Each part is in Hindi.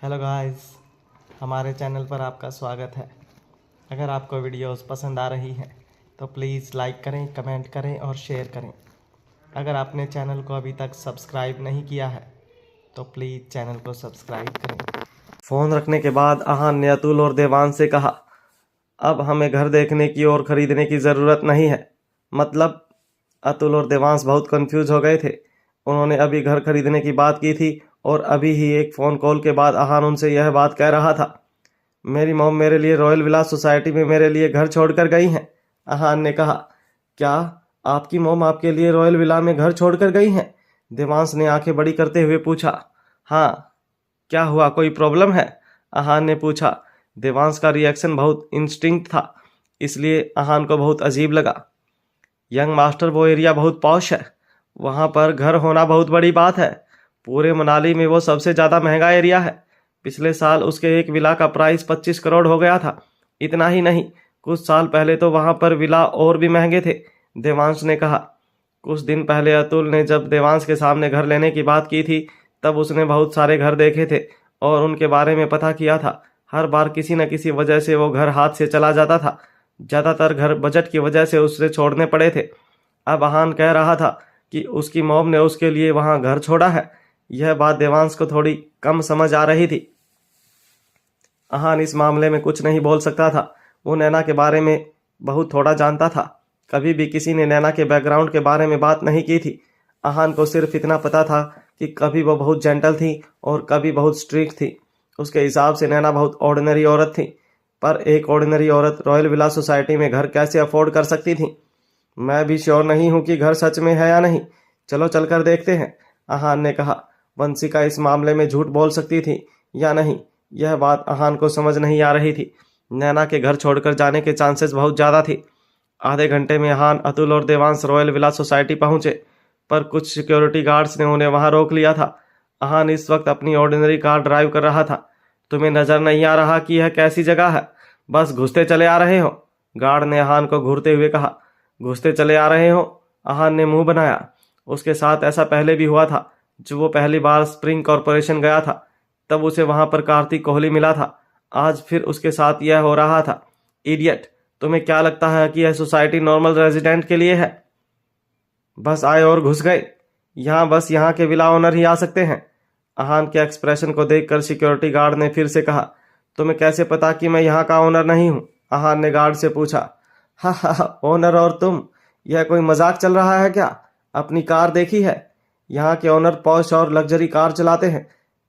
हेलो गाइस, हमारे चैनल पर आपका स्वागत है। अगर आपको वीडियोस पसंद आ रही हैं तो प्लीज़ लाइक करें, कमेंट करें और शेयर करें। अगर आपने चैनल को अभी तक सब्सक्राइब नहीं किया है तो प्लीज़ चैनल को सब्सक्राइब करें। फ़ोन रखने के बाद आहान ने अतुल और देवांश से कहा, अब हमें घर देखने की और ख़रीदने की ज़रूरत नहीं है। मतलब अतुल और देवांश बहुत कंफ्यूज हो गए थे। उन्होंने अभी घर खरीदने की बात की थी और अभी ही एक फ़ोन कॉल के बाद आहान उनसे यह बात कह रहा था। मेरी मॉम मेरे लिए रॉयल विलास सोसाइटी में मेरे लिए घर छोड़कर गई हैं। आहान ने कहा, क्या आपकी मॉम आपके लिए रॉयल विला में घर छोड़कर गई हैं? देवांश ने आंखें बड़ी करते हुए पूछा। हाँ, क्या हुआ, कोई प्रॉब्लम है? आहान ने पूछा। देवांश का रिएक्शन बहुत इंस्टिंक्ट था, इसलिए आहान को बहुत अजीब लगा। यंग मास्टर, वो एरिया बहुत पॉश है, वहाँ पर घर होना बहुत बड़ी बात है। पूरे मनाली में वो सबसे ज़्यादा महंगा एरिया है। पिछले साल उसके एक विला का प्राइस 25 करोड़ हो गया था। इतना ही नहीं, कुछ साल पहले तो वहाँ पर विला और भी महंगे थे, देवांश ने कहा। कुछ दिन पहले अतुल ने जब देवांश के सामने घर लेने की बात की थी तब उसने बहुत सारे घर देखे थे और उनके बारे में पता किया था। हर बार किसी न किसी वजह से वो घर हाथ से चला जाता था। ज़्यादातर घर बजट की वजह से उसे छोड़ने पड़े थे। अब आहान कह रहा था कि उसकी मॉम ने उसके लिए वहाँ घर छोड़ा है। यह बात देवांश को थोड़ी कम समझ आ रही थी। आहान इस मामले में कुछ नहीं बोल सकता था। वो नैना के बारे में बहुत थोड़ा जानता था। कभी भी किसी ने नैना के बैकग्राउंड के बारे में बात नहीं की थी। आहान को सिर्फ इतना पता था कि कभी वो बहुत जेंटल थी और कभी बहुत स्ट्रिक्ट थी। उसके हिसाब से नैना बहुत ऑर्डिनरी औरत थी, पर एक ऑर्डिनरी औरत रॉयल विला सोसाइटी में घर कैसे अफोर्ड कर सकती थी? मैं भी श्योर नहीं हूँ कि घर सच में है या नहीं। चलो चलकर देखते हैं, आहान ने कहा। वंशिका इस मामले में झूठ बोल सकती थी या नहीं, यह बात आहान को समझ नहीं आ रही थी। नैना के घर छोड़कर जाने के चांसेस बहुत ज़्यादा थी। आधे घंटे में आहान, अतुल और देवांश रॉयल विला सोसाइटी पहुंचे, पर कुछ सिक्योरिटी गार्ड्स ने उन्हें वहां रोक लिया था। आहान इस वक्त अपनी ऑर्डिनरी कार ड्राइव कर रहा था। तुम्हें नजर नहीं आ रहा कि यह कैसी जगह है? बस घुसते चले आ रहे हो, गार्ड ने आहान को घूरते हुए कहा। घुसते चले आ रहे हो? आहान ने मुंह बनाया। उसके साथ ऐसा पहले भी हुआ था। जब वो पहली बार स्प्रिंग कॉरपोरेशन गया था तब उसे वहां पर कार्तिक कोहली मिला था। आज फिर उसके साथ यह हो रहा था। इडियट, तुम्हें क्या लगता है कि यह सोसाइटी नॉर्मल रेजिडेंट के लिए है? बस आए और घुस गए। यहाँ बस यहाँ के विला ओनर ही आ सकते हैं। आहान के एक्सप्रेशन को देखकर सिक्योरिटी गार्ड ने फिर से कहा, तुम्हें कैसे पता कि मैं यहाँ का ओनर नहीं हूँ? आहान ने गार्ड से पूछा। हा हा, ओनर और तुम, यह कोई मजाक चल रहा है क्या? अपनी कार देखी है? यहाँ के ओनर पॉश और लग्जरी कार चलाते हैं,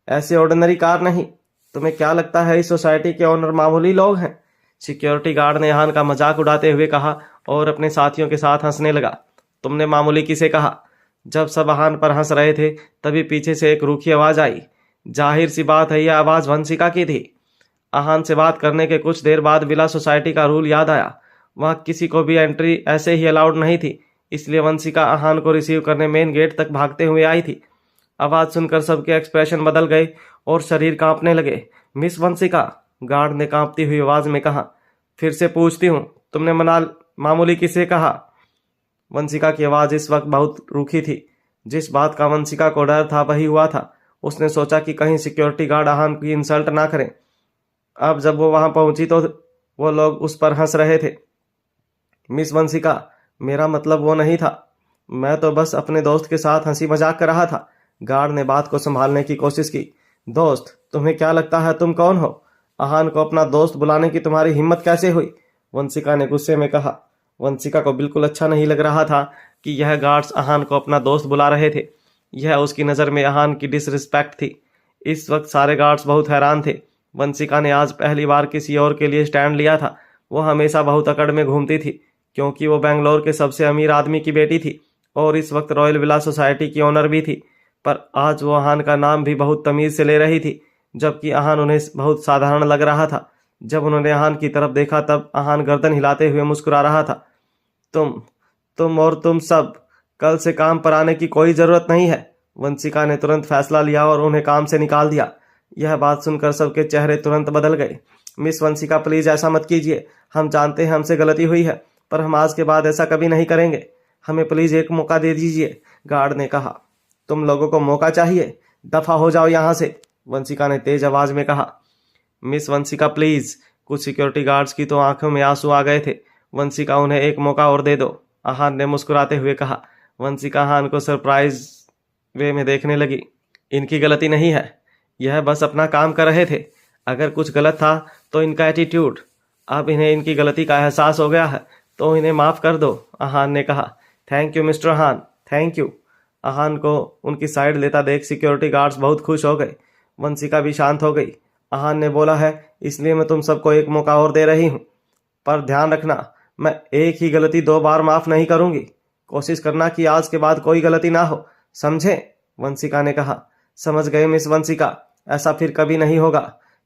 ऐसे ऑर्डिनरी कार नहीं। तुम्हें क्या लगता है इस सोसाइटी के ओनर मामूली लोग हैं? सिक्योरिटी गार्ड ने आहान का मजाक उड़ाते हुए कहा और अपने साथियों के साथ हंसने लगा। तुमने मामूली किसे कहा? जब सब आहान पर हंस रहे थे तभी पीछे से एक रूखी आवाज आई। जाहिर सी बात है यह आवाज वंशिका की थी। आहान से बात करने के कुछ देर बाद विला सोसाइटी का रूल याद आया। वहां किसी को भी एंट्री ऐसे ही अलाउड नहीं थी, इसलिए वंशिका आहान को रिसीव करने मेन गेट तक भागते हुए आई थी। आवाज सुनकर सबके एक्सप्रेशन बदल गए और शरीर कांपने लगे। मिस वंशिका, गार्ड ने कांपती हुई आवाज में कहा। फिर से पूछती हूँ, तुमने मामूली किसे कहा? वंशिका की आवाज इस वक्त बहुत रूखी थी। जिस बात का वंशिका को डर था वही हुआ था। उसने सोचा कि कहीं सिक्योरिटी गार्ड आहान की इंसल्ट ना करें। अब जब वो वहां पहुंची तो वो लोग उस पर हंस रहे थे। मिस वंशिका, मेरा मतलब वो नहीं था। मैं तो बस अपने दोस्त के साथ हंसी मजाक कर रहा था। गार्ड ने बात को संभालने की कोशिश की। दोस्त, तुम्हें क्या लगता है तुम कौन हो? आहान को अपना दोस्त बुलाने की तुम्हारी हिम्मत कैसे हुई? वंशिका ने गुस्से में कहा। वंशिका को बिल्कुल अच्छा नहीं लग रहा था कि यह गार्ड्स आहान को अपना दोस्त बुला रहे थे। यह उसकी नज़र में आहान की डिसरिस्पेक्ट थी। इस वक्त सारे गार्ड्स बहुत हैरान थे। वंशिका ने आज पहली बार किसी और के लिए स्टैंड लिया था। वो हमेशा बहुत अकड़ में घूमती थी क्योंकि वो बेंगलोर के सबसे अमीर आदमी की बेटी थी और इस वक्त रॉयल विला सोसाइटी की ओनर भी थी। पर आज वो आहान का नाम भी बहुत तमीज से ले रही थी, जबकि आहान उन्हें बहुत साधारण लग रहा था। जब उन्होंने आहान की तरफ देखा तब आहान गर्दन हिलाते हुए मुस्कुरा रहा था। तुम और तुम सब, कल से काम पर आने की कोई जरूरत नहीं है। वंशिका ने तुरंत फैसला लिया और उन्हें काम से निकाल दिया। यह बात सुनकर सबके चेहरे तुरंत बदल गए। मिस वंशिका, प्लीज ऐसा मत कीजिए। हम जानते हैं हमसे गलती हुई है, पर हम आज के बाद ऐसा कभी नहीं करेंगे। हमें प्लीज एक मौका दे दीजिए, गार्ड ने कहा। तुम लोगों को मौका चाहिए? दफा हो जाओ यहाँ से, वंशिका ने तेज आवाज में कहा। Miss Vanshika please. कुछ सिक्योरिटी गार्ड्स की तो आंखों में आंसू आ गए थे। वंशिका उन्हें एक मौका और दे दो, आहान ने मुस्कुराते हुए कहा। वंशिका आहान को सरप्राइज वे में देखने लगी। इनकी गलती नहीं है, यह बस अपना काम कर रहे थे। अगर कुछ गलत था तो इनका एटीट्यूड। अब इन्हें इनकी गलती का एहसास हो गया है तो इन्हें माफ कर दो, आहान ने कहा। Thank you mister Aahan, thank you. Aahan को उनकी साइड लेता देख सिक्योरिटी गार्ड्स बहुत खुश हो गए। वंशिका भी शांत हो गई। आहान ने बोला है इसलिए मैं तुम सबको एक मौका और दे रही हूँ, पर ध्यान रखना मैं एक ही गलती 2 बार माफ नहीं करूंगी। कोशिश करना कि आज के बाद कोई गलती ना हो, समझे? वंशिका ने कहा। समझ गए मिस वंशिका, ऐसा फिर कभी नहीं होगा।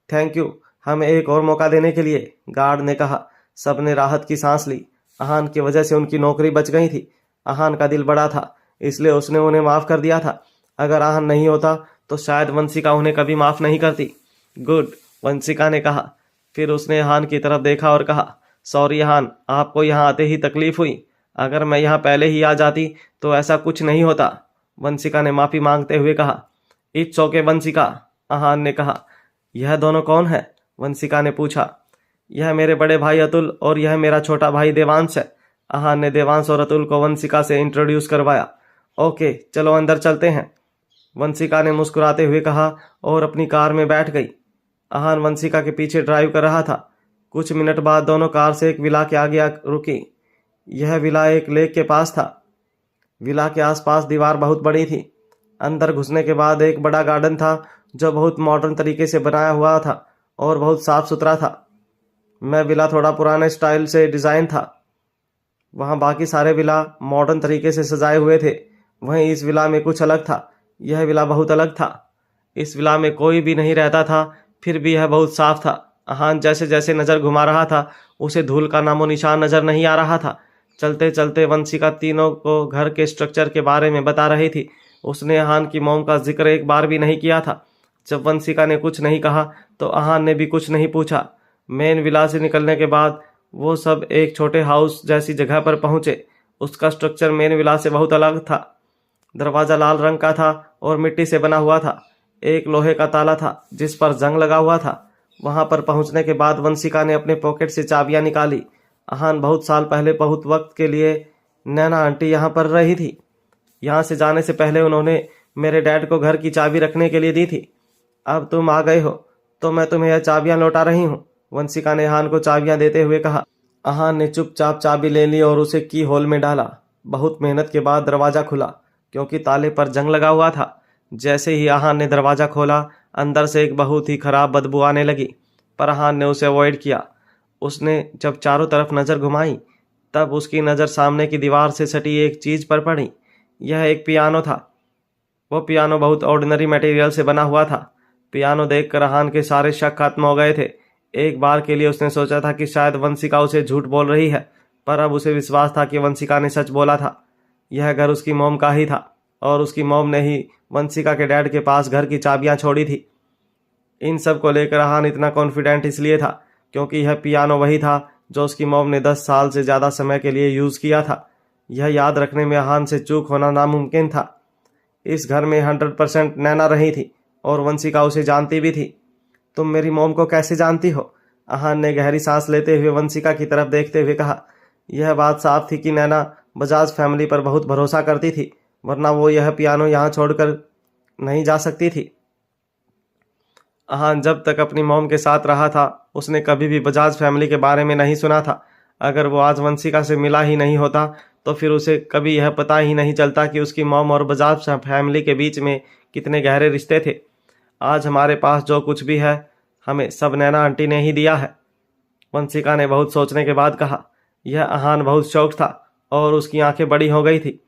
थैंक यू हमें एक और मौका देने के लिए, गार्ड ने कहा। सबने राहत की सांस ली। आहान की वजह से उनकी नौकरी बच गई थी। आहान का दिल बड़ा था, इसलिए उसने उन्हें माफ कर दिया था। अगर आहान नहीं होता तो शायद वंशिका उन्हें कभी माफ नहीं करती। गुड, वंशिका ने कहा। फिर उसने आहान की तरफ देखा और कहा, सॉरी आहान, आपको यहाँ आते ही तकलीफ हुई। अगर मैं यहाँ पहले ही आ जाती तो ऐसा कुछ नहीं होता। वंशिका ने माफी मांगते हुए कहा। इट्स ओके वंशिका, आहान ने कहा। यह दोनों कौन है? वंशिका ने पूछा। यह मेरे बड़े भाई अतुल और यह मेरा छोटा भाई देवांश है। आहान ने देवांश और अतुल को वंशिका से इंट्रोड्यूस करवाया। ओके चलो अंदर चलते हैं, वंशिका ने मुस्कुराते हुए कहा और अपनी कार में बैठ गई। आहान वंशिका के पीछे ड्राइव कर रहा था। कुछ मिनट बाद दोनों कार से एक विला के आगे रुकी। यह विला एक लेक के पास था। विला के आसपास दीवार बहुत बड़ी थी। अंदर घुसने के बाद एक बड़ा गार्डन था जो बहुत मॉडर्न तरीके से बनाया हुआ था और बहुत साफ सुथरा था। मैं विला थोड़ा पुराने स्टाइल से डिज़ाइन था। वहाँ बाकी सारे विला मॉडर्न तरीके से सजाए हुए थे, वहीं इस विला में कुछ अलग था। यह विला बहुत अलग था। इस विला में कोई भी नहीं रहता था, फिर भी यह बहुत साफ था। आहान जैसे जैसे नज़र घुमा रहा था उसे धूल का नामो निशान नज़र नहीं आ रहा था। चलते चलते वंशिका तीनों को घर के स्ट्रक्चर के बारे में बता रही थी। उसने आहान की मॉम का जिक्र एक बार भी नहीं किया था। जब वंशिका ने कुछ नहीं कहा तो आहान ने भी कुछ नहीं पूछा। मेन विला से निकलने के बाद वो सब एक छोटे हाउस जैसी जगह पर पहुंचे। उसका स्ट्रक्चर मेन विला से बहुत अलग था। दरवाज़ा लाल रंग का था और मिट्टी से बना हुआ था। एक लोहे का ताला था जिस पर जंग लगा हुआ था। वहां पर पहुंचने के बाद वंशिका ने अपने पॉकेट से चाबियां निकाली। आहान बहुत साल पहले बहुत वक्त के लिए नैना आंटी यहाँ पर रही थी। यहाँ से जाने से पहले उन्होंने मेरे डैड को घर की चाबी रखने के लिए दी थी। अब तुम आ गए हो तो मैं तुम्हें यह चाबियां लौटा रही हूँ, वंशिका ने आहान को चाबियां देते हुए कहा। आहान ने चुपचाप चाबी ले ली और उसे की होल में डाला। बहुत मेहनत के बाद दरवाज़ा खुला क्योंकि ताले पर जंग लगा हुआ था। जैसे ही आहान ने दरवाज़ा खोला अंदर से एक बहुत ही खराब बदबू आने लगी, पर आहान ने उसे अवॉइड किया। उसने जब चारों तरफ नज़र घुमाई तब उसकी नज़र सामने की दीवार से सटी एक चीज़ पर पड़ी। यह एक पियानो था। वो पियानो बहुत ऑर्डिनरी मटेरियल से बना हुआ था। पियानो देखकर आहान के सारे शक खत्म हो गए थे। एक बार के लिए उसने सोचा था कि शायद वंशिका उसे झूठ बोल रही है, पर अब उसे विश्वास था कि वंशिका ने सच बोला था। यह घर उसकी मॉम का ही था और उसकी मॉम ने ही वंशिका के डैड के पास घर की चाबियां छोड़ी थी। इन सब को लेकर आहान इतना कॉन्फिडेंट इसलिए था क्योंकि यह पियानो वही था जो उसकी मॉम ने 10 साल से ज़्यादा समय के लिए यूज़ किया था। यह याद रखने में आहान से चूक होना नामुमकिन था। इस घर में 100% नैना रही थी और वंशिका उसे जानती भी थी। तुम मेरी मॉम को कैसे जानती हो? आहान ने गहरी सांस लेते हुए वंशिका की तरफ देखते हुए कहा। यह बात साफ थी कि नैना बजाज फैमिली पर बहुत भरोसा करती थी, वरना वो यह पियानो यहाँ छोड़कर नहीं जा सकती थी। आहान जब तक अपनी मॉम के साथ रहा था उसने कभी भी बजाज फैमिली के बारे में नहीं सुना था। अगर वो आज वंशिका से मिला ही नहीं होता तो फिर उसे कभी यह पता ही नहीं चलता कि उसकी मॉम और बजाज फैमिली के बीच में कितने गहरे रिश्ते थे। आज हमारे पास जो कुछ भी है हमें सब नैना आंटी ने ही दिया है, वंशिका ने बहुत सोचने के बाद कहा। यह आहान बहुत शौक था और उसकी आंखें बड़ी हो गई थी।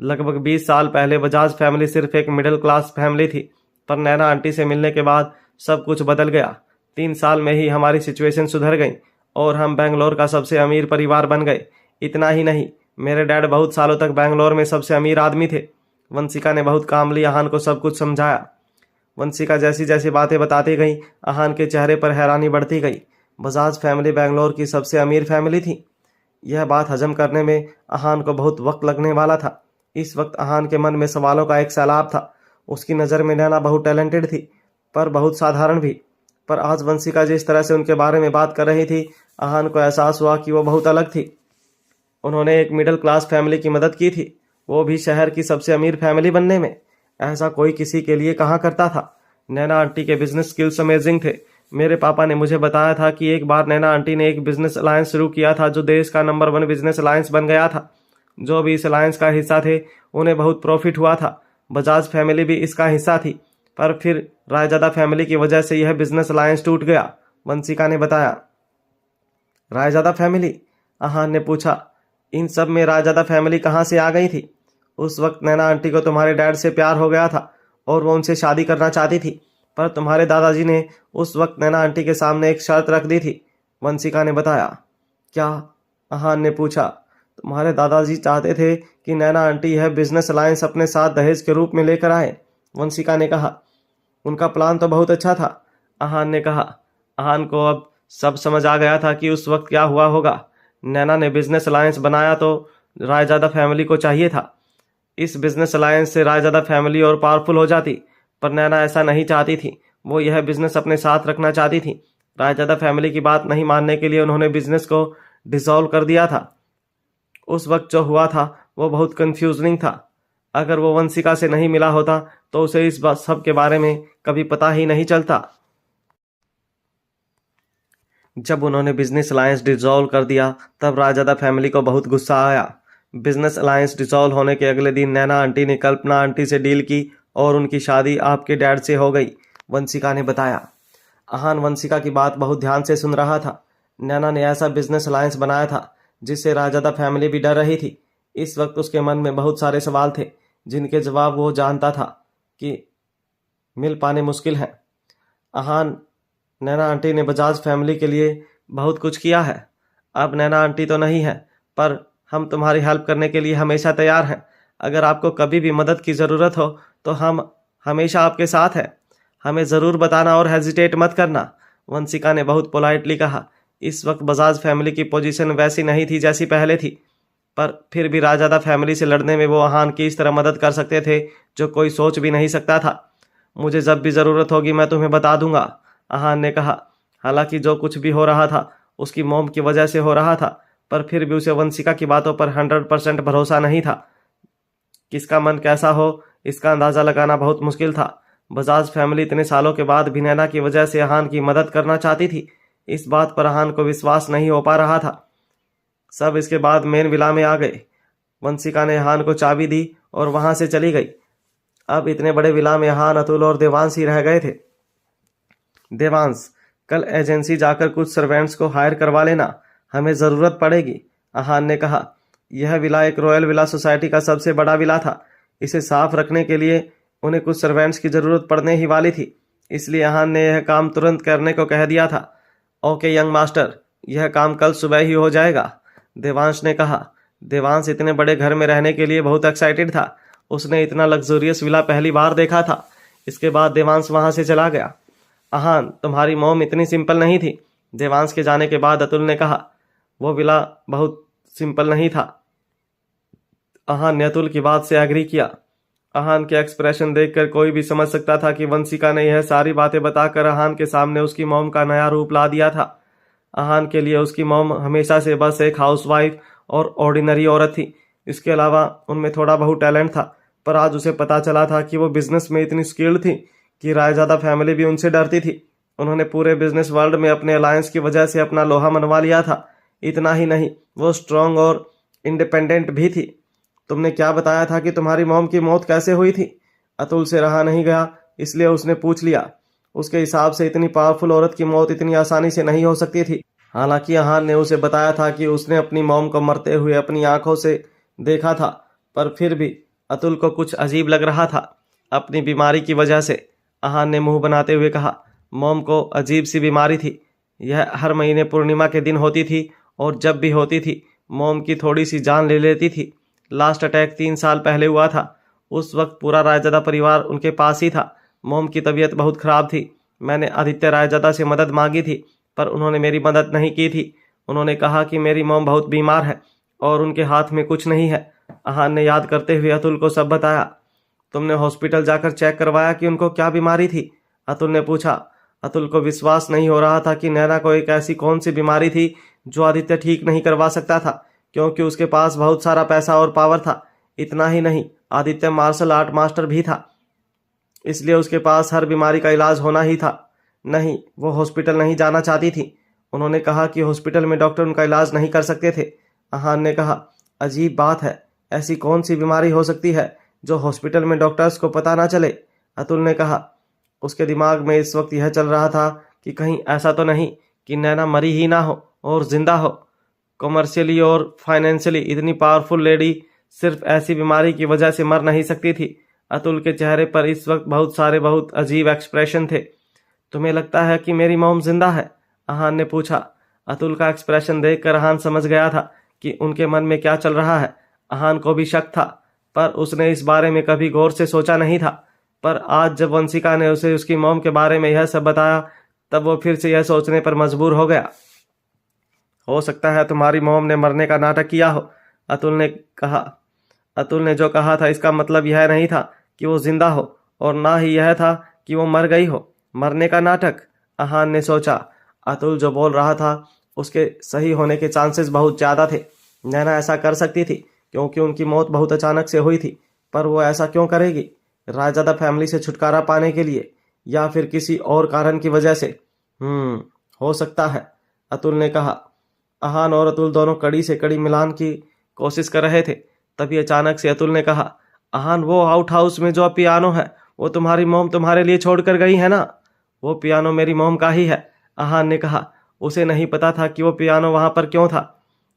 लगभग 20 साल पहले बजाज फैमिली सिर्फ एक मिडिल क्लास फैमिली थी, पर नैना आंटी से मिलने के बाद सब कुछ बदल गया। 3 साल में ही हमारी सिचुएशन सुधर गई और हम बेंगलोर का सबसे अमीर परिवार बन गए। इतना ही नहीं, मेरे डैड बहुत सालों तक बेंगलोर में सबसे अमीर आदमी थे। वंशिका ने बहुत कामली आहान को सब कुछ समझाया। वंशिका जैसी जैसी बातें बताती गई आहान के चेहरे पर हैरानी बढ़ती गई। बजाज फैमिली बेंगलोर की सबसे अमीर फैमिली थी। यह बात हजम करने में आहान को बहुत वक्त लगने वाला था। इस वक्त आहान के मन में सवालों का एक सैलाब था। उसकी नज़र में नैना बहुत टैलेंटेड थी, पर बहुत साधारण भी। पर आज वंशिका जिस तरह से उनके बारे में बात कर रही थी, आहान को एहसास हुआ कि वो बहुत अलग थी। उन्होंने एक मिडिल क्लास फैमिली की मदद की थी, वो भी शहर की सबसे अमीर फैमिली बनने में। ऐसा कोई किसी के लिए कहाँ करता था। नैना आंटी के बिजनेस स्किल्स अमेजिंग थे। मेरे पापा ने मुझे बताया था कि एक बार नैना आंटी ने एक बिजनेस अलायंस शुरू किया था जो देश का नंबर 1 बिजनेस अलायंस बन गया था। जो भी इस अलायंस का हिस्सा थे उन्हें बहुत प्रॉफिट हुआ था। बजाज फैमिली भी इसका हिस्सा थी, पर फिर रायजादा फैमिली की वजह से यह बिजनेस अलायंस टूट गया, वंशिका ने बताया। रायजादा फैमिली? आहान ने पूछा। इन सब में रायजादा फैमिली कहाँ से आ गई थी? उस वक्त नैना आंटी को तुम्हारे डैड से प्यार हो गया था और वो उनसे शादी करना चाहती थी, पर तुम्हारे दादाजी ने उस वक्त नैना आंटी के सामने एक शर्त रख दी थी, वंशिका ने बताया। क्या? आहान ने पूछा। तुम्हारे दादाजी चाहते थे कि नैना आंटी यह बिजनेस अलायंस अपने साथ दहेज के रूप में लेकर आए, वंशिका ने कहा। उनका प्लान तो बहुत अच्छा था, आहान ने कहा। आहान को अब सब समझ आ गया था कि उस वक्त क्या हुआ होगा। नैना ने बिजनेस अलायंस बनाया तो रायजादा फैमिली को चाहिए था। इस बिजनेस अलायंस से रायजादा फैमिली और पावरफुल हो जाती, पर नैना ऐसा नहीं चाहती थी। वो यह बिजनेस अपने साथ रखना चाहती थी। रायजादा फैमिली की बात नहीं मानने के लिए उन्होंने बिजनेस को डिसॉल्व कर दिया था। उस वक्त जो हुआ था वो बहुत कंफ्यूजिंग था। अगर वो वंशिका से नहीं मिला होता तो उसे इस बात सब के बारे में कभी पता ही नहीं चलता। जब उन्होंने बिजनेस अलायंस डिसॉल्व कर दिया तब रायजादा फैमिली को बहुत गुस्सा आया। बिजनेस अलायंस डिसॉल्व होने के अगले दिन नैना आंटी ने कल्पना आंटी से डील की और उनकी शादी आपके डैड से हो गई, वंशिका ने बताया। आहान वंशिका की बात बहुत ध्यान से सुन रहा था। नैना ने ऐसा बिजनेस अलायंस बनाया था जिससे रायजादा फैमिली भी डर रही थी। इस वक्त उसके मन में बहुत सारे सवाल थे जिनके जवाब वो जानता था कि मिल पाने मुश्किल हैं। आहान, नैना आंटी ने बजाज फैमिली के लिए बहुत कुछ किया है। अब नैना आंटी तो नहीं है, पर हम तुम्हारी हेल्प करने के लिए हमेशा तैयार हैं। अगर आपको कभी भी मदद की ज़रूरत हो तो हम हमेशा आपके साथ हैं। हमें ज़रूर बताना और हेजिटेट मत करना, वंशिका ने बहुत पोलाइटली कहा। इस वक्त बजाज फैमिली की पोजीशन वैसी नहीं थी जैसी पहले थी, पर फिर भी रायजादा फैमिली से लड़ने में वो आहान की इस तरह मदद कर सकते थे जो कोई सोच भी नहीं सकता था। मुझे जब भी ज़रूरत होगी मैं तुम्हें बता दूंगा, आहान ने कहा। हालांकि जो कुछ भी हो रहा था उसकी मॉम की वजह से हो रहा था, पर फिर भी उसे वंशिका की बातों पर 100% भरोसा नहीं था। किसका मन कैसा हो इसका अंदाज़ा लगाना बहुत मुश्किल था। बजाज फैमिली इतने सालों के बाद भी नैना की वजह से आहान की मदद करना चाहती थी। इस बात पर आहान को विश्वास नहीं हो पा रहा था। सब इसके बाद मेन विला में आ गए। वंशिका ने आहान को चाबी दी और वहां से चली गई। अब इतने बड़े विला में आहान, अतुल और देवांश ही रह गए थे। देवांश, कल एजेंसी जाकर कुछ सर्वेंट्स को हायर करवा लेना, हमें ज़रूरत पड़ेगी, आहान ने कहा। यह विला एक रॉयल विला सोसाइटी का सबसे बड़ा विला था। इसे साफ रखने के लिए उन्हें कुछ सर्वेंट्स की ज़रूरत पड़ने ही वाली थी, इसलिए आहान ने यह काम तुरंत करने को कह दिया था। ओके यंग मास्टर, यह काम कल सुबह ही हो जाएगा, देवांश ने कहा। देवांश इतने बड़े घर में रहने के लिए बहुत एक्साइटेड था। उसने इतना लग्जूरियस विला पहली बार देखा था। इसके बाद देवांश वहां से चला गया। आहान, तुम्हारी मॉम इतनी सिंपल नहीं थी, देवांश के जाने के बाद अतुल ने कहा। वो विला बहुत सिंपल नहीं था। आहान ने अतुल की बात से एग्री किया। आहान के एक्सप्रेशन देखकर कोई भी समझ सकता था कि वंशिका ने यह सारी बातें बताकर आहान के सामने उसकी मॉम का नया रूप ला दिया था। आहान के लिए उसकी मॉम हमेशा से बस एक हाउसवाइफ और ऑर्डिनरी औरत थी। इसके अलावा उनमें थोड़ा बहुत टैलेंट था, पर आज उसे पता चला था कि वो बिजनेस में इतनी स्किल्ड थी कि रायजादा फैमिली भी उनसे डरती थी। उन्होंने पूरे बिजनेस वर्ल्ड में अपने अलायंस की वजह से अपना लोहा मनवा लिया था। इतना ही नहीं, वो स्ट्रांग और इंडिपेंडेंट भी थी। तुमने क्या बताया था कि तुम्हारी मॉम की मौत कैसे हुई थी? अतुल से रहा नहीं गया, इसलिए उसने पूछ लिया। उसके हिसाब से इतनी पावरफुल औरत की मौत इतनी आसानी से नहीं हो सकती थी। हालांकि आहान ने उसे बताया था कि उसने अपनी मॉम को मरते हुए अपनी आंखों से देखा था, पर फिर भी अतुल को कुछ अजीब लग रहा था। अपनी बीमारी की वजह से, आहान ने मुंह बनाते हुए कहा। मॉम को अजीब सी बीमारी थी। यह हर महीने पूर्णिमा के दिन होती थी और जब भी होती थी मॉम की थोड़ी सी जान ले लेती थी। लास्ट अटैक 3 साल पहले हुआ था। उस वक्त पूरा रायजादा परिवार उनके पास ही था। मॉम की तबीयत बहुत ख़राब थी। मैंने आदित्य रायजादा से मदद मांगी थी, पर उन्होंने मेरी मदद नहीं की थी। उन्होंने कहा कि मेरी मॉम बहुत बीमार है और उनके हाथ में कुछ नहीं है। आहान ने याद करते हुए अतुल को सब बताया। तुमने हॉस्पिटल जाकर चेक करवाया कि उनको क्या बीमारी थी? अतुल ने पूछा। अतुल को विश्वास नहीं हो रहा था कि नैना को एक ऐसी कौन सी बीमारी थी जो आदित्य ठीक नहीं करवा सकता था, क्योंकि उसके पास बहुत सारा पैसा और पावर था। इतना ही नहीं, आदित्य मार्शल आर्ट मास्टर भी था, इसलिए उसके पास हर बीमारी का इलाज होना ही था। नहीं, वो हॉस्पिटल नहीं जाना चाहती थी। उन्होंने कहा कि हॉस्पिटल में डॉक्टर उनका इलाज नहीं कर सकते थे। अहान ने कहा, अजीब बात है, ऐसी कौन सी बीमारी हो सकती है जो हॉस्पिटल में डॉक्टर्स को पता ना चले। अतुल ने कहा। उसके दिमाग में इस वक्त यह चल रहा था कि कहीं ऐसा तो नहीं कि नैना मरी ही ना हो और जिंदा हो। कॉमर्शियली और फाइनेंशियली इतनी पावरफुल लेडी सिर्फ ऐसी बीमारी की वजह से मर नहीं सकती थी। अतुल के चेहरे पर इस वक्त बहुत अजीब एक्सप्रेशन थे। तुम्हें लगता है कि मेरी मॉम जिंदा है? अहान ने पूछा। अतुल का एक्सप्रेशन देखकर अहान समझ गया था कि उनके मन में क्या चल रहा है। अहान को भी शक था, पर उसने इस बारे में कभी गौर से सोचा नहीं था। पर आज जब वंशिका ने उसे उसकी मॉम के बारे में यह सब बताया, तब वो फिर से यह सोचने पर मजबूर हो गया। हो सकता है तुम्हारी मॉम ने मरने का नाटक किया हो, अतुल ने कहा। अतुल ने जो कहा था इसका मतलब यह नहीं था कि वो जिंदा हो, और ना ही यह था कि वो मर गई हो। मरने का नाटक? अहान ने सोचा। अतुल जो बोल रहा था उसके सही होने के चांसेस बहुत ज़्यादा थे। नैना ऐसा कर सकती थी क्योंकि उनकी मौत बहुत अचानक से हुई थी, पर वो ऐसा क्यों करेगी? रायजादा फैमिली से छुटकारा पाने के लिए, या फिर किसी और कारण की वजह से? हो सकता है, अतुल ने कहा। अहान और अतुल दोनों कड़ी से कड़ी मिलान की कोशिश कर रहे थे। तभी अचानक से अतुल ने कहा, अहान, वो आउट हाउस में जो पियानो है वो तुम्हारी मॉम तुम्हारे लिए छोड़ कर गई है ना? वो पियानो मेरी मॉम का ही है, अहान ने कहा। उसे नहीं पता था कि वो पियानो वहां पर क्यों था।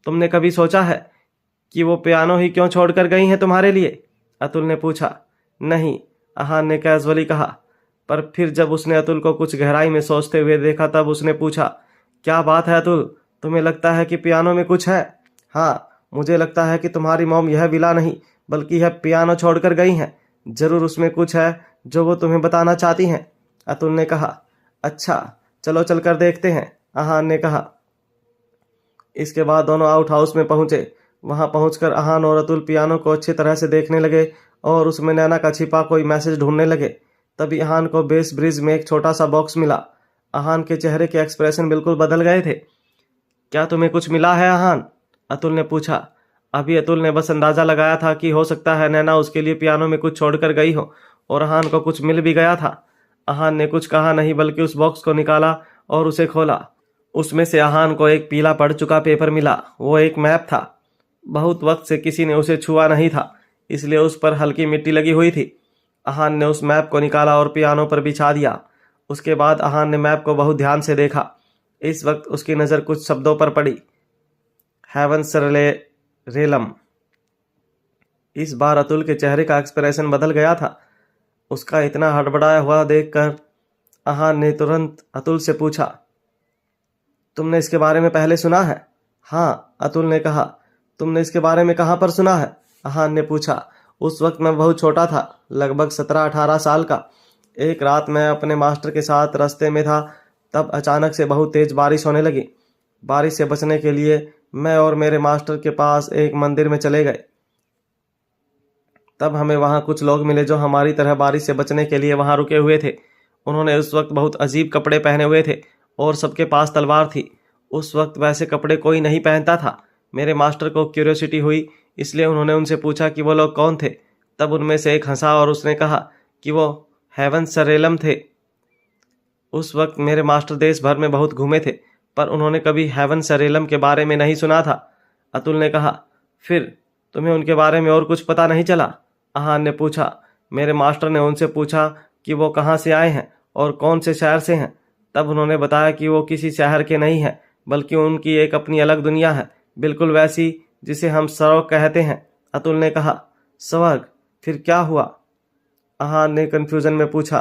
तुमने कभी सोचा है कि वो पियानो ही क्यों छोड़ कर गई है तुम्हारे लिए? अतुल ने पूछा। नहीं, अहान ने कैजुअली कहा। पर फिर जब उसने अतुल को कुछ गहराई में सोचते हुए देखा, तब उसने पूछा, क्या बात है अतुल, तुम्हें लगता है कि पियानो में कुछ है? हाँ, मुझे लगता है कि तुम्हारी मॉम यह विला नहीं बल्कि यह पियानो छोड़कर गई हैं। जरूर उसमें कुछ है जो वो तुम्हें बताना चाहती हैं, अतुल ने कहा। अच्छा, चलो चलकर देखते हैं, अहान ने कहा। इसके बाद दोनों आउट हाउस में पहुंचे। वहां पहुंचकर अहान और अतुल पियानो को अच्छी तरह से देखने लगे और उसमें नैना का छिपा कोई मैसेज ढूंढने लगे। तभी अहान को बेस ब्रिज में एक छोटा सा बॉक्स मिला। अहान के चेहरे के एक्सप्रेशन बिल्कुल बदल गए थे। क्या तुम्हें कुछ मिला है अहान? अतुल ने पूछा। अभी अतुल ने बस अंदाजा लगाया था कि हो सकता है नैना उसके लिए पियानो में कुछ छोड़कर गई हो, और अहान को कुछ मिल भी गया था। अहान ने कुछ कहा नहीं बल्कि उस बॉक्स को निकाला और उसे खोला। उसमें से अहान को एक पीला पड़ चुका पेपर मिला। वो एक मैप था। बहुत वक्त से किसी ने उसे छुआ नहीं था, इसलिए उस पर हल्की मिट्टी लगी हुई थी। अहान ने उस मैप को निकाला और पियानो पर बिछा दिया। उसके बाद अहान ने मैप को बहुत ध्यान से देखा। इस वक्त उसकी नज़र कुछ शब्दों पर पड़ी। हेवंसरेलम। इस बार अतुल के चेहरे का एक्सप्रेशन बदल गया था। उसका इतना हड़बड़ाया हुआ देखकर अहान ने तुरंत अतुल से पूछा, तुमने इसके बारे में पहले सुना है? हाँ, अतुल ने कहा। तुमने इसके बारे में कहाँ पर सुना है? अहान ने पूछा। उस वक्त मैं बहुत छोटा था, लगभग 17-18 साल का। एक रात मैं अपने मास्टर के साथ रास्ते में था, तब अचानक से बहुत तेज बारिश होने लगी। बारिश से बचने के लिए मैं और मेरे मास्टर के पास एक मंदिर में चले गए। तब हमें वहाँ कुछ लोग मिले जो हमारी तरह बारिश से बचने के लिए वहाँ रुके हुए थे। उन्होंने उस वक्त बहुत अजीब कपड़े पहने हुए थे और सबके पास तलवार थी। उस वक्त वैसे कपड़े कोई नहीं पहनता था। मेरे मास्टर को क्यूरियोसिटी हुई, इसलिए उन्होंने उनसे पूछा कि वो लोग कौन थे। तब उनमें से एक हंसा और उसने कहा कि वो हेवंसरेलम थे। उस वक्त मेरे मास्टर देश भर में बहुत घूमे थे, पर उन्होंने कभी हेवंसरेलम के बारे में नहीं सुना था। अतुल ने कहा। फिर तुम्हें उनके बारे में और कुछ पता नहीं चला? अहान ने पूछा। मेरे मास्टर ने उनसे पूछा कि वो कहाँ से आए हैं और कौन से शहर से हैं। तब उन्होंने बताया कि वो किसी शहर के नहीं हैं, बल्कि उनकी एक अपनी अलग दुनिया है, बिल्कुल वैसी जिसे हम स्वर्ग कहते हैं, अतुल ने कहा। स्वर्ग? फिर क्या हुआ? अहान ने कन्फ्यूजन में पूछा।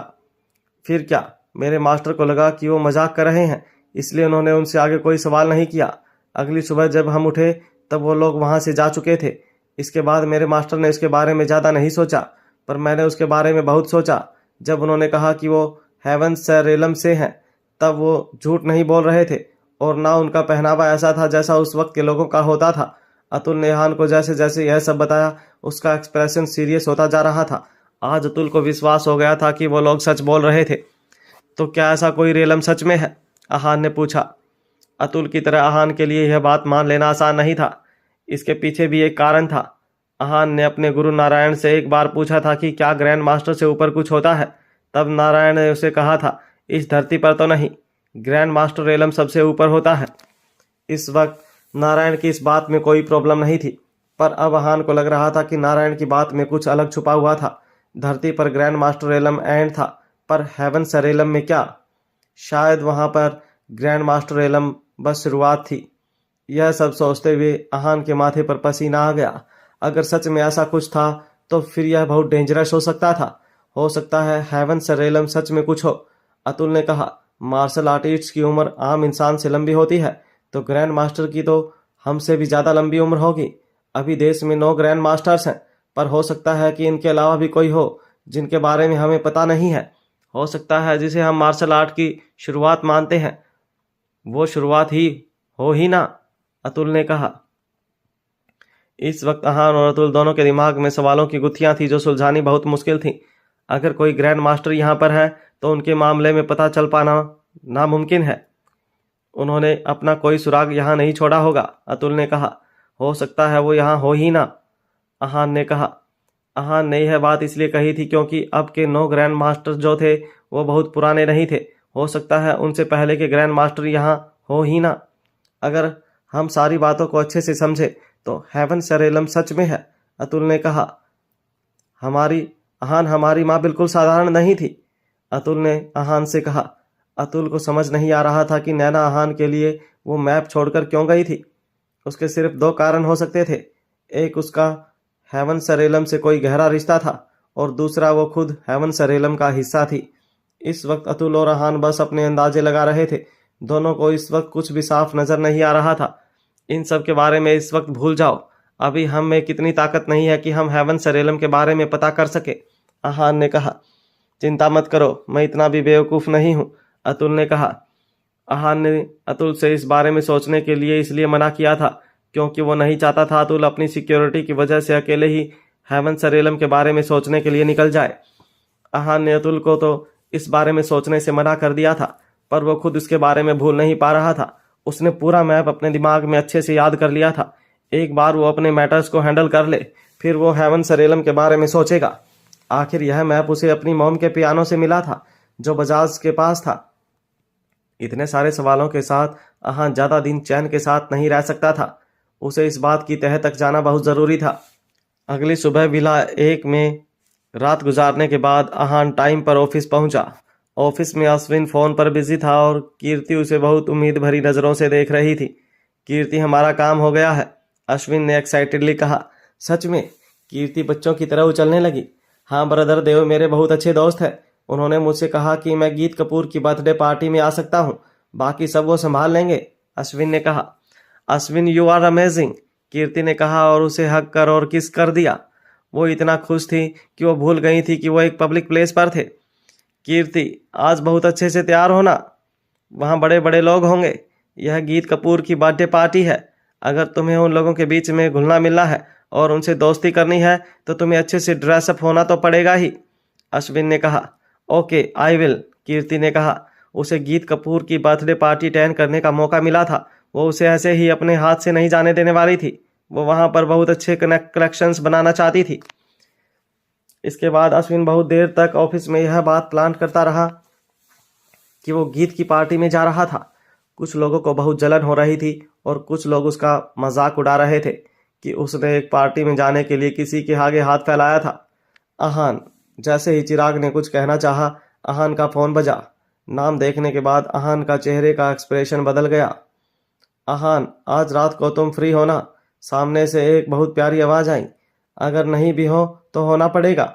फिर क्या? मेरे मास्टर को लगा कि वो मजाक कर रहे हैं, इसलिए उन्होंने उनसे आगे कोई सवाल नहीं किया। अगली सुबह जब हम उठे तब वो लोग वहाँ से जा चुके थे। इसके बाद मेरे मास्टर ने इसके बारे में ज़्यादा नहीं सोचा, पर मैंने उसके बारे में बहुत सोचा। जब उन्होंने कहा कि वो हेवंसरेलम से हैं, तब वो झूठ नहीं बोल रहे थे, और ना उनका पहनावा ऐसा था जैसा उस वक्त के लोगों का होता था। अतुल ने अहान को जैसे जैसे यह सब बताया, उसका एक्सप्रेशन सीरियस होता जा रहा था। आज अतुल को विश्वास हो गया था कि वो लोग सच बोल रहे थे। तो क्या ऐसा कोई रेलम सच में है? आहान ने पूछा। अतुल की तरह आहान के लिए यह बात मान लेना आसान नहीं था। इसके पीछे भी एक कारण था। आहान ने अपने गुरु नारायण से एक बार पूछा था कि क्या ग्रैंड मास्टर से ऊपर कुछ होता है। तब नारायण ने उसे कहा था, इस धरती पर तो नहीं, ग्रैंड मास्टर रेलम सबसे ऊपर होता है। इस वक्त नारायण की इस बात में कोई प्रॉब्लम नहीं थी, पर अब आहान को लग रहा था कि नारायण की बात में कुछ अलग छुपा हुआ था। धरती पर ग्रैंड मास्टर रेलम एंड था, पर हेवन सरेलम में क्या? शायद वहां पर ग्रैंड मास्टर रेलम बस शुरुआत थी। यह सब सोचते हुए आहान के माथे पर पसीना आ गया। अगर सच में ऐसा कुछ था तो फिर यह बहुत डेंजरस हो सकता था। हो सकता है हेवन सरेलम सच में कुछ हो। अतुल ने कहा, मार्शल आर्टिस्ट की उम्र आम इंसान से लंबी होती है, तो ग्रैंड मास्टर की तो हमसे भी ज्यादा लंबी उम्र होगी। अभी देश में 9 ग्रैंड मास्टर्स हैं, पर हो सकता है कि इनके अलावा भी कोई हो जिनके बारे में हमें पता नहीं है। हो सकता है जिसे हम मार्शल आर्ट की शुरुआत मानते हैं वो शुरुआत ही हो ही ना, अतुल ने कहा। इस वक्त आहान और अतुल दोनों के दिमाग में सवालों की गुत्थियां थी जो सुलझानी बहुत मुश्किल थी। अगर कोई ग्रैंड मास्टर यहाँ पर है तो उनके मामले में पता चल पाना नामुमकिन है। उन्होंने अपना कोई सुराग यहाँ नहीं छोड़ा होगा, अतुल ने कहा। हो सकता है वो यहाँ हो ही ना, आहान ने कहा। आहान ने यह बात इसलिए कही थी क्योंकि अब के 9 ग्रैंड मास्टर जो थे वो बहुत पुराने नहीं थे। हो सकता है उनसे पहले के ग्रैंड मास्टर यहाँ हो ही ना। अगर हम सारी बातों को अच्छे से समझे तो हेवन सरेलम सच में है, अतुल ने कहा। हमारी माँ बिल्कुल साधारण नहीं थी, अतुल ने आहान से कहा। अतुल को समझ नहीं आ रहा था कि नैना आहान के लिए वो मैप छोड़कर क्यों गई थी। उसके सिर्फ 2 कारण हो सकते थे। एक, उसका हेवन सरेलम से कोई गहरा रिश्ता था, और दूसरा वो खुद हेवन सरेलम का हिस्सा थी। इस वक्त अतुल और आहान बस अपने अंदाजे लगा रहे थे। दोनों को इस वक्त कुछ भी साफ नजर नहीं आ रहा था। इन सब के बारे में इस वक्त भूल जाओ। अभी हम में कितनी ताकत नहीं है कि हम हेवन सरेलम के बारे में पता कर सके, आहान ने कहा। चिंता मत करो, मैं इतना भी बेवकूफ़ नहीं हूँ, अतुल ने कहा। आहान ने अतुल से इस बारे में सोचने के लिए इसलिए मना किया था क्योंकि वो नहीं चाहता था अतुल अपनी सिक्योरिटी की वजह से अकेले ही हेवन सरेलम के बारे में सोचने के लिए निकल जाए। आहान ने अतुल को तो इस बारे में सोचने से मना कर दिया था, पर वो खुद इसके बारे में भूल नहीं पा रहा था। उसने पूरा मैप अपने दिमाग में अच्छे से याद कर लिया था। एक बार वो अपने मैटर्स को हैंडल कर ले, फिर वो हेवन सरेलम के बारे में सोचेगा। आखिर यह मैप उसे अपनी मॉम के पियानो से मिला था जो बजाज के पास था। इतने सारे सवालों के साथ आहान ज्यादा दिन चैन के साथ नहीं रह सकता था। उसे इस बात की तह तक जाना बहुत जरूरी था। अगली सुबह विला 1 में रात गुजारने के बाद आहान टाइम पर ऑफिस पहुंचा। ऑफिस में अश्विन फोन पर बिजी था और कीर्ति उसे बहुत उम्मीद भरी नजरों से देख रही थी। कीर्ति, हमारा काम हो गया है, अश्विन ने एक्साइटेडली कहा। सच में? कीर्ति बच्चों की तरह उछलने लगी। हाँ ब्रदर, देव मेरे बहुत अच्छे दोस्त हैं। उन्होंने मुझसे कहा कि मैं गीत कपूर की बर्थडे पार्टी में आ सकता हूँ, बाकी सब वो संभाल लेंगे, अश्विन ने कहा। अश्विन, यू आर अमेजिंग, कीर्ति ने कहा और उसे हक कर और किस कर दिया। वो इतना खुश थी कि वो भूल गई थी कि वो एक पब्लिक प्लेस पर थे। कीर्ति, आज बहुत अच्छे से तैयार होना, वहाँ बड़े बड़े लोग होंगे। यह गीत कपूर की बर्थडे पार्टी है। अगर तुम्हें उन लोगों के बीच में घुलना मिलना है और उनसे दोस्ती करनी है तो तुम्हें अच्छे से ड्रेसअप होना तो पड़ेगा ही, अश्विन ने कहा। ओके, आई विल, कीर्ति ने कहा। उसे गीत कपूर की बर्थडे पार्टी अटेंड करने का मौका मिला था। वो उसे ऐसे ही अपने हाथ से नहीं जाने देने वाली थी। वो वहाँ पर बहुत अच्छे कनेक्शंस बनाना चाहती थी। इसके बाद अश्विन बहुत देर तक ऑफिस में यह बात प्लान करता रहा कि वो गीत की पार्टी में जा रहा था। कुछ लोगों को बहुत जलन हो रही थी और कुछ लोग उसका मजाक उड़ा रहे थे कि उसने एक पार्टी में जाने के लिए किसी के आगे हाथ फैलाया था। आहान, जैसे ही चिराग ने कुछ कहना चाहा, आहान का फोन बजा। नाम देखने के बाद आहान का चेहरे का एक्सप्रेशन बदल गया। आहान, आज रात को तुम फ्री हो ना? सामने से एक बहुत प्यारी आवाज आई। अगर नहीं भी हो तो होना पड़ेगा।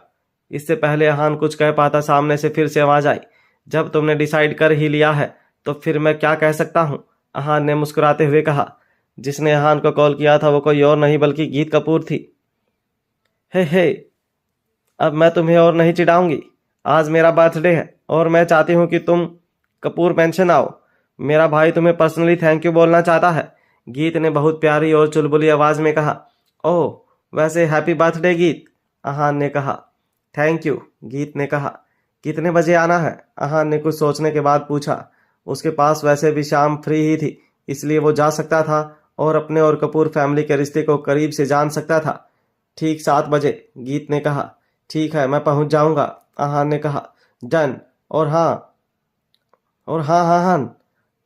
इससे पहले आहान कुछ कह पाता, सामने से फिर से आवाज आई। जब तुमने डिसाइड कर ही लिया है तो फिर मैं क्या कह सकता हूँ, आहान ने मुस्कुराते हुए कहा। जिसने आहान को कॉल किया था वो कोई और नहीं बल्कि गीत कपूर थी। हे, अब मैं तुम्हें और नहीं चिढ़ाऊंगी। आज मेरा बर्थडे है और मैं चाहती हूँ कि तुम कपूर पेंशन आओ। मेरा भाई तुम्हें पर्सनली थैंक यू बोलना चाहता है, गीत ने बहुत प्यारी और चुलबुली आवाज में कहा। ओह वैसे हैप्पी बर्थडे गीत, आहान ने कहा। थैंक यू, गीत ने कहा। कितने बजे आना है? अहान ने कुछ सोचने के बाद पूछा। उसके पास वैसे भी शाम फ्री ही थी, इसलिए वो जा सकता था और अपने और कपूर फैमिली के रिश्ते को करीब से जान सकता था। ठीक 7 बजे, गीत ने कहा। ठीक है, मैं पहुंच जाऊंगा, अहान ने कहा। डन। और हाँ हान,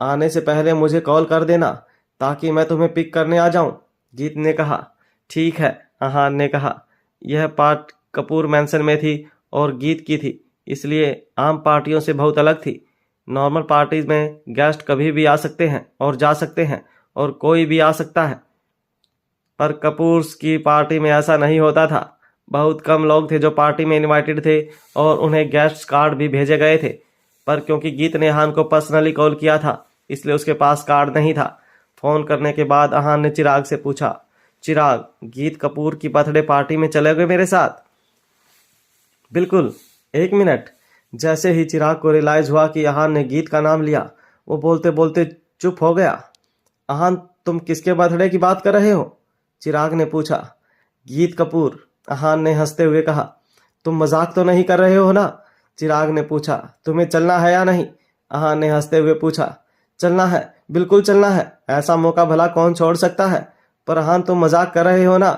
आने से पहले मुझे कॉल कर देना ताकि मैं तुम्हें पिक करने आ जाऊं, गीत ने कहा। ठीक है, अहान ने कहा। यह पार्ट कपूर मैंसन में थी और गीत की थी, इसलिए आम पार्टियों से बहुत अलग थी। नॉर्मल पार्टीज में गेस्ट कभी भी आ सकते हैं और जा सकते हैं और कोई भी आ सकता है, पर कपूर्स की पार्टी में ऐसा नहीं होता था। बहुत कम लोग थे जो पार्टी में इनवाइटेड थे और उन्हें गेस्ट कार्ड भी भेजे गए थे, पर क्योंकि गीत ने अहान को पर्सनली कॉल किया था इसलिए उसके पास कार्ड नहीं था। फोन करने के बाद अहान ने चिराग से पूछा, चिराग, गीत कपूर की बर्थडे पार्टी में चलोगे मेरे साथ? बिल्कुल, 1 मिनट। जैसे ही चिराग को रियलाइज हुआ कि अहान ने गीत का नाम लिया, वो बोलते बोलते चुप हो गया। अहान, तुम किसके बर्थडे की बात कर रहे हो? चिराग ने पूछा। गीत कपूर, अहान ने हंसते हुए कहा। तुम मजाक तो नहीं कर रहे हो ना? चिराग ने पूछा। तुम्हें चलना है या नहीं? अहान ने हंसते हुए पूछा। चलना है, बिल्कुल चलना है, ऐसा मौका भला कौन छोड़ सकता है। पर अहान, तुम मजाक कर रहे हो ना?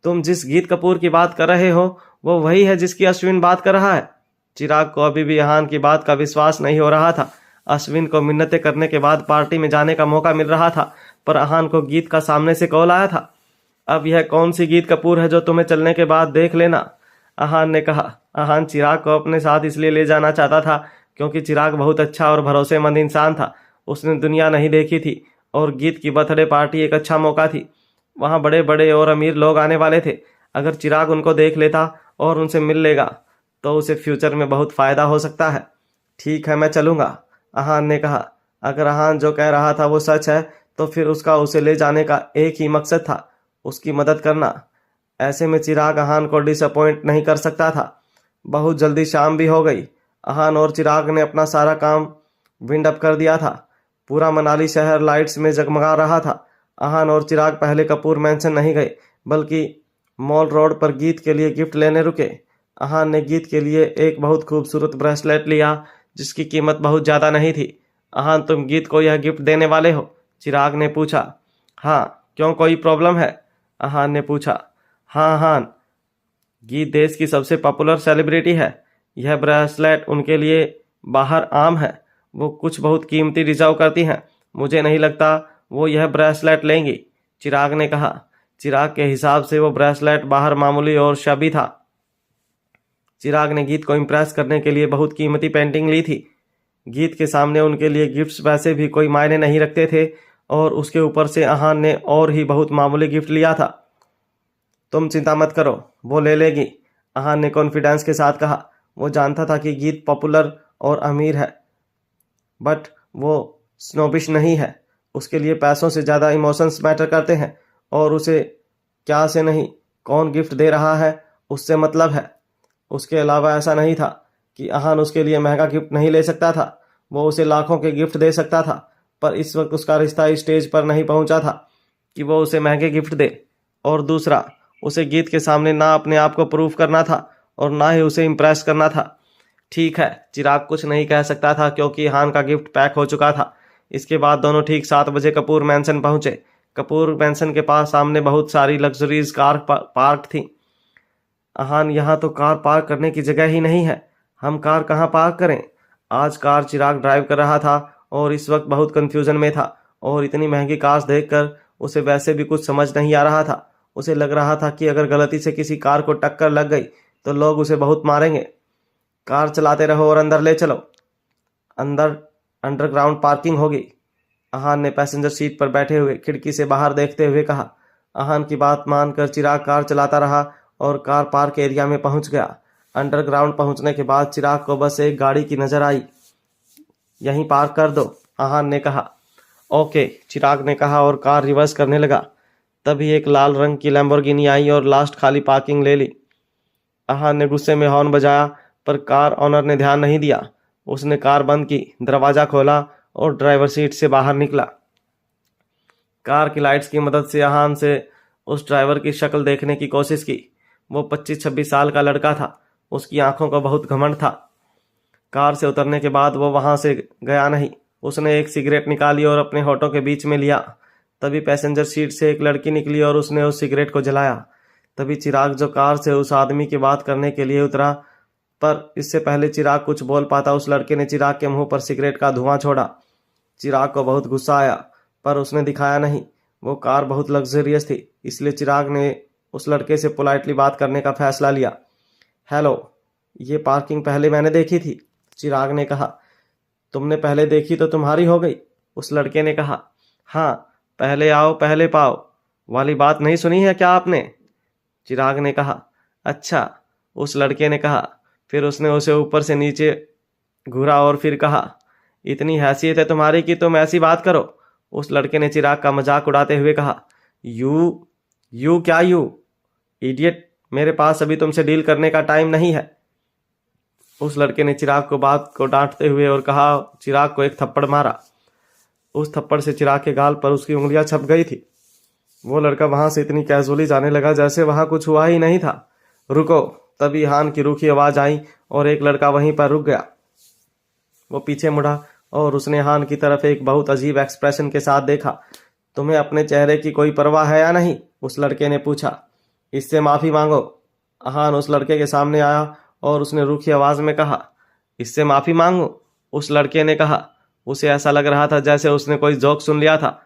तुम जिस गीत कपूर की बात कर रहे हो वो वही है जिसकी अश्विन बात कर रहा है। चिराग को अभी भी अहान की बात का विश्वास नहीं हो रहा था। अश्विन को मिन्नतें करने के बाद पार्टी में जाने का मौका मिल रहा था, पर अहान को गीत का सामने से कॉल आया था। अब यह कौन सी गीत कपूर है जो तुम्हें चलने के बाद देख लेना, अहान ने कहा। अहान चिराग को अपने साथ इसलिए ले जाना चाहता था क्योंकि चिराग बहुत अच्छा और भरोसेमंद इंसान था। उसने दुनिया नहीं देखी थी और गीत की बर्थडे पार्टी एक अच्छा मौका थी। वहाँ बड़े बड़े और अमीर लोग आने वाले थे। अगर चिराग उनको देख लेता और उनसे मिल लेगा तो उसे फ्यूचर में बहुत फ़ायदा हो सकता है। ठीक है, मैं चलूँगा, अहान ने कहा। अगर अहान जो कह रहा था वो सच है तो फिर उसका उसे ले जाने का एक ही मकसद था, उसकी मदद करना। ऐसे में चिराग अहान को डिसअपॉइंट नहीं कर सकता था। बहुत जल्दी शाम भी हो गई। अहान और चिराग ने अपना सारा काम विंड अप कर दिया था। पूरा मनाली शहर लाइट्स में जगमगा रहा था। अहान और चिराग पहले कपूर मैंसन नहीं गए बल्कि मॉल रोड पर गीत के लिए गिफ्ट लेने रुके। अहान ने गीत के लिए एक बहुत खूबसूरत ब्रेसलेट लिया जिसकी कीमत बहुत ज़्यादा नहीं थी। अहान, तुम गीत को यह गिफ्ट देने वाले हो? चिराग ने पूछा। हाँ, क्यों, कोई प्रॉब्लम है? अहान ने पूछा। हाँ अहान, गीत देश की सबसे पॉपुलर सेलिब्रिटी है। यह ब्रेसलेट उनके लिए बाहर आम है। वो कुछ बहुत कीमती डिजर्व करती हैं। मुझे नहीं लगता वो यह ब्रेसलेट लेंगी, चिराग ने कहा। चिराग के हिसाब से वो ब्रेसलेट बाहर मामूली और शबी था। चिराग ने गीत को इम्प्रेस करने के लिए बहुत कीमती पेंटिंग ली थी। गीत के सामने उनके लिए गिफ्ट्स वैसे भी कोई मायने नहीं रखते थे और उसके ऊपर से अहान ने और ही बहुत मामूली गिफ्ट लिया था। तुम चिंता मत करो, वो ले लेगी, अहान ने कॉन्फिडेंस के साथ कहा। वो जानता था कि गीत पॉपुलर और अमीर है, बट वो स्नोबिश नहीं है। उसके लिए पैसों से ज़्यादा इमोशंस मैटर करते हैं और उसे क्या से नहीं, कौन गिफ्ट दे रहा है उससे मतलब है। उसके अलावा ऐसा नहीं था कि अहान उसके लिए महंगा गिफ्ट नहीं ले सकता था। वो उसे लाखों के गिफ्ट दे सकता था, पर इस वक्त उसका रिश्ता इस स्टेज पर नहीं पहुंचा था कि वो उसे महंगे गिफ्ट दे। और दूसरा, उसे गीत के सामने ना अपने आप को प्रूव करना था और ना ही उसे इम्प्रेस करना था। ठीक है, चिराग कुछ नहीं कह सकता था क्योंकि अहान का गिफ्ट पैक हो चुका था। इसके बाद दोनों ठीक 7 बजे कपूर मैंसन पहुंचे। कपूर मैंसन के पास सामने बहुत सारी लग्जरीज कार पार्क थी। अहान, यहाँ तो कार पार्क करने की जगह ही नहीं है, हम कार कहाँ पार्क करें? आज कार चिराग ड्राइव कर रहा था और इस वक्त बहुत कंफ्यूजन में था और इतनी महंगी कार्स देखकर उसे वैसे भी कुछ समझ नहीं आ रहा था। उसे लग रहा था कि अगर गलती से किसी कार को टक्कर लग गई तो लोग उसे बहुत मारेंगे। कार चलाते रहो और अंदर ले चलो, अंदर अंडरग्राउंड पार्किंग होगी, अहान ने पैसेंजर सीट पर बैठे हुए खिड़की से बाहर देखते हुए कहा। अहान की बात मानकर चिराग कार चलाता रहा और कार पार्क एरिया में पहुंच गया। अंडरग्राउंड पहुंचने के बाद चिराग को बस एक गाड़ी की नजर आई। यहीं पार्क कर दो, अहान ने कहा। ओके, चिराग ने कहा और कार रिवर्स करने लगा। तभी एक लाल रंग की लैम्बोर्गिनी आई और लास्ट खाली पार्किंग ले ली। अहान ने गुस्से में हॉर्न बजाया पर कार ऑनर ने ध्यान नहीं दिया। उसने कार बंद की, दरवाज़ा खोला और ड्राइवर सीट से बाहर निकला। कार की लाइट्स की मदद से अहान से उस ड्राइवर की शक्ल देखने की कोशिश की। वो 25-26 साल का लड़का था। उसकी आंखों का बहुत घमंड था। कार से उतरने के बाद वो वहां से गया नहीं। उसने एक सिगरेट निकाली और अपने होठों के बीच में लिया। तभी पैसेंजर सीट से एक लड़की निकली और उसने उस सिगरेट को जलाया। तभी चिराग जो कार से उस आदमी की बात करने के लिए उतरा, पर इससे पहले चिराग कुछ बोल पाता उस लड़के ने चिराग के मुंह पर सिगरेट का धुआं छोड़ा। चिराग को बहुत गुस्सा आया, पर उसने दिखाया नहीं। वो कार बहुत लग्जरियस थी, इसलिए चिराग ने उस लड़के से पोलाइटली बात करने का फैसला लिया। हेलो, ये पार्किंग पहले मैंने देखी थी, चिराग ने कहा। तुमने पहले देखी तो तुम्हारी हो गई, उस लड़के ने कहा। हाँ, पहले आओ पहले पाओ वाली बात नहीं सुनी है क्या आपने, चिराग ने कहा। अच्छा, उस लड़के ने कहा। फिर उसने उसे ऊपर से नीचे घूरा और फिर कहा, इतनी हैसियत है तुम्हारी कि तुम ऐसी बात करो, उस लड़के ने चिराग का मजाक उड़ाते हुए कहा। यू क्या यू इडियट, मेरे पास अभी तुमसे डील करने का टाइम नहीं है, उस लड़के ने चिराग को बात को डांटते हुए और कहा। चिराग को एक थप्पड़ मारा। उस थप्पड़ से चिराग के गाल पर उसकी उंगलियां छप गई थी। वो लड़का वहां से इतनी कैजुअली जाने लगा जैसे वहां कुछ हुआ ही नहीं था। रुको, तभी हान की रूखी आवाज आई और एक लड़का वहीं पर रुक गया। वो पीछे मुड़ा और उसने हान की तरफ एक बहुत अजीब एक्सप्रेशन के साथ देखा। तुम्हें अपने चेहरे की कोई परवाह है या नहीं, उस लड़के ने पूछा। इससे माफी मांगो, हान उस लड़के के सामने आया और उसने रूखी आवाज में कहा। इससे माफी मांगो, उस लड़के ने कहा। उसे ऐसा लग रहा था जैसे उसने कोई जोक सुन लिया था।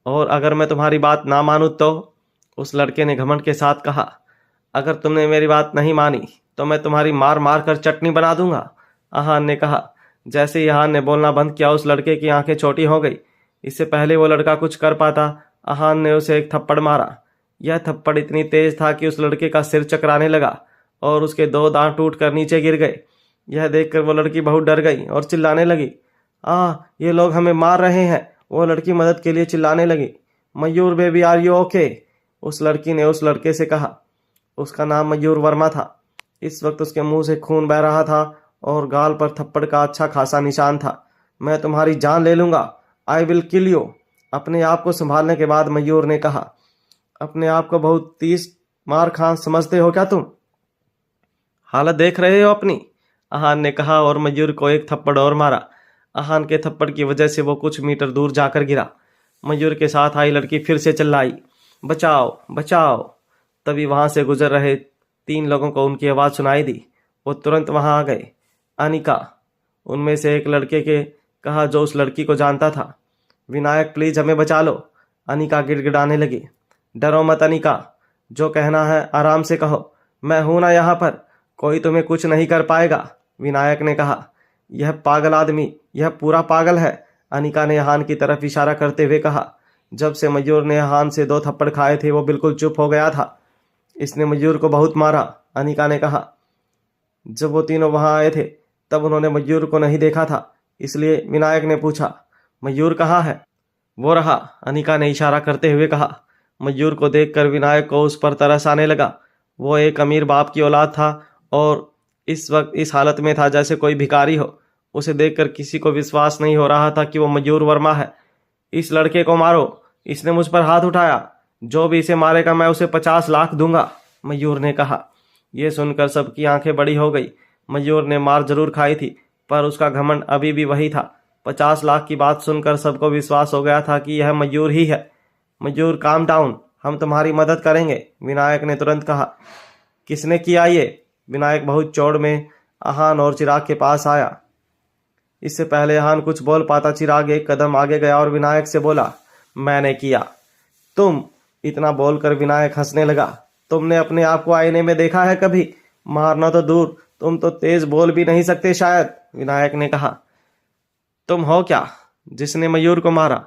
और अगर मैं तुम्हारी बात ना मानूं तो, उस लड़के ने घमंड के साथ कहा। अगर तुमने मेरी बात नहीं मानी तो मैं तुम्हारी मार मार कर चटनी बना दूंगा, आहान ने कहा। जैसे ही आहान ने बोलना बंद किया उस लड़के की आंखें छोटी हो गई। इससे पहले वो लड़का कुछ कर पाता, आहान ने उसे एक थप्पड़ मारा। यह थप्पड़ इतनी तेज था कि उस लड़के का सिर चकराने लगा और उसके 2 दांत टूट कर नीचे गिर गए। यह देखकर वो लड़की बहुत डर गई और चिल्लाने लगी। ये लोग हमें मार रहे हैं, वो लड़की मदद के लिए चिल्लाने लगी। मयूर बेबी, आर यू ओके, उस लड़की ने उस लड़के से कहा। उसका नाम मयूर वर्मा था। इस वक्त उसके मुंह से खून बह रहा था और गाल पर थप्पड़ का अच्छा खासा निशान था। मैं तुम्हारी जान ले लूंगा, आई विल किल यू, अपने आप को संभालने के बाद मयूर ने कहा। अपने आप को बहुत तीस मार खान समझते हो क्या तुम, हालत देख रहे हो अपनी, आहान ने कहा और मयूर को एक थप्पड़ और मारा। आहान के थप्पड़ की वजह से वो कुछ मीटर दूर जाकर गिरा। मयूर के साथ आई लड़की फिर से चिल्लाई, बचाओ बचाओ। तभी वहां से गुजर रहे 3 लोगों को उनकी आवाज सुनाई दी। वो तुरंत वहां आ गए। अनिका, उनमें से एक लड़के के कहा जो उस लड़की को जानता था। विनायक, प्लीज हमें बचा लो, अनिका गिड़गिड़ाने लगी। डरो मत अनिका, जो कहना है आराम से कहो, मैं हूं ना यहाँ पर, कोई तुम्हें कुछ नहीं कर पाएगा, विनायक ने कहा। यह पागल आदमी, यह पूरा पागल है, अनिका ने हान की तरफ इशारा करते हुए कहा। जब से मयूर ने हान से 2 थप्पड़ खाए थे वो बिल्कुल चुप हो गया था। इसने मयूर को बहुत मारा, अनिका ने कहा। जब वो तीनों वहां आए थे तब उन्होंने मयूर को नहीं देखा था, इसलिए विनायक ने पूछा, मयूर कहाँ है? वो रहा, अनिका ने इशारा करते हुए कहा। मयूर को देखकर विनायक को उस पर तरस आने लगा। वो एक अमीर बाप की औलाद था और इस वक्त इस हालत में था जैसे कोई भिखारी हो। उसे देखकर किसी को विश्वास नहीं हो रहा था कि वो मयूर वर्मा है। इस लड़के को मारो, इसने मुझ पर हाथ उठाया, जो भी इसे मारेगा मैं उसे 50 लाख दूंगा, मयूर ने कहा। यह सुनकर सबकी आंखें बड़ी हो गई। मयूर ने मार जरूर खाई थी पर उसका घमंड अभी भी वही था। 50 लाख की बात सुनकर सबको विश्वास हो गया था कि यह मयूर ही है। मयूर, काम डाउन, हम तुम्हारी मदद करेंगे, विनायक ने तुरंत कहा। किसने किया ये? विनायक बहुत चौड़ में आहान और चिराग के पास आया। इससे पहले आहान कुछ बोल पाता चिराग एक कदम आगे गया और विनायक से बोला, मैंने किया। तुम? इतना बोलकर विनायक हंसने लगा। तुमने अपने आप को आईने में देखा है कभी? मारना तो दूर, तुम तो तेज बोल भी नहीं सकते शायद, विनायक ने कहा। तुम हो क्या जिसने मयूर को मारा?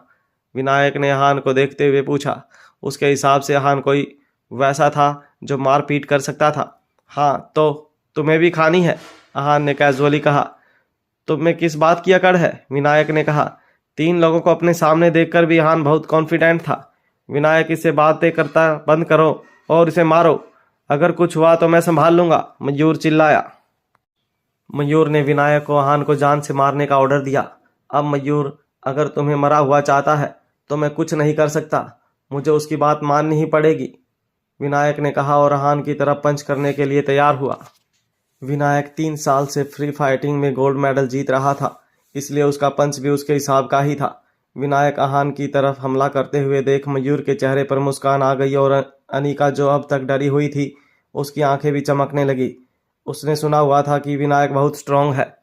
विनायक ने आहान को देखते हुए पूछा। उसके हिसाब से आहान कोई वैसा था जो मार पीट कर सकता था। हाँ, तो तुम्हें भी खानी है, आहान ने कैजुअली कहा। तुम में किस बात की अकड़ है? विनायक ने कहा। 3 लोगों को अपने सामने देखकर भी आहान बहुत कॉन्फिडेंट था। विनायक, इससे बातें करता बंद करो और इसे मारो, अगर कुछ हुआ तो मैं संभाल लूंगा, मयूर चिल्लाया। मयूर ने विनायक को आहान को जान से मारने का ऑर्डर दिया। अब मयूर, अगर तुम्हें मरा हुआ चाहता है तो मैं कुछ नहीं कर सकता, मुझे उसकी बात माननी ही पड़ेगी, विनायक ने कहा और आहान की तरफ पंच करने के लिए तैयार हुआ। विनायक 3 साल से फ्री फाइटिंग में गोल्ड मेडल जीत रहा था, इसलिए उसका पंच भी उसके हिसाब का ही था। विनायक आहान की तरफ हमला करते हुए देख मयूर के चेहरे पर मुस्कान आ गई और अनिका, जो अब तक डरी हुई थी, उसकी आंखें भी चमकने लगी। उसने सुना हुआ था कि विनायक बहुत स्ट्रांग है।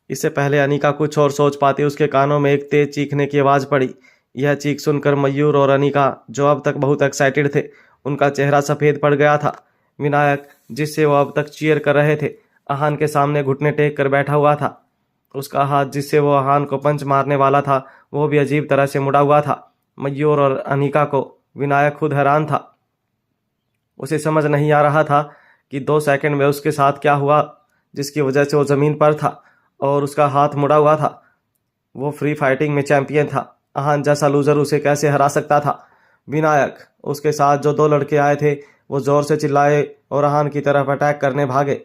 इससे पहले अनिका कुछ और सोच पाती, उसके कानों में एक तेज चीखने की आवाज़ पड़ी। यह चीख सुनकर मयूर और अनिका, जो अब तक बहुत एक्साइटेड थे, उनका चेहरा सफ़ेद पड़ गया था। विनायक, जिससे वो अब तक चीयर कर रहे थे, आहान के सामने घुटने टेक कर बैठा हुआ था। उसका हाथ, जिससे वो आहान को पंच मारने वाला था, वो भी अजीब तरह से मुड़ा हुआ था। मयूर और अनिका को विनायक खुद हैरान था। उसे समझ नहीं आ रहा था कि 2 सेकंड में उसके साथ क्या हुआ, जिसकी वजह से वो ज़मीन पर था और उसका हाथ मुड़ा हुआ था। वो फ्री फाइटिंग में चैंपियन था। आहान जैसा लूजर उसे कैसे हरा सकता था। विनायक, उसके साथ जो 2 लड़के आए थे, वो जोर से चिल्लाए और आहान की तरफ अटैक करने भागे।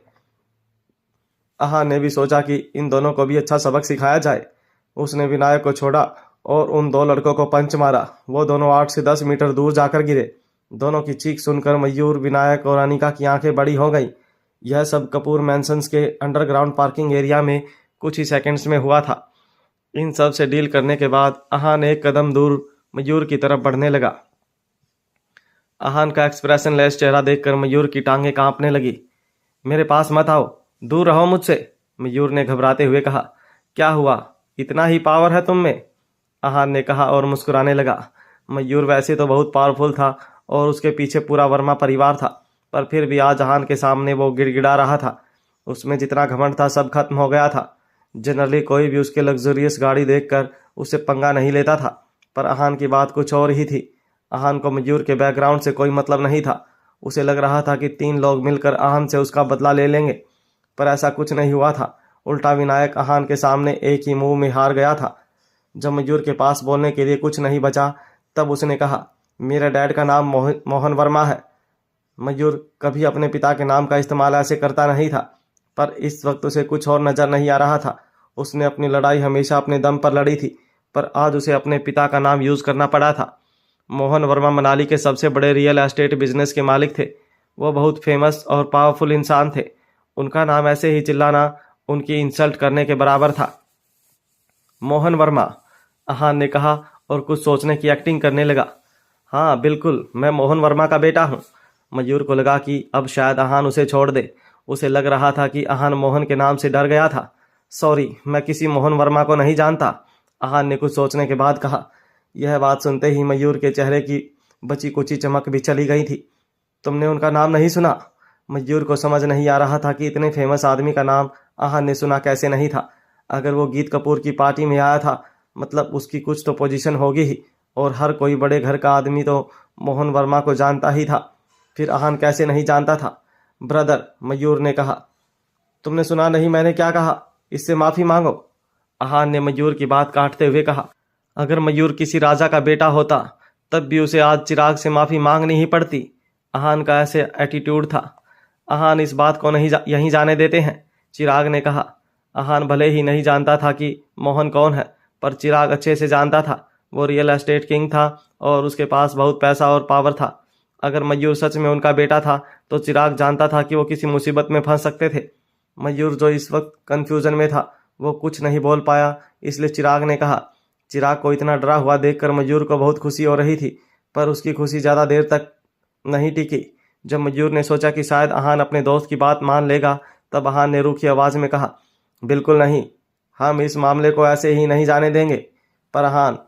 आहान ने भी सोचा कि इन दोनों को भी अच्छा सबक सिखाया जाए। उसने विनायक को छोड़ा और उन 2 लड़कों को पंच मारा। वो दोनों 8 से 10 मीटर दूर जाकर गिरे। दोनों की चीख सुनकर मयूर, विनायक और अनिका की आंखें बड़ी हो गई। यह सब कपूर मैंसन्स के अंडरग्राउंड पार्किंग एरिया में कुछ ही सेकंड्स में हुआ था। इन सब से डील करने के बाद आहान 1 कदम दूर मयूर की तरफ बढ़ने लगा। आहान का एक्सप्रेशन लेस चेहरा देखकर मयूर की टांगें कांपने लगी। मेरे पास मत आओ, दूर रहो मुझसे, मयूर ने घबराते हुए कहा। क्या हुआ, इतना ही पावर है तुम में? आहान ने कहा और मुस्कुराने लगा। मयूर वैसे तो बहुत पावरफुल था और उसके पीछे पूरा वर्मा परिवार था, पर फिर भी आज आहान के सामने वो गिड़गिड़ा रहा था। उसमें जितना घमंड था सब खत्म हो गया था। जनरली कोई भी उसके लग्जरियस गाड़ी देखकर उसे पंगा नहीं लेता था, पर आहान की बात कुछ और ही थी। आहान को मयूर के बैकग्राउंड से कोई मतलब नहीं था। उसे लग रहा था कि 3 लोग मिलकर आहान से उसका बदला ले लेंगे, पर ऐसा कुछ नहीं हुआ था। उल्टा विनायक आहान के सामने एक ही मुंह में हार गया था। जब मयूर के पास बोलने के लिए कुछ नहीं बचा, तब उसने कहा, मेरे डैड का नाम मोहन वर्मा है। मयूर कभी अपने पिता के नाम का इस्तेमाल ऐसे करता नहीं था, पर इस वक्त उसे कुछ और नज़र नहीं आ रहा था। उसने अपनी लड़ाई हमेशा अपने दम पर लड़ी थी, पर आज उसे अपने पिता का नाम यूज़ करना पड़ा था। मोहन वर्मा मनाली के सबसे बड़े रियल एस्टेट बिजनेस के मालिक थे। वो बहुत फेमस और पावरफुल इंसान थे। उनका नाम ऐसे ही चिल्लाना उनकी इंसल्ट करने के बराबर था। मोहन वर्मा, आहान ने कहा और कुछ सोचने की एक्टिंग करने लगा। हाँ बिल्कुल, मैं मोहन वर्मा का बेटा हूँ। मयूर को लगा कि अब शायद आहान उसे छोड़ दे। उसे लग रहा था कि आहान मोहन के नाम से डर गया था। सॉरी, मैं किसी मोहन वर्मा को नहीं जानता, आहान ने कुछ सोचने के बाद कहा। यह बात सुनते ही मयूर के चेहरे की बची कुची चमक भी चली गई थी। तुमने उनका नाम नहीं सुना? मयूर को समझ नहीं आ रहा था कि इतने फेमस आदमी का नाम आहान ने सुना कैसे नहीं था। अगर वो गीत कपूर की पार्टी में आया था, मतलब उसकी कुछ तो पोजीशन होगी ही, और हर कोई बड़े घर का आदमी तो मोहन वर्मा को जानता ही था। फिर आहान कैसे नहीं जानता था? ब्रदर, मयूर ने कहा। तुमने सुना नहीं मैंने क्या कहा? इससे माफ़ी मांगो, आहान ने मयूर की बात काटते हुए कहा। अगर मयूर किसी राजा का बेटा होता, तब भी उसे आज चिराग से माफ़ी मांगनी ही पड़ती। आहान का ऐसे एटीट्यूड था। आहान इस बात को नहीं यहीं जाने देते हैं, चिराग ने कहा। आहान भले ही नहीं जानता था कि मोहन कौन है, पर चिराग अच्छे से जानता था। वो रियल एस्टेट किंग था और उसके पास बहुत पैसा और पावर था। अगर मयूर सच में उनका बेटा था, तो चिराग जानता था कि वो किसी मुसीबत में फंस सकते थे। मयूर, जो इस वक्त कन्फ्यूजन में था, वो कुछ नहीं बोल पाया, इसलिए चिराग ने कहा। चिराग को इतना डरा हुआ देखकर मयूर को बहुत खुशी हो रही थी, पर उसकी खुशी ज़्यादा देर तक नहीं टिकी। जब मयूर ने सोचा कि शायद आहान अपने दोस्त की बात मान लेगा, तब आहान ने रूखी आवाज़ में कहा, बिल्कुल नहीं, हम इस मामले को ऐसे ही नहीं जाने देंगे। पर आहान,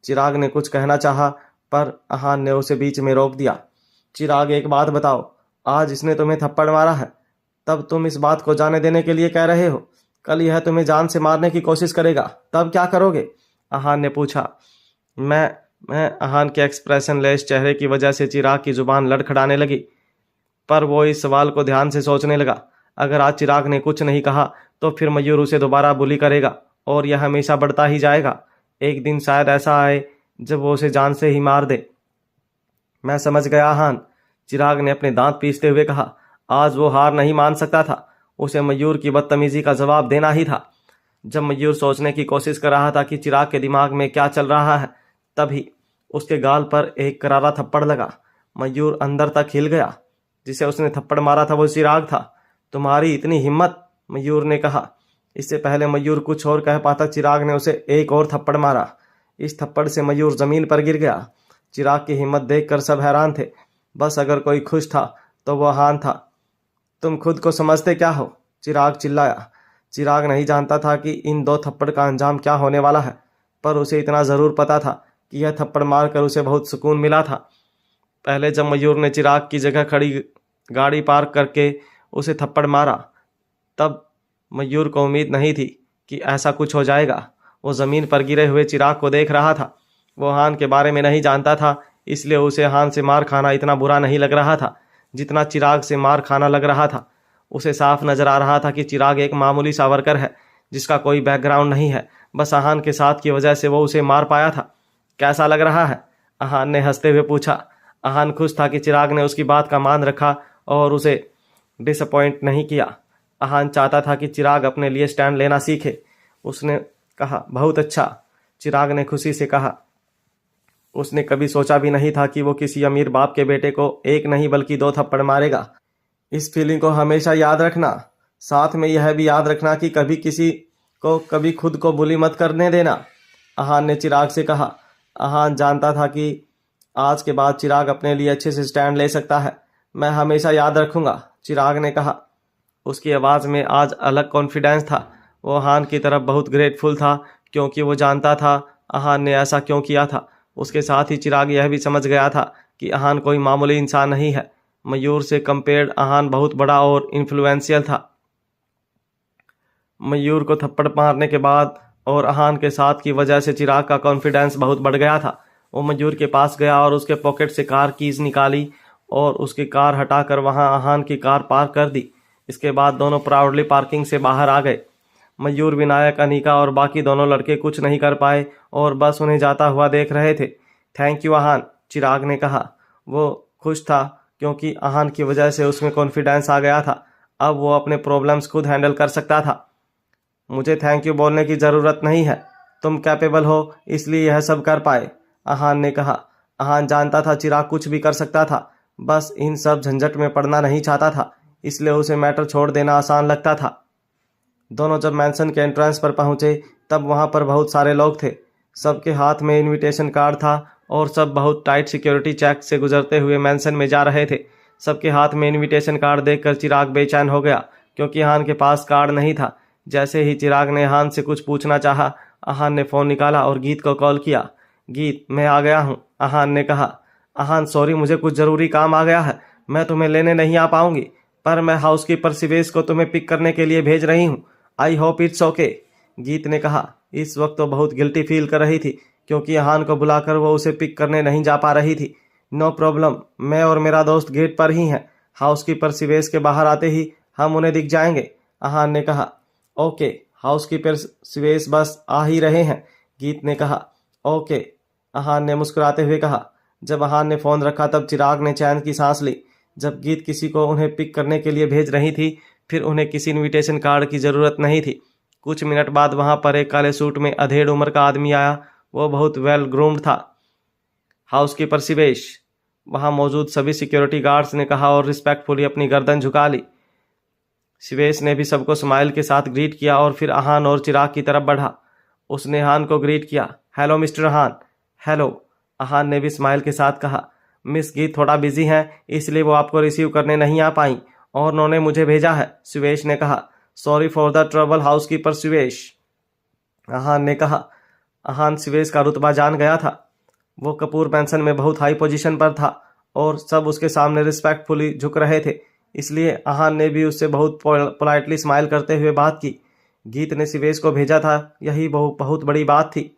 चिराग ने कुछ कहना चाहा, पर आहान ने उसे बीच में रोक दिया। चिराग, एक बात बताओ, आज इसने तुम्हें थप्पड़ मारा है, तब तुम इस बात को जाने देने के लिए कह रहे हो? कल यह तुम्हें जान से मारने की कोशिश करेगा, तब क्या करोगे? आहान ने पूछा। मैं आहान के एक्सप्रेशन लेस चेहरे की वजह से चिराग की जुबान लड़खड़ाने लगी, पर वो इस सवाल को ध्यान से सोचने लगा। अगर आज चिराग ने कुछ नहीं कहा, तो फिर मयूर उसे दोबारा बुली करेगा और यह हमेशा बढ़ता ही जाएगा। एक दिन शायद ऐसा आए जब वो उसे जान से ही मार दे। मैं समझ गया आहान, चिराग ने अपने दांत पीसते हुए कहा। आज वो हार नहीं मान सकता था, उसे मयूर की बदतमीजी का जवाब देना ही था। जब मयूर सोचने की कोशिश कर रहा था कि चिराग के दिमाग में क्या चल रहा है, तभी उसके गाल पर एक करारा थप्पड़ लगा। मयूर अंदर तक हिल गया। जिसे उसने थप्पड़ मारा था वो चिराग था। तुम्हारी इतनी हिम्मत, मयूर ने कहा। इससे पहले मयूर कुछ और कह पाता, चिराग ने उसे एक और थप्पड़ मारा। इस थप्पड़ से मयूर जमीन पर गिर गया। चिराग की हिम्मत देखकर सब हैरान थे। बस अगर कोई खुश था तो वो हान था। तुम खुद को समझते क्या हो, चिराग चिल्लाया। चिराग नहीं जानता था कि इन 2 थप्पड़ का अंजाम क्या होने वाला है, पर उसे इतना ज़रूर पता था कि यह थप्पड़ मारकर उसे बहुत सुकून मिला था। पहले जब मयूर ने चिराग की जगह खड़ी गाड़ी पार्क करके उसे थप्पड़ मारा, तब मयूर को उम्मीद नहीं थी कि ऐसा कुछ हो जाएगा। वो ज़मीन पर गिरे हुए चिराग को देख रहा था। वो हान के बारे में नहीं जानता था, इसलिए उसे हान से मार खाना इतना बुरा नहीं लग रहा था जितना चिराग से मार खाना लग रहा था। उसे साफ नजर आ रहा था कि चिराग एक मामूली सा वर्कर है जिसका कोई बैकग्राउंड नहीं है। बस आहान के साथ की वजह से वो उसे मार पाया था। कैसा लग रहा है, आहान ने हंसते हुए पूछा। आहान खुश था कि चिराग ने उसकी बात का मान रखा और उसे डिसअपॉइंट नहीं किया। आहान चाहता था कि चिराग अपने लिए स्टैंड लेना सीखे। उसने कहा, बहुत अच्छा, चिराग ने खुशी से कहा। उसने कभी सोचा भी नहीं था कि वो किसी अमीर बाप के बेटे को एक नहीं बल्कि 2 थप्पड़ मारेगा। इस फीलिंग को हमेशा याद रखना। साथ में यह भी याद रखना कि कभी किसी को कभी खुद को बुली मत करने देना, आहान ने चिराग से कहा। आहान जानता था कि आज के बाद चिराग अपने लिए अच्छे से स्टैंड ले सकता है। मैं हमेशा याद रखूंगा, चिराग ने कहा। उसकी आवाज़ में आज अलग कॉन्फिडेंस था। वो आहान की तरफ बहुत ग्रेटफुल था क्योंकि वो जानता था आहान ने ऐसा क्यों किया था। उसके साथ ही चिराग यह भी समझ गया था कि आहान कोई मामूली इंसान नहीं है। मयूर से कंपेयर्ड आहान बहुत बड़ा और इन्फ्लुएंशियल था। मयूर को थप्पड़ मारने के बाद और आहान के साथ की वजह से चिराग का कॉन्फिडेंस बहुत बढ़ गया था। वो मयूर के पास गया और उसके पॉकेट से कार कीज निकाली और उसकी कार हटाकर वहां आहान की कार पार्क कर दी। इसके बाद दोनों प्राउडली पार्किंग से बाहर आ गए। मयूर, विनायक, अनिका और बाकी दोनों लड़के कुछ नहीं कर पाए और बस उन्हें जाता हुआ देख रहे थे। थैंक यू आहान, चिराग ने कहा। वो खुश था क्योंकि आहान की वजह से उसमें कॉन्फिडेंस आ गया था। अब वो अपने प्रॉब्लम्स खुद हैंडल कर सकता था। मुझे थैंक यू बोलने की ज़रूरत नहीं है, तुम कैपेबल हो इसलिए यह सब कर पाए, आहान ने कहा। आहान जानता था चिराग कुछ भी कर सकता था, बस इन सब झंझट में पड़ना नहीं चाहता था, इसलिए उसे मैटर छोड़ देना आसान लगता था। दोनों जब मैंसन के एंट्रेंस पर पहुंचे तब वहां पर बहुत सारे लोग थे। सबके हाथ में इनविटेशन कार्ड था और सब बहुत टाइट सिक्योरिटी चेक से गुजरते हुए मैंसन में जा रहे थे। सबके हाथ में इनविटेशन कार्ड देखकर चिराग बेचैन हो गया क्योंकि आहान के पास कार्ड नहीं था। जैसे ही चिराग ने आहान से कुछ पूछना चाहा, आहान ने फ़ोन निकाला और गीत को कॉल किया। गीत, मैं आ गया हूँ, आहान ने कहा। आहान, सॉरी, मुझे कुछ ज़रूरी काम आ गया है, मैं तुम्हें लेने नहीं आ पाऊंगी, पर मैं हाउसकीपर सिवेश को तुम्हें पिक करने के लिए भेज रही हूँ। आई होप इट्स ओके, गीत ने कहा। इस वक्त तो बहुत गिल्टी फील कर रही थी क्योंकि आहान को बुलाकर वो उसे पिक करने नहीं जा पा रही थी। नो प्रॉब्लम, मैं और मेरा दोस्त गेट पर ही हैं, हाउसकीपर सिवेश के बाहर आते ही हम उन्हें दिख जाएंगे, आहान ने कहा। ओके, हाउसकीपर सिवेश बस आ ही रहे हैं, गीत ने कहा। ओके, आहान ने मुस्कुराते हुए कहा। जब आहान ने फ़ोन रखा तब चिराग ने चैन की सांस ली। जब गीत किसी को उन्हें पिक करने के लिए भेज रही थी, फिर उन्हें किसी इनविटेशन कार्ड की ज़रूरत नहीं थी। कुछ मिनट बाद वहां पर एक काले सूट में अधेड़ उम्र का आदमी आया। वो बहुत वेल ग्रूम्ड था। हाउसकीपर सिवेश, वहां मौजूद सभी सिक्योरिटी गार्ड्स ने कहा और रिस्पेक्टफुली अपनी गर्दन झुका ली। सिवेश ने भी सबको स्माइल के साथ ग्रीट किया और फिर आहान और चिराग की तरफ बढ़ा। उसने आहान को ग्रीट किया। Hello mister Aahan. Hello, Aahan ने भी स्माइल के साथ कहा। मिस गीत थोड़ा बिजी हैं, इसलिए वो आपको रिसीव करने नहीं आ पाई और उन्होंने मुझे भेजा है, सिवेश ने कहा। Sorry for the trouble, housekeeper Sivesh, Aahan ने कहा। आहान सिवेश का रुतबा जान गया था। वो कपूर मैंसन में बहुत हाई पोजीशन पर था और सब उसके सामने रिस्पेक्टफुली झुक रहे थे, इसलिए आहान ने भी उससे बहुत पोलाइटली स्माइल करते हुए बात की। गीत ने सिवेश को भेजा था, यही बहुत बड़ी बात थी।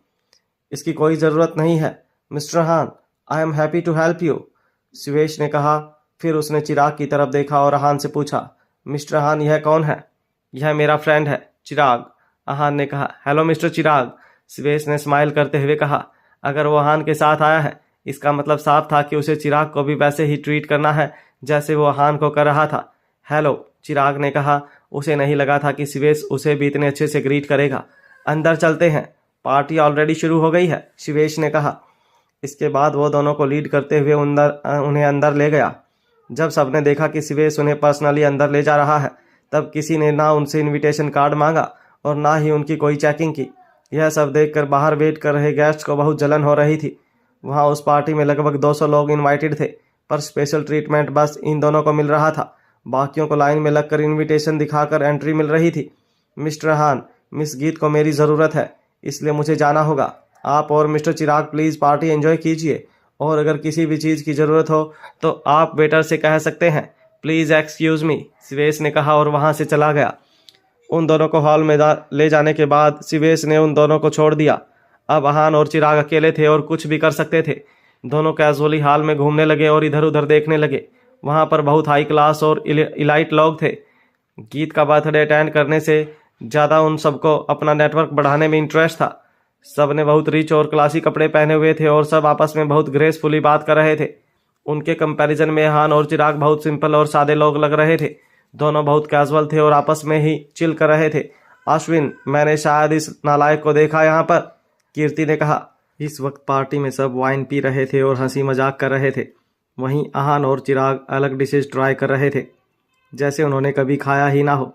इसकी कोई ज़रूरत नहीं है mister Aahan, I am happy to help you, Sivesh ने कहा। फिर उसने चिराग की तरफ देखा और आहान से पूछा, मिस्टर आहान, यह कौन है? यह मेरा फ्रेंड है, चिराग, आहान ने कहा। हेलो मिस्टर चिराग, सिवेश ने स्माइल करते हुए कहा। अगर वो आहान के साथ आया है, इसका मतलब साफ था कि उसे चिराग को भी वैसे ही ट्रीट करना है जैसे वो आहान को कर रहा था। हेलो, चिराग ने कहा। उसे नहीं लगा था कि सिवेश उसे भी इतने अच्छे से ग्रीट करेगा। अंदर चलते हैं, पार्टी ऑलरेडी शुरू हो गई है, सिवेश ने कहा। इसके बाद वो दोनों को लीड करते हुए उन्हें अंदर ले गया। जब सबने देखा कि सिवेश उन्हें पर्सनली अंदर ले जा रहा है, तब किसी ने ना उनसे इनविटेशन कार्ड मांगा और ना ही उनकी कोई चेकिंग की। यह सब देखकर बाहर वेट कर रहे गेस्ट को बहुत जलन हो रही थी। वहाँ उस पार्टी में लगभग 200 लोग इनवाइटेड थे, पर स्पेशल ट्रीटमेंट बस इन दोनों को मिल रहा था। बाकियों को लाइन में लगकर इनविटेशन दिखाकर एंट्री मिल रही थी। मिस्टर हान, मिस गीत को मेरी ज़रूरत है, इसलिए मुझे जाना होगा। आप और mister Chirag please party enjoy कीजिए, और अगर किसी भी चीज़ की ज़रूरत हो तो आप वेटर से कह सकते हैं। प्लीज़ एक्सक्यूज़ मी, सिवेश ने कहा और वहाँ से चला गया। उन दोनों को हॉल में ले जाने के बाद सिवेश ने उन दोनों को छोड़ दिया। अब अहान और चिराग अकेले थे और कुछ भी कर सकते थे। दोनों कैजुअली हॉल में घूमने लगे और इधर उधर देखने लगे। वहाँ पर बहुत हाई क्लास और इलाइट लोग थे। गीत का बर्थडे अटेंड करने से ज़्यादा उन सबको अपना नेटवर्क बढ़ाने में इंटरेस्ट था। सब ने बहुत रिच और क्लासी कपड़े पहने हुए थे और सब आपस में बहुत ग्रेसफुली बात कर रहे थे। उनके कंपैरिजन में हान और चिराग बहुत सिंपल और सादे लोग लग रहे थे। दोनों बहुत कैजुअल थे और आपस में ही चिल कर रहे थे। अश्विन, मैंने शायद इस नालायक को देखा यहाँ पर, कीर्ति ने कहा। इस वक्त पार्टी में सब वाइन पी रहे थे और हंसी मजाक कर रहे थे। वहीं अहान और चिराग अलग डिशेज ट्राई कर रहे थे, जैसे उन्होंने कभी खाया ही ना हो।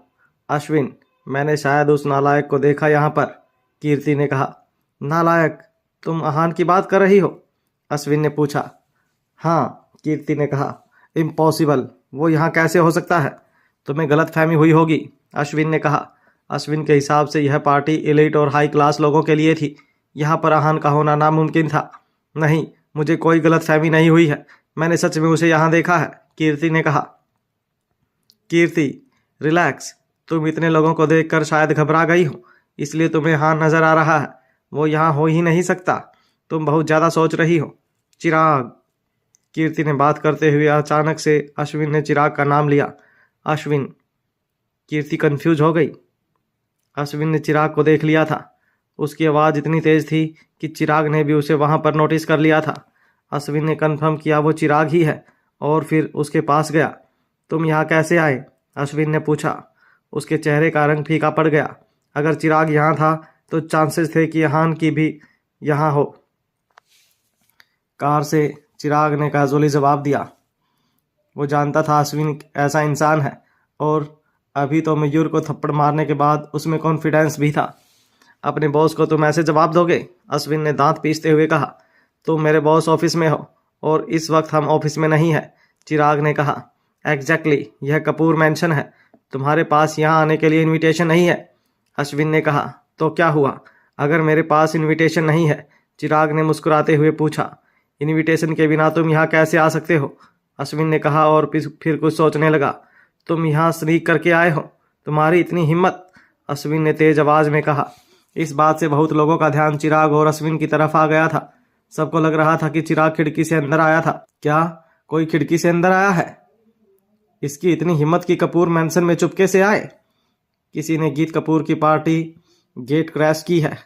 अश्विन, मैंने शायद उस नालायक को देखा यहाँ पर, कीर्ति ने कहा। नालायक? तुम अहान की बात कर रही हो? अश्विन ने पूछा। हाँ, कीर्ति ने कहा। इम्पॉसिबल, वो यहाँ कैसे हो सकता है? तुम्हें गलतफहमी हुई होगी, अश्विन ने कहा। अश्विन के हिसाब से यह पार्टी एलिट और हाई क्लास लोगों के लिए थी। यहाँ पर अहान का होना नामुमकिन था। नहीं, मुझे कोई गलतफहमी नहीं हुई है, मैंने सच में उसे यहाँ देखा है, कीर्ति ने कहा। कीर्ति, रिलैक्स, तुम इतने लोगों को देखकर शायद घबरा गई हो, इसलिए तुम्हें हाँ नजर आ रहा है। वो यहाँ हो ही नहीं सकता, तुम बहुत ज़्यादा सोच रही हो। चिराग, कीर्ति ने बात करते हुए अचानक से अश्विन ने चिराग का नाम लिया। अश्विन, कीर्ति कंफ्यूज हो गई। अश्विन ने चिराग को देख लिया था। उसकी आवाज़ इतनी तेज थी कि चिराग ने भी उसे वहाँ पर नोटिस कर लिया था। अश्विन ने कंफर्म किया वो चिराग ही है और फिर उसके पास गया। तुम यहाँ कैसे आए? अश्विन ने पूछा। उसके चेहरे का रंग फीका पड़ गया। अगर चिराग यहाँ था तो चांसेस थे कि अहान की भी यहाँ हो। कार से, चिराग ने कैजुअली जवाब दिया। वो जानता था अश्विन ऐसा इंसान है, और अभी तो मयूर को थप्पड़ मारने के बाद उसमें कॉन्फिडेंस भी था। अपने बॉस को तुम ऐसे जवाब दोगे? अश्विन ने दांत पीसते हुए कहा। तुम मेरे बॉस ऑफिस में हो और इस वक्त हम ऑफिस में नहीं है, चिराग ने कहा। एग्जैक्टली, यह कपूर मैंशन है, तुम्हारे पास यहाँ आने के लिए इनविटेशन नहीं है, अश्विन ने कहा। तो क्या हुआ अगर मेरे पास इनविटेशन नहीं है? चिराग ने मुस्कुराते हुए पूछा। इनविटेशन के बिना तुम यहाँ कैसे आ सकते हो? अश्विन ने कहा और फिर कुछ सोचने लगा। तुम यहाँ स्नीक करके आए हो? तुम्हारी इतनी हिम्मत? अश्विन ने तेज आवाज में कहा। इस बात से बहुत लोगों का ध्यान चिराग और अश्विन की तरफ आ गया था। सबको लग रहा था कि चिराग खिड़की से अंदर आया था। क्या कोई खिड़की से अंदर आया है? इसकी इतनी हिम्मत कि कपूर मैंसन में चुपके से आए। किसी ने गीत कपूर की पार्टी गेट क्रैश की है।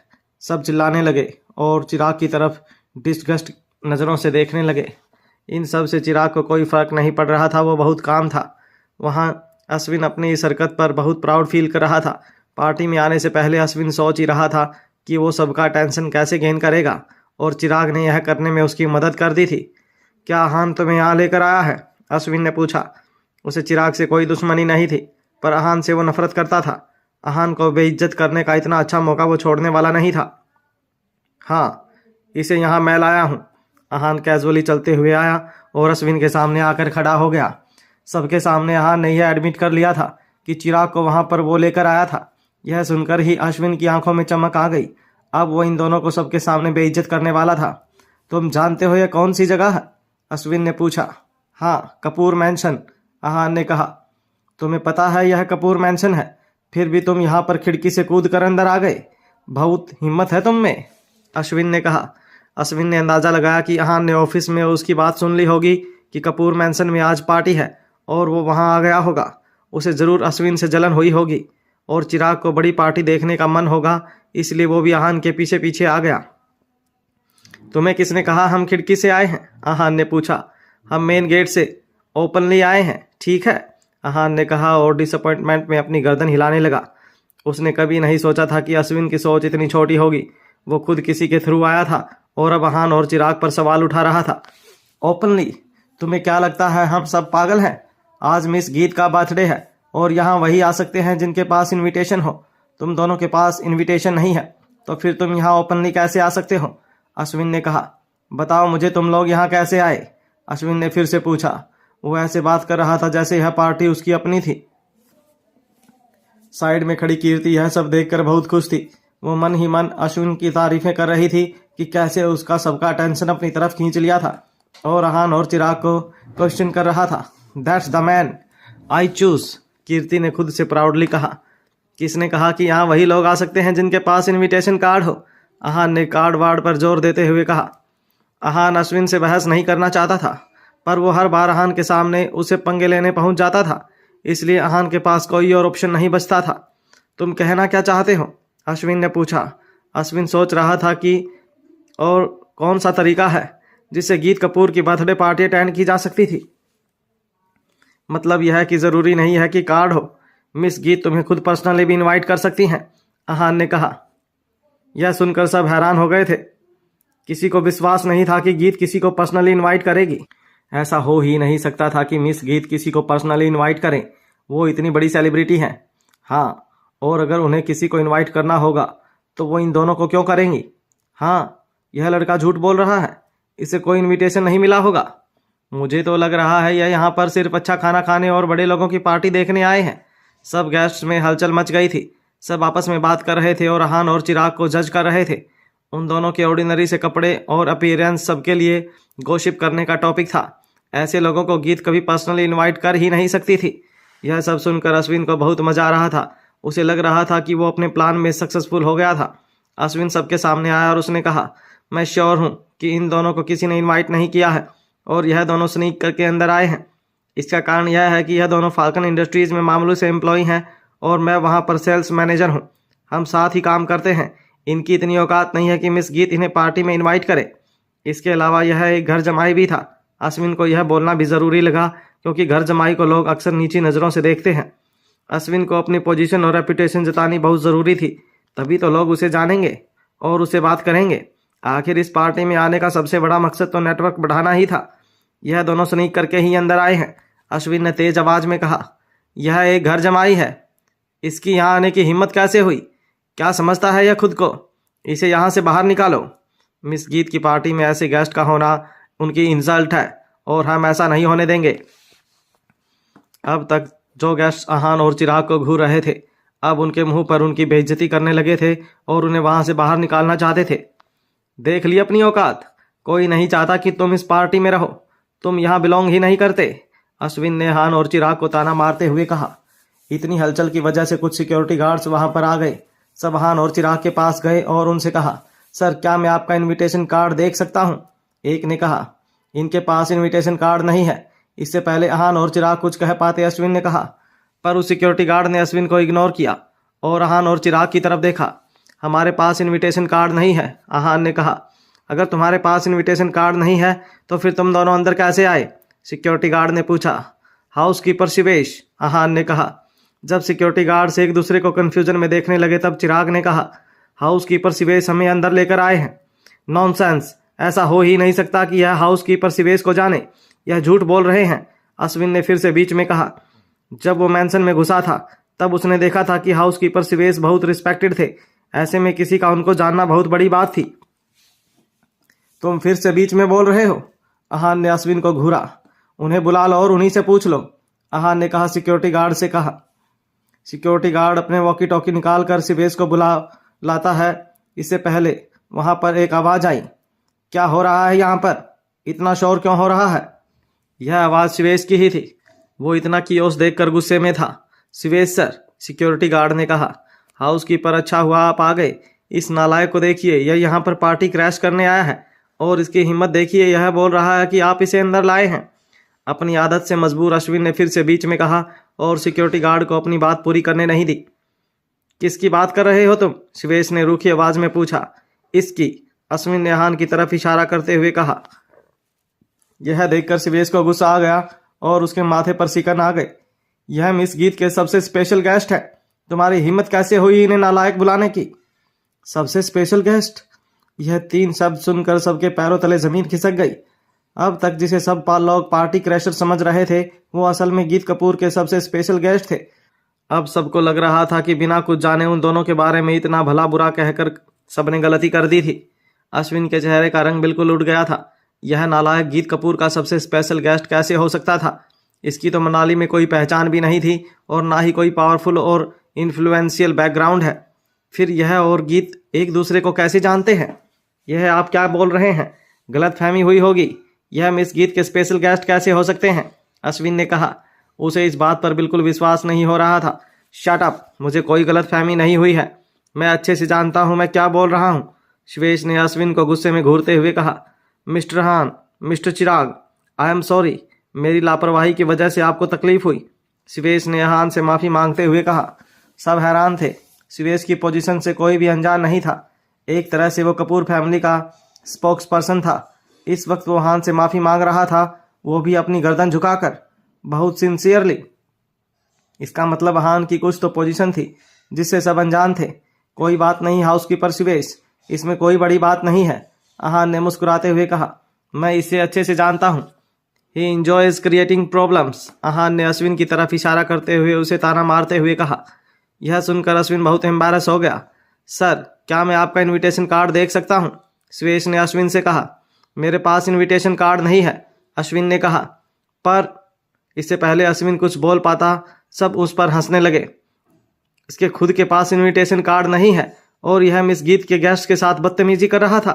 सब चिल्लाने लगे और चिराग की तरफ डिस्गस्ट नज़रों से देखने लगे। इन सब से चिराग को कोई फर्क नहीं पड़ रहा था, वो बहुत काम था। वहाँ अश्विन अपनी इस हरकत पर बहुत प्राउड फील कर रहा था। पार्टी में आने से पहले अश्विन सोच ही रहा था कि वो सबका अटेंशन कैसे गेन करेगा, और चिराग ने यह करने में उसकी मदद कर दी थी। क्या अहान तुम्हें यहाँ लेकर आया है? अश्विन ने पूछा। उसे चिराग से कोई दुश्मनी नहीं थी, पर अहान से वो नफरत करता था। अहान को बेइज्जत करने का इतना अच्छा मौका वो छोड़ने वाला नहीं था। हाँ, इसे यहाँ मैं लाया हूँ। अहान कैजुअली चलते हुए आया और अश्विन के सामने आकर खड़ा हो गया। सबके सामने अहान ने यह एडमिट कर लिया था कि चिराग को वहाँ पर वो लेकर आया था। यह सुनकर ही अश्विन की आंखों में चमक आ गई। अब वो इन दोनों को सबके सामने बेइज्जत करने वाला था। तुम जानते हो यह कौन सी जगह है? अश्विन ने पूछा। हाँ, कपूर मैंशन, अहान ने कहा। तुम्हें पता है यह कपूर मैंशन है, फिर भी तुम यहाँ पर खिड़की से कूद कर अंदर आ गए। बहुत हिम्मत है तुम में, अश्विन ने कहा। अश्विन ने अंदाज़ा लगाया कि अहान ने ऑफिस में उसकी बात सुन ली होगी कि कपूर मैंसन में आज पार्टी है और वो वहाँ आ गया होगा। उसे ज़रूर अश्विन से जलन हुई होगी और चिराग को बड़ी पार्टी देखने का मन होगा, इसलिए वो भी अहान के पीछे पीछे आ गया। तुम्हें किसने कहा हम खिड़की से आए हैं? अहान ने पूछा। हम मेन गेट से ओपनली आए हैं, ठीक है, अहान ने कहा और डिसअपॉइंटमेंट में अपनी गर्दन हिलाने लगा। उसने कभी नहीं सोचा था कि अश्विन की सोच इतनी छोटी होगी। वो खुद किसी के थ्रू आया था और अब अहान और चिराग पर सवाल उठा रहा था। ओपनली? तुम्हें क्या लगता है हम सब पागल हैं? आज मिस गीत का बर्थडे है और यहाँ वही आ सकते हैं जिनके पास इनविटेशन हो। तुम दोनों के पास इनविटेशन नहीं है तो फिर तुम यहाँ ओपनली कैसे आ सकते हो? अश्विन ने कहा। बताओ मुझे, तुम लोग यहाँ कैसे आए? अश्विन ने फिर से पूछा। वो ऐसे बात कर रहा था जैसे यह पार्टी उसकी अपनी थी। साइड में खड़ी कीर्ति यह सब देखकर बहुत खुश थी। वो मन ही मन अश्विन की तारीफें कर रही थी कि कैसे उसका सबका अटेंशन अपनी तरफ खींच लिया था, और अहान और चिराग को क्वेश्चन कर रहा था। That's the man I choose, Kirti ने खुद से प्राउडली कहा। किसने कहा कि यहाँ वही लोग आ सकते हैं जिनके पास इनविटेशन कार्ड हो? अहान ने कार्ड वार्ड पर जोर देते हुए कहा। अहान अश्विन से बहस नहीं करना चाहता था, पर वो हर बार अहान के सामने उसे पंगे लेने पहुंच जाता था, इसलिए अहान के पास कोई और ऑप्शन नहीं बचता था। तुम कहना क्या चाहते हो? अश्विन ने पूछा। अश्विन सोच रहा था कि और कौन सा तरीका है जिससे गीत कपूर की बर्थडे पार्टी अटेंड की जा सकती थी। मतलब यह है कि ज़रूरी नहीं है कि कार्ड हो, मिस गीत तुम्हें खुद पर्सनली भी इनवाइट कर सकती हैं, अहान ने कहा। यह सुनकर सब हैरान हो गए थे। किसी को विश्वास नहीं था कि गीत किसी को पर्सनली इनवाइट करेगी। ऐसा हो ही नहीं सकता था कि मिस गीत किसी को पर्सनली इनवाइट करें, वो इतनी बड़ी सेलिब्रिटी हैं। हाँ, और अगर उन्हें किसी को इनवाइट करना होगा तो वो इन दोनों को क्यों करेंगी? हाँ, यह लड़का झूठ बोल रहा है, इसे कोई इनविटेशन नहीं मिला होगा। मुझे तो लग रहा है यह यहाँ पर सिर्फ अच्छा खाना खाने और बड़े लोगों की पार्टी देखने आए हैं। सब गेस्ट्स में हलचल मच गई थी। सब आपस में बात कर रहे थे और अहान और चिराग को जज कर रहे थे। उन दोनों के ऑर्डिनरी से कपड़े और अपीयरेंस सबके लिए गॉसिप करने का टॉपिक था। ऐसे लोगों को गीत कभी पर्सनली इनवाइट कर ही नहीं सकती थी। यह सब सुनकर अश्विन को बहुत मजा आ रहा था। उसे लग रहा था कि वो अपने प्लान में सक्सेसफुल हो गया था। अश्विन सबके सामने आया और उसने कहा, मैं श्योर हूँ कि इन दोनों को किसी ने इनवाइट नहीं किया है और यह दोनों स्नीक करके अंदर आए हैं। इसका कारण यह है कि यह दोनों फाल्कन इंडस्ट्रीज़ में मामूली से एम्प्लॉय हैं और मैं वहाँ पर सेल्स मैनेजर हूँ। हम साथ ही काम करते हैं। इनकी इतनी औकात नहीं है कि मिस गीत इन्हें पार्टी में इनवाइट करे। इसके अलावा यह एक घर जमाई भी था। अश्विन को यह बोलना भी ज़रूरी लगा क्योंकि घर जमाई को लोग अक्सर नीची नज़रों से देखते हैं। अश्विन को अपनी पोजीशन और रेपुटेशन जतानी बहुत ज़रूरी थी, तभी तो लोग उसे जानेंगे और उसे बात करेंगे। आखिर इस पार्टी में आने का सबसे बड़ा मकसद तो नेटवर्क बढ़ाना ही था। यह दोनों स्नीक करके ही अंदर आए हैं, अश्विन ने तेज आवाज़ में कहा। यह एक घर जमाई है, इसकी यहाँ आने की हिम्मत कैसे हुई? क्या समझता है यह खुद को? इसे यहाँ से बाहर निकालो। मिस गीत की पार्टी में ऐसे गेस्ट का होना उनकी इंसल्ट है और हम ऐसा नहीं होने देंगे। अब तक जो गेस्ट अहान और चिराग को घूर रहे थे, अब उनके मुंह पर उनकी बेइज्जती करने लगे थे और उन्हें वहां से बाहर निकालना चाहते थे। देख ली अपनी औकात, कोई नहीं चाहता कि तुम इस पार्टी में रहो, तुम यहाँ बिलोंग ही नहीं करते, अश्विन ने अहान और चिराग को ताना मारते हुए कहा। इतनी हलचल की वजह से कुछ सिक्योरिटी गार्ड्स वहां पर आ गए। सब अहान और चिराग के पास गए और उनसे कहा, सर क्या मैं आपका इनविटेशन कार्ड देख सकता हूँ? एक ने कहा, इनके पास इनविटेशन कार्ड नहीं है। इससे पहले अहान और चिराग कुछ कह पाते अश्विन ने कहा, पर उस सिक्योरिटी गार्ड ने अश्विन को इग्नोर किया और अहान और चिराग की तरफ देखा। हमारे पास इनविटेशन कार्ड नहीं है, अहान ने कहा। अगर तुम्हारे पास इनविटेशन कार्ड नहीं है तो फिर तुम दोनों अंदर कैसे आए? सिक्योरिटी गार्ड ने पूछा। हाउसकीपर शिवेश, अहान ने कहा। जब सिक्योरिटी गार्ड से एक दूसरे को कन्फ्यूजन में देखने लगे तब चिराग ने कहा, हाउसकीपर शिवेश हमें अंदर लेकर आए हैं। नॉनसेंस, ऐसा हो ही नहीं सकता कि यह हाउसकीपर शिवेश को जाने, यह झूठ बोल रहे हैं, अश्विन ने फिर से बीच में कहा। जब वो मैंसन में घुसा था तब उसने देखा था कि हाउसकीपर शिवेश बहुत रिस्पेक्टेड थे। ऐसे में किसी का उनको जानना बहुत बड़ी बात थी। तुम फिर से बीच में बोल रहे हो, अहान ने अश्विन को घूरा। उन्हें बुला लो और उन्हीं से पूछ लो, अहान ने कहा। सिक्योरिटी गार्ड से कहा। सिक्योरिटी गार्ड अपने वॉकी टॉकी निकाल कर शिवेश को बुला लाता है। इससे पहले वहां पर एक आवाज आई, क्या हो रहा है यहाँ पर? इतना शोर क्यों हो रहा है? यह आवाज शिवेश की ही थी। वो इतना कियोस देखकर गुस्से में था। शिवेश सर, सिक्योरिटी गार्ड ने कहा। हाउसकीपर, अच्छा हुआ आप आ गए। इस नालायक को देखिए, यह यहाँ पर पार्टी क्रैश करने आया है और इसकी हिम्मत देखिए, यह बोल रहा है कि आप इसे अंदर लाए हैं। अपनी आदत से मजबूर अश्विन ने फिर से बीच में कहा और सिक्योरिटी गार्ड को अपनी बात पूरी करने नहीं दी। किसकी बात कर रहे हो तुम? शिवेश ने रूखी आवाज में पूछा। इसकी, अश्विन ने अहान की तरफ इशारा करते हुए कहा। यह देखकर शिवेश को गुस्सा आ गया और उसके माथे पर सिकन आ गए। यह मिस गीत के सबसे स्पेशल गेस्ट है, तुम्हारी हिम्मत कैसे हुई इन्हें नालायक बुलाने की? सबसे स्पेशल गेस्ट? यह 3 शब्द सुनकर सबके पैरों तले जमीन खिसक गई। अब तक जिसे सब लोग पार्टी क्रैशर समझ रहे थे वो असल में गीत कपूर के सबसे स्पेशल गेस्ट थे। अब सबको लग रहा था कि बिना कुछ जाने उन दोनों के बारे में इतना भला बुरा कहकर सबने गलती कर दी थी। अश्विन के चेहरे का रंग बिल्कुल उड़ गया था। यह नालायक गीत कपूर का सबसे स्पेशल गेस्ट कैसे हो सकता था? इसकी तो मनाली में कोई पहचान भी नहीं थी और ना ही कोई पावरफुल और इन्फ्लुएंशियल बैकग्राउंड है। फिर यह और गीत एक दूसरे को कैसे जानते हैं? यह आप क्या बोल रहे हैं? गलत फहमी हुई होगी। यह मिस गीत के स्पेशल गेस्ट कैसे हो सकते हैं? अश्विन ने कहा। उसे इस बात पर बिल्कुल विश्वास नहीं हो रहा था। शट अप, मुझे कोई गलत फहमी नहीं हुई है। मैं अच्छे से जानता हूं मैं क्या बोल रहा हूं। शिवेश ने अश्विन को गुस्से में घूरते हुए कहा। मिस्टर हान, mister Chirag, I am sorry, मेरी लापरवाही की वजह से आपको तकलीफ हुई। शिवेश ने हान से माफ़ी मांगते हुए कहा। सब हैरान थे। शिवेश की पोजीशन से कोई भी अनजान नहीं था। एक तरह से वो कपूर फैमिली का स्पोक्स पर्सन था। इस वक्त वो हान से माफ़ी मांग रहा था, वो भी अपनी गर्दन झुकाकर, बहुत सिंसियरली। इसका मतलब हान की कुछ तो पोजीशन थी जिससे सब अनजान थे। कोई बात नहीं हाउसकीपर शिवेश, इसमें कोई बड़ी बात नहीं है, अहान ने मुस्कुराते हुए कहा। मैं इसे अच्छे से जानता हूँ। He enjoys creating problems, Ahaan ने अश्विन की तरफ इशारा करते हुए उसे ताना मारते हुए कहा। यह सुनकर अश्विन बहुत एम्बैरस हो गया। सर, क्या मैं आपका इनविटेशन कार्ड देख सकता हूँ? शिवेश ने अश्विन से कहा। मेरे पास इनविटेशन कार्ड नहीं है, अश्विन ने कहा। पर इससे पहले अश्विन कुछ बोल पाता, सब उस पर हंसने लगे। इसके खुद के पास इनविटेशन कार्ड नहीं है और यह मिस गीत के गेस्ट के साथ बदतमीजी कर रहा था।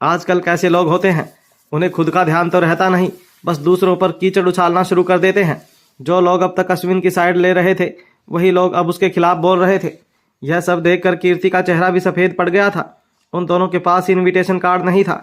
आजकल कैसे लोग होते हैं, उन्हें खुद का ध्यान तो रहता नहीं, बस दूसरों पर कीचड़ उछालना शुरू कर देते हैं। जो लोग अब तक अश्विन की साइड ले रहे थे वही लोग अब उसके खिलाफ बोल रहे थे। यह सब देखकर कीर्ति का चेहरा भी सफ़ेद पड़ गया था। उन दोनों के पास इनविटेशन कार्ड नहीं था।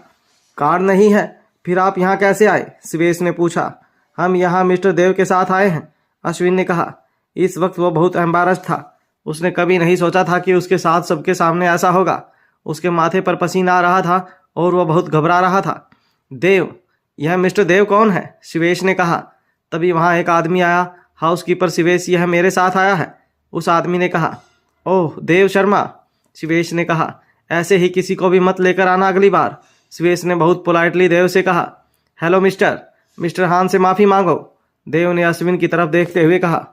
कार्ड नहीं है, फिर आप यहाँ कैसे आए? शिवेश ने पूछा। हम यहाँ मिस्टर देव के साथ आए हैं, अश्विन ने कहा। इस वक्त वो बहुत एम्बैरस था। उसने कभी नहीं सोचा था कि उसके साथ सबके सामने ऐसा होगा। उसके माथे पर पसीना आ रहा था और वह बहुत घबरा रहा था। देव, यह मिस्टर देव कौन है? शिवेश ने कहा। तभी वहाँ एक आदमी आया। हाउसकीपर शिवेश, यह मेरे साथ आया है, उस आदमी ने कहा। ओह, देव शर्मा, शिवेश ने कहा। ऐसे ही किसी को भी मत लेकर आना अगली बार, शिवेश ने बहुत पोलाइटली देव से कहा। हेलो मिस्टर हान से माफ़ी मांगो, देव ने अश्विन की तरफ देखते हुए कहा।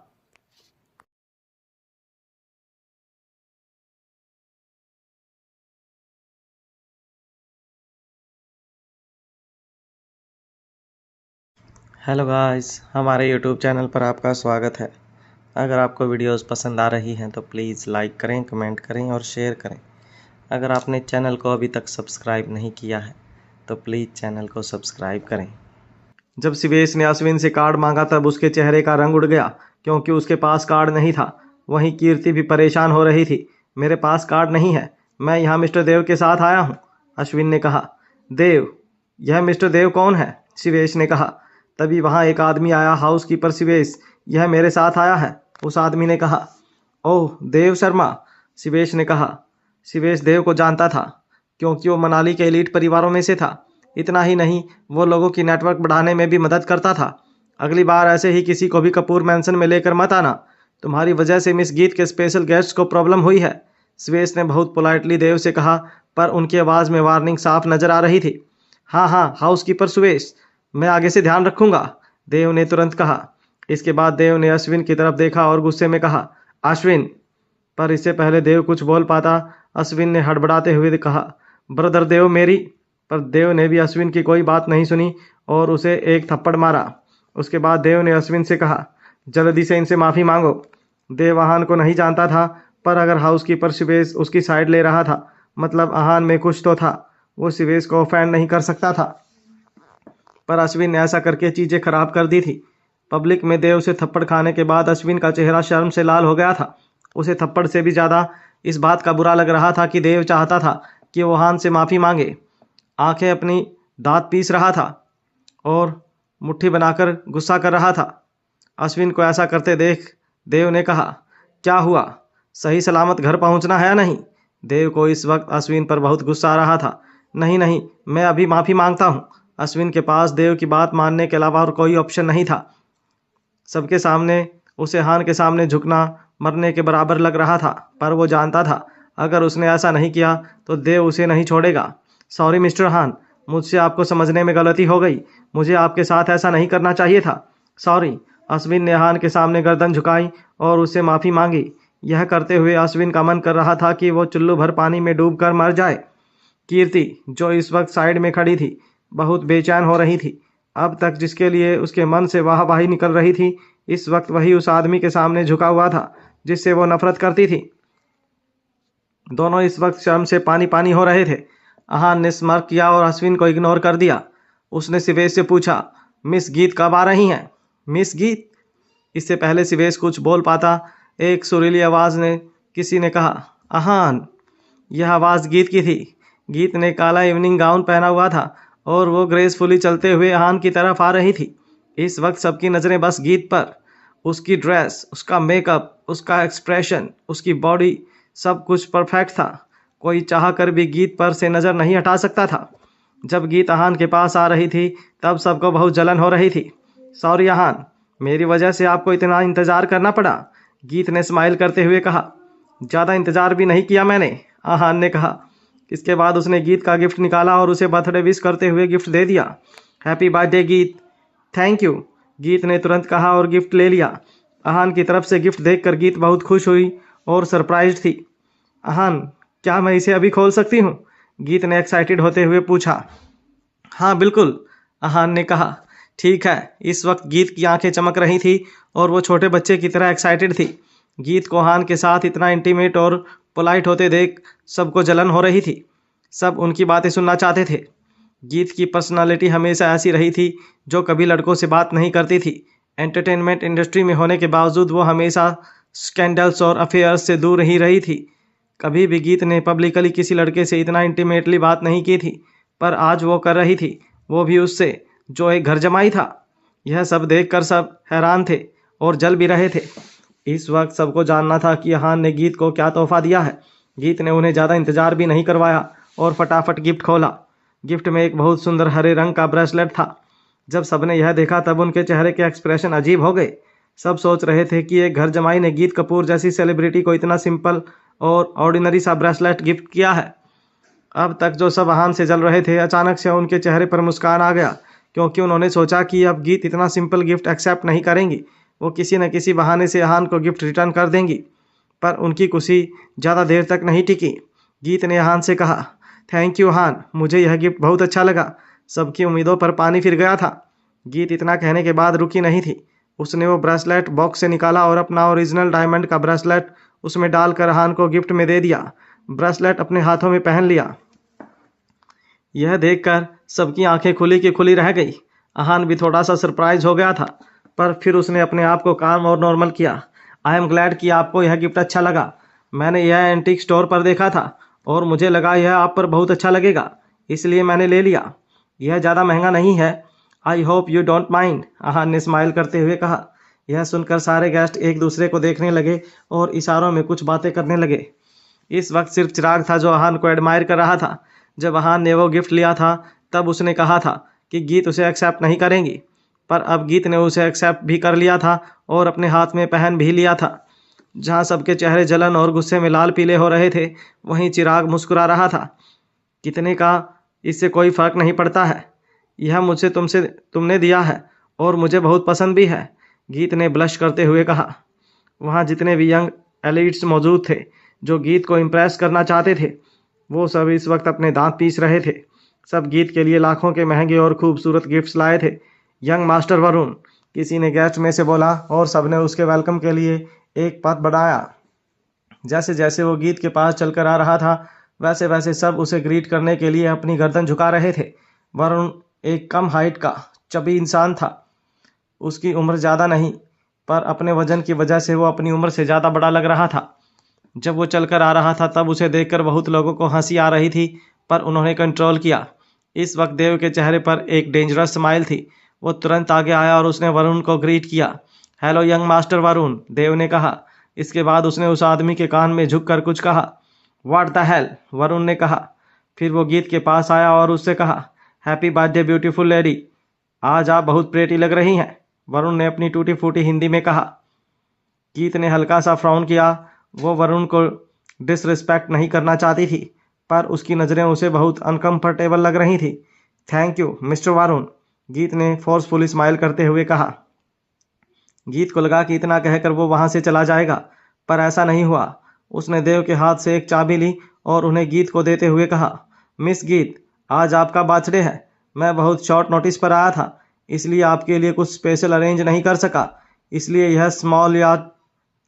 हेलो गाइस, हमारे यूट्यूब चैनल पर आपका स्वागत है। अगर आपको वीडियोस पसंद आ रही हैं तो प्लीज़ लाइक करें, कमेंट करें और शेयर करें। अगर आपने चैनल को अभी तक सब्सक्राइब नहीं किया है तो प्लीज़ चैनल को सब्सक्राइब करें। जब शिवेश ने अश्विन से कार्ड मांगा तब उसके चेहरे का रंग उड़ गया, क्योंकि उसके पास कार्ड नहीं था। वहीं कीर्ति भी परेशान हो रही थी। मेरे पास कार्ड नहीं है, मैं यहाँ मिस्टर देव के साथ आया हूँ, अश्विन ने कहा। देव, यह मिस्टर देव कौन है? शिवेश ने कहा। तभी वहाँ एक आदमी आया। हाउसकीपर शिवेश, यह मेरे साथ आया है, उस आदमी ने कहा। ओह, देव शर्मा, शिवेश ने कहा। शिवेश देव को जानता था क्योंकि वो मनाली के एलीट परिवारों में से था। इतना ही नहीं, वो लोगों की नेटवर्क बढ़ाने में भी मदद करता था। अगली बार ऐसे ही किसी को भी कपूर मैंसन में लेकर मत आना। तुम्हारी वजह से मिस गीत के स्पेशल गेस्ट को प्रॉब्लम हुई है, शिवेश ने बहुत पोलाइटली देव से कहा, पर उनकी आवाज़ में वार्निंग साफ नजर आ रही थी। हाँ, हाउसकीपर शिवेश, मैं आगे से ध्यान रखूंगा, देव ने तुरंत कहा। इसके बाद देव ने अश्विन की तरफ देखा और गुस्से में कहा, अश्विन। पर इससे पहले देव कुछ बोल पाता, अश्विन ने हड़बड़ाते हुए कहा, ब्रदर देव मेरी। पर देव ने भी अश्विन की कोई बात नहीं सुनी और उसे एक थप्पड़ मारा। उसके बाद देव ने अश्विन से कहा, जल्दी से इनसे माफ़ी मांगो। देव आहान को नहीं जानता था, पर अगर हाउसकीपर शिवेश उसकी साइड ले रहा था मतलब आहान में कुछ तो था। वो शिवेश को ऑफेंड नहीं कर सकता था, पर अश्विन ने ऐसा करके चीज़ें खराब कर दी थी। पब्लिक में देव से थप्पड़ खाने के बाद अश्विन का चेहरा शर्म से लाल हो गया था। उसे थप्पड़ से भी ज़्यादा इस बात का बुरा लग रहा था कि देव चाहता था कि वो हान से माफ़ी मांगे। आंखें अपनी दांत पीस रहा था और मुट्ठी बनाकर गुस्सा कर रहा था। अश्विन को ऐसा करते देख देव ने कहा, क्या हुआ, सही सलामत घर पहुंचना है या नहीं? देव को इस वक्त अश्विन पर बहुत गुस्सा आ रहा था। नहीं, मैं अभी माफ़ी मांगता हूँ। अश्विन के पास देव की बात मानने के अलावा और कोई ऑप्शन नहीं था। सबके सामने उसे हान के सामने झुकना मरने के बराबर लग रहा था, पर वो जानता था अगर उसने ऐसा नहीं किया तो देव उसे नहीं छोड़ेगा। सॉरी मिस्टर हान, मुझसे आपको समझने में गलती हो गई। मुझे आपके साथ ऐसा नहीं करना चाहिए था। सॉरी, अश्विन ने अहान के सामने गर्दन झुकाई और उससे माफ़ी मांगी। यह करते हुए अश्विन का मन कर रहा था कि वो चुल्लू भर पानी में डूबकर मर जाए। कीर्ति, जो इस वक्त साइड में खड़ी थी, बहुत बेचैन हो रही थी। अब तक जिसके लिए उसके मन से वाहवाही निकल रही थी, इस वक्त वही उस आदमी के सामने झुका हुआ था जिससे वो नफरत करती थी। दोनों इस वक्त शर्म से पानी पानी हो रहे थे। अहान ने स्मर्क किया और अश्विन को इग्नोर कर दिया। उसने सिवेश से पूछा, मिस गीत कब आ रही हैं? मिस गीत? इससे पहले सिवेश कुछ बोल पाता, एक सुरीली आवाज़ ने किसी ने कहा, अहान। यह आवाज़ गीत की थी। गीत ने काला इवनिंग गाउन पहना हुआ था और वो ग्रेसफुली चलते हुए अहान की तरफ आ रही थी। इस वक्त सबकी नज़रें बस गीत पर। उसकी ड्रेस, उसका मेकअप, उसका एक्सप्रेशन, उसकी बॉडी, सब कुछ परफेक्ट था। कोई चाह कर भी गीत पर से नज़र नहीं हटा सकता था। जब गीत अहान के पास आ रही थी तब सबको बहुत जलन हो रही थी। सॉरी अहान, मेरी वजह से आपको इतना इंतज़ार करना पड़ा, गीत ने स्माइल करते हुए कहा। ज़्यादा इंतज़ार भी नहीं किया मैंने, अहान ने कहा। इसके बाद उसने गीत का गिफ्ट निकाला और उसे बर्थडे विश करते हुए गिफ्ट दे दिया। हैप्पी बर्थडे गीत। थैंक यू, गीत ने तुरंत कहा और गिफ्ट ले लिया। अहान की तरफ से गिफ्ट देखकर गीत बहुत खुश हुई और सरप्राइज्ड थी। अहान, क्या मैं इसे अभी खोल सकती हूँ? गीत ने एक्साइटेड होते हुए पूछा। हाँ बिल्कुल, अहान ने कहा। ठीक है। इस वक्त गीत की आंखें चमक रही थी और वो छोटे बच्चे की तरह एक्साइटेड थी। गीत को अहान के साथ इतना इंटीमेट और पोलाइट होते देख सबको जलन हो रही थी। सब उनकी बातें सुनना चाहते थे। गीत की पर्सनालिटी हमेशा ऐसी रही थी जो कभी लड़कों से बात नहीं करती थी। एंटरटेनमेंट इंडस्ट्री में होने के बावजूद वो हमेशा स्कैंडल्स और अफेयर्स से दूर ही रही थी। कभी भी गीत ने पब्लिकली किसी लड़के से इतना इंटीमेटली बात नहीं की थी, पर आज वो कर रही थी, वो भी उससे जो एक घर जमाई था। यह सब देखकर सब हैरान थे और जल भी रहे थे। इस वक्त सबको जानना था कि अहान ने गीत को क्या तोहफा दिया है। गीत ने उन्हें ज़्यादा इंतज़ार भी नहीं करवाया और फटाफट गिफ्ट खोला। गिफ्ट में एक बहुत सुंदर हरे रंग का ब्रेसलेट था। जब सबने यह देखा तब उनके चेहरे के एक्सप्रेशन अजीब हो गए। सब सोच रहे थे कि एक घर जमाई ने गीत कपूर जैसी सेलिब्रिटी को इतना सिंपल और ऑर्डिनरी सा ब्रेसलेट गिफ्ट किया है। अब तक जो सब अहान से जल रहे थे, अचानक से उनके चेहरे पर मुस्कान आ गया, क्योंकि उन्होंने सोचा कि अब गीत इतना सिंपल गिफ्ट एक्सेप्ट नहीं करेंगी। वो किसी न किसी बहाने से अहान को गिफ्ट रिटर्न कर देंगी। पर उनकी खुशी ज़्यादा देर तक नहीं टिकी। गीत ने अहान से कहा, थैंक यू अहान, मुझे यह गिफ्ट बहुत अच्छा लगा। सबकी उम्मीदों पर पानी फिर गया था। गीत इतना कहने के बाद रुकी नहीं थी। उसने वो ब्रेसलेट बॉक्स से निकाला और अपना ओरिजिनल डायमंड का ब्रेसलेट उसमें डालकर अहान को गिफ्ट में दे दिया। ब्रेसलेट अपने हाथों में पहन लिया। यह देखकर सबकी आंखें खुली की खुली रह गई। अहान भी थोड़ा सा सरप्राइज हो गया था, पर फिर उसने अपने आप को काम और नॉर्मल किया। आई एम ग्लैड कि आपको यह गिफ्ट अच्छा लगा। मैंने यह एंटीक स्टोर पर देखा था और मुझे लगा यह आप पर बहुत अच्छा लगेगा, इसलिए मैंने ले लिया। यह ज़्यादा महंगा नहीं है। I hope you don't mind, Ahan ने स्माइल करते हुए कहा। यह सुनकर सारे गेस्ट एक दूसरे को देखने लगे और इशारों में कुछ बातें करने लगे। इस वक्त सिर्फ चिराग था जो अहान को एडमायर कर रहा था। जब अहान ने वो गिफ्ट लिया था तब उसने कहा था कि गीत उसे एक्सेप्ट नहीं करेंगी, पर अब गीत ने उसे एक्सेप्ट भी कर लिया था और अपने हाथ में पहन भी लिया था। जहाँ सबके चेहरे जलन और गुस्से में लाल पीले हो रहे थे, वहीं चिराग मुस्कुरा रहा था। कितने का इससे कोई फ़र्क नहीं पड़ता है। यह मुझसे तुमने दिया है और मुझे बहुत पसंद भी है, गीत ने ब्लश करते हुए कहा। वहाँ जितने भी यंग एलिट्स मौजूद थे जो गीत को इम्प्रेस करना चाहते थे, वो सब इस वक्त अपने दांत पीस रहे थे। सब गीत के लिए लाखों के महंगे और खूबसूरत गिफ्ट्स लाए थे। यंग मास्टर वरुण, किसी ने गेस्ट में से बोला और सबने उसके वेलकम के लिए एक पथ बढ़ाया। जैसे जैसे वो गीत के पास चलकर आ रहा था, वैसे वैसे सब उसे ग्रीट करने के लिए अपनी गर्दन झुका रहे थे। वरुण एक कम हाइट का चबी इंसान था। उसकी उम्र ज़्यादा नहीं, पर अपने वजन की वजह से वो अपनी उम्र से ज़्यादा बड़ा लग रहा था। जब वो चलकर आ रहा था तब उसे देखकर बहुत लोगों को हंसी आ रही थी, पर उन्होंने कंट्रोल किया। इस वक्त देव के चेहरे पर एक डेंजरस स्माइल थी। वो तुरंत आगे आया और उसने वरुण को ग्रीट किया। हेलो यंग मास्टर वरुण, देव ने कहा। इसके बाद उसने उस आदमी के कान में झुककर कुछ कहा। व्हाट द हेल, वरुण ने कहा। फिर वो गीत के पास आया और उससे कहा, हैप्पी बर्थडे ब्यूटीफुल लेडी, आज आप बहुत प्रेटी लग रही हैं, वरुण ने अपनी टूटी फूटी हिंदी में कहा। गीत ने हल्का सा फ्राउन किया। वो वरुण को डिसरिस्पेक्ट नहीं करना चाहती थी, पर उसकी नज़रें उसे बहुत अनकंफर्टेबल लग रही थी। थैंक यू मिस्टर वरुण, गीत ने फोर्सफुली स्माइल करते हुए कहा। गीत को लगा कि इतना कहकर वो वहां से चला जाएगा, पर ऐसा नहीं हुआ। उसने देव के हाथ से एक चाबी ली और उन्हें गीत को देते हुए कहा, मिस गीत, आज आपका बर्थडे है। मैं बहुत शॉर्ट नोटिस पर आया था, इसलिए आपके लिए कुछ स्पेशल अरेंज नहीं कर सका, इसलिए यह स्मॉल याट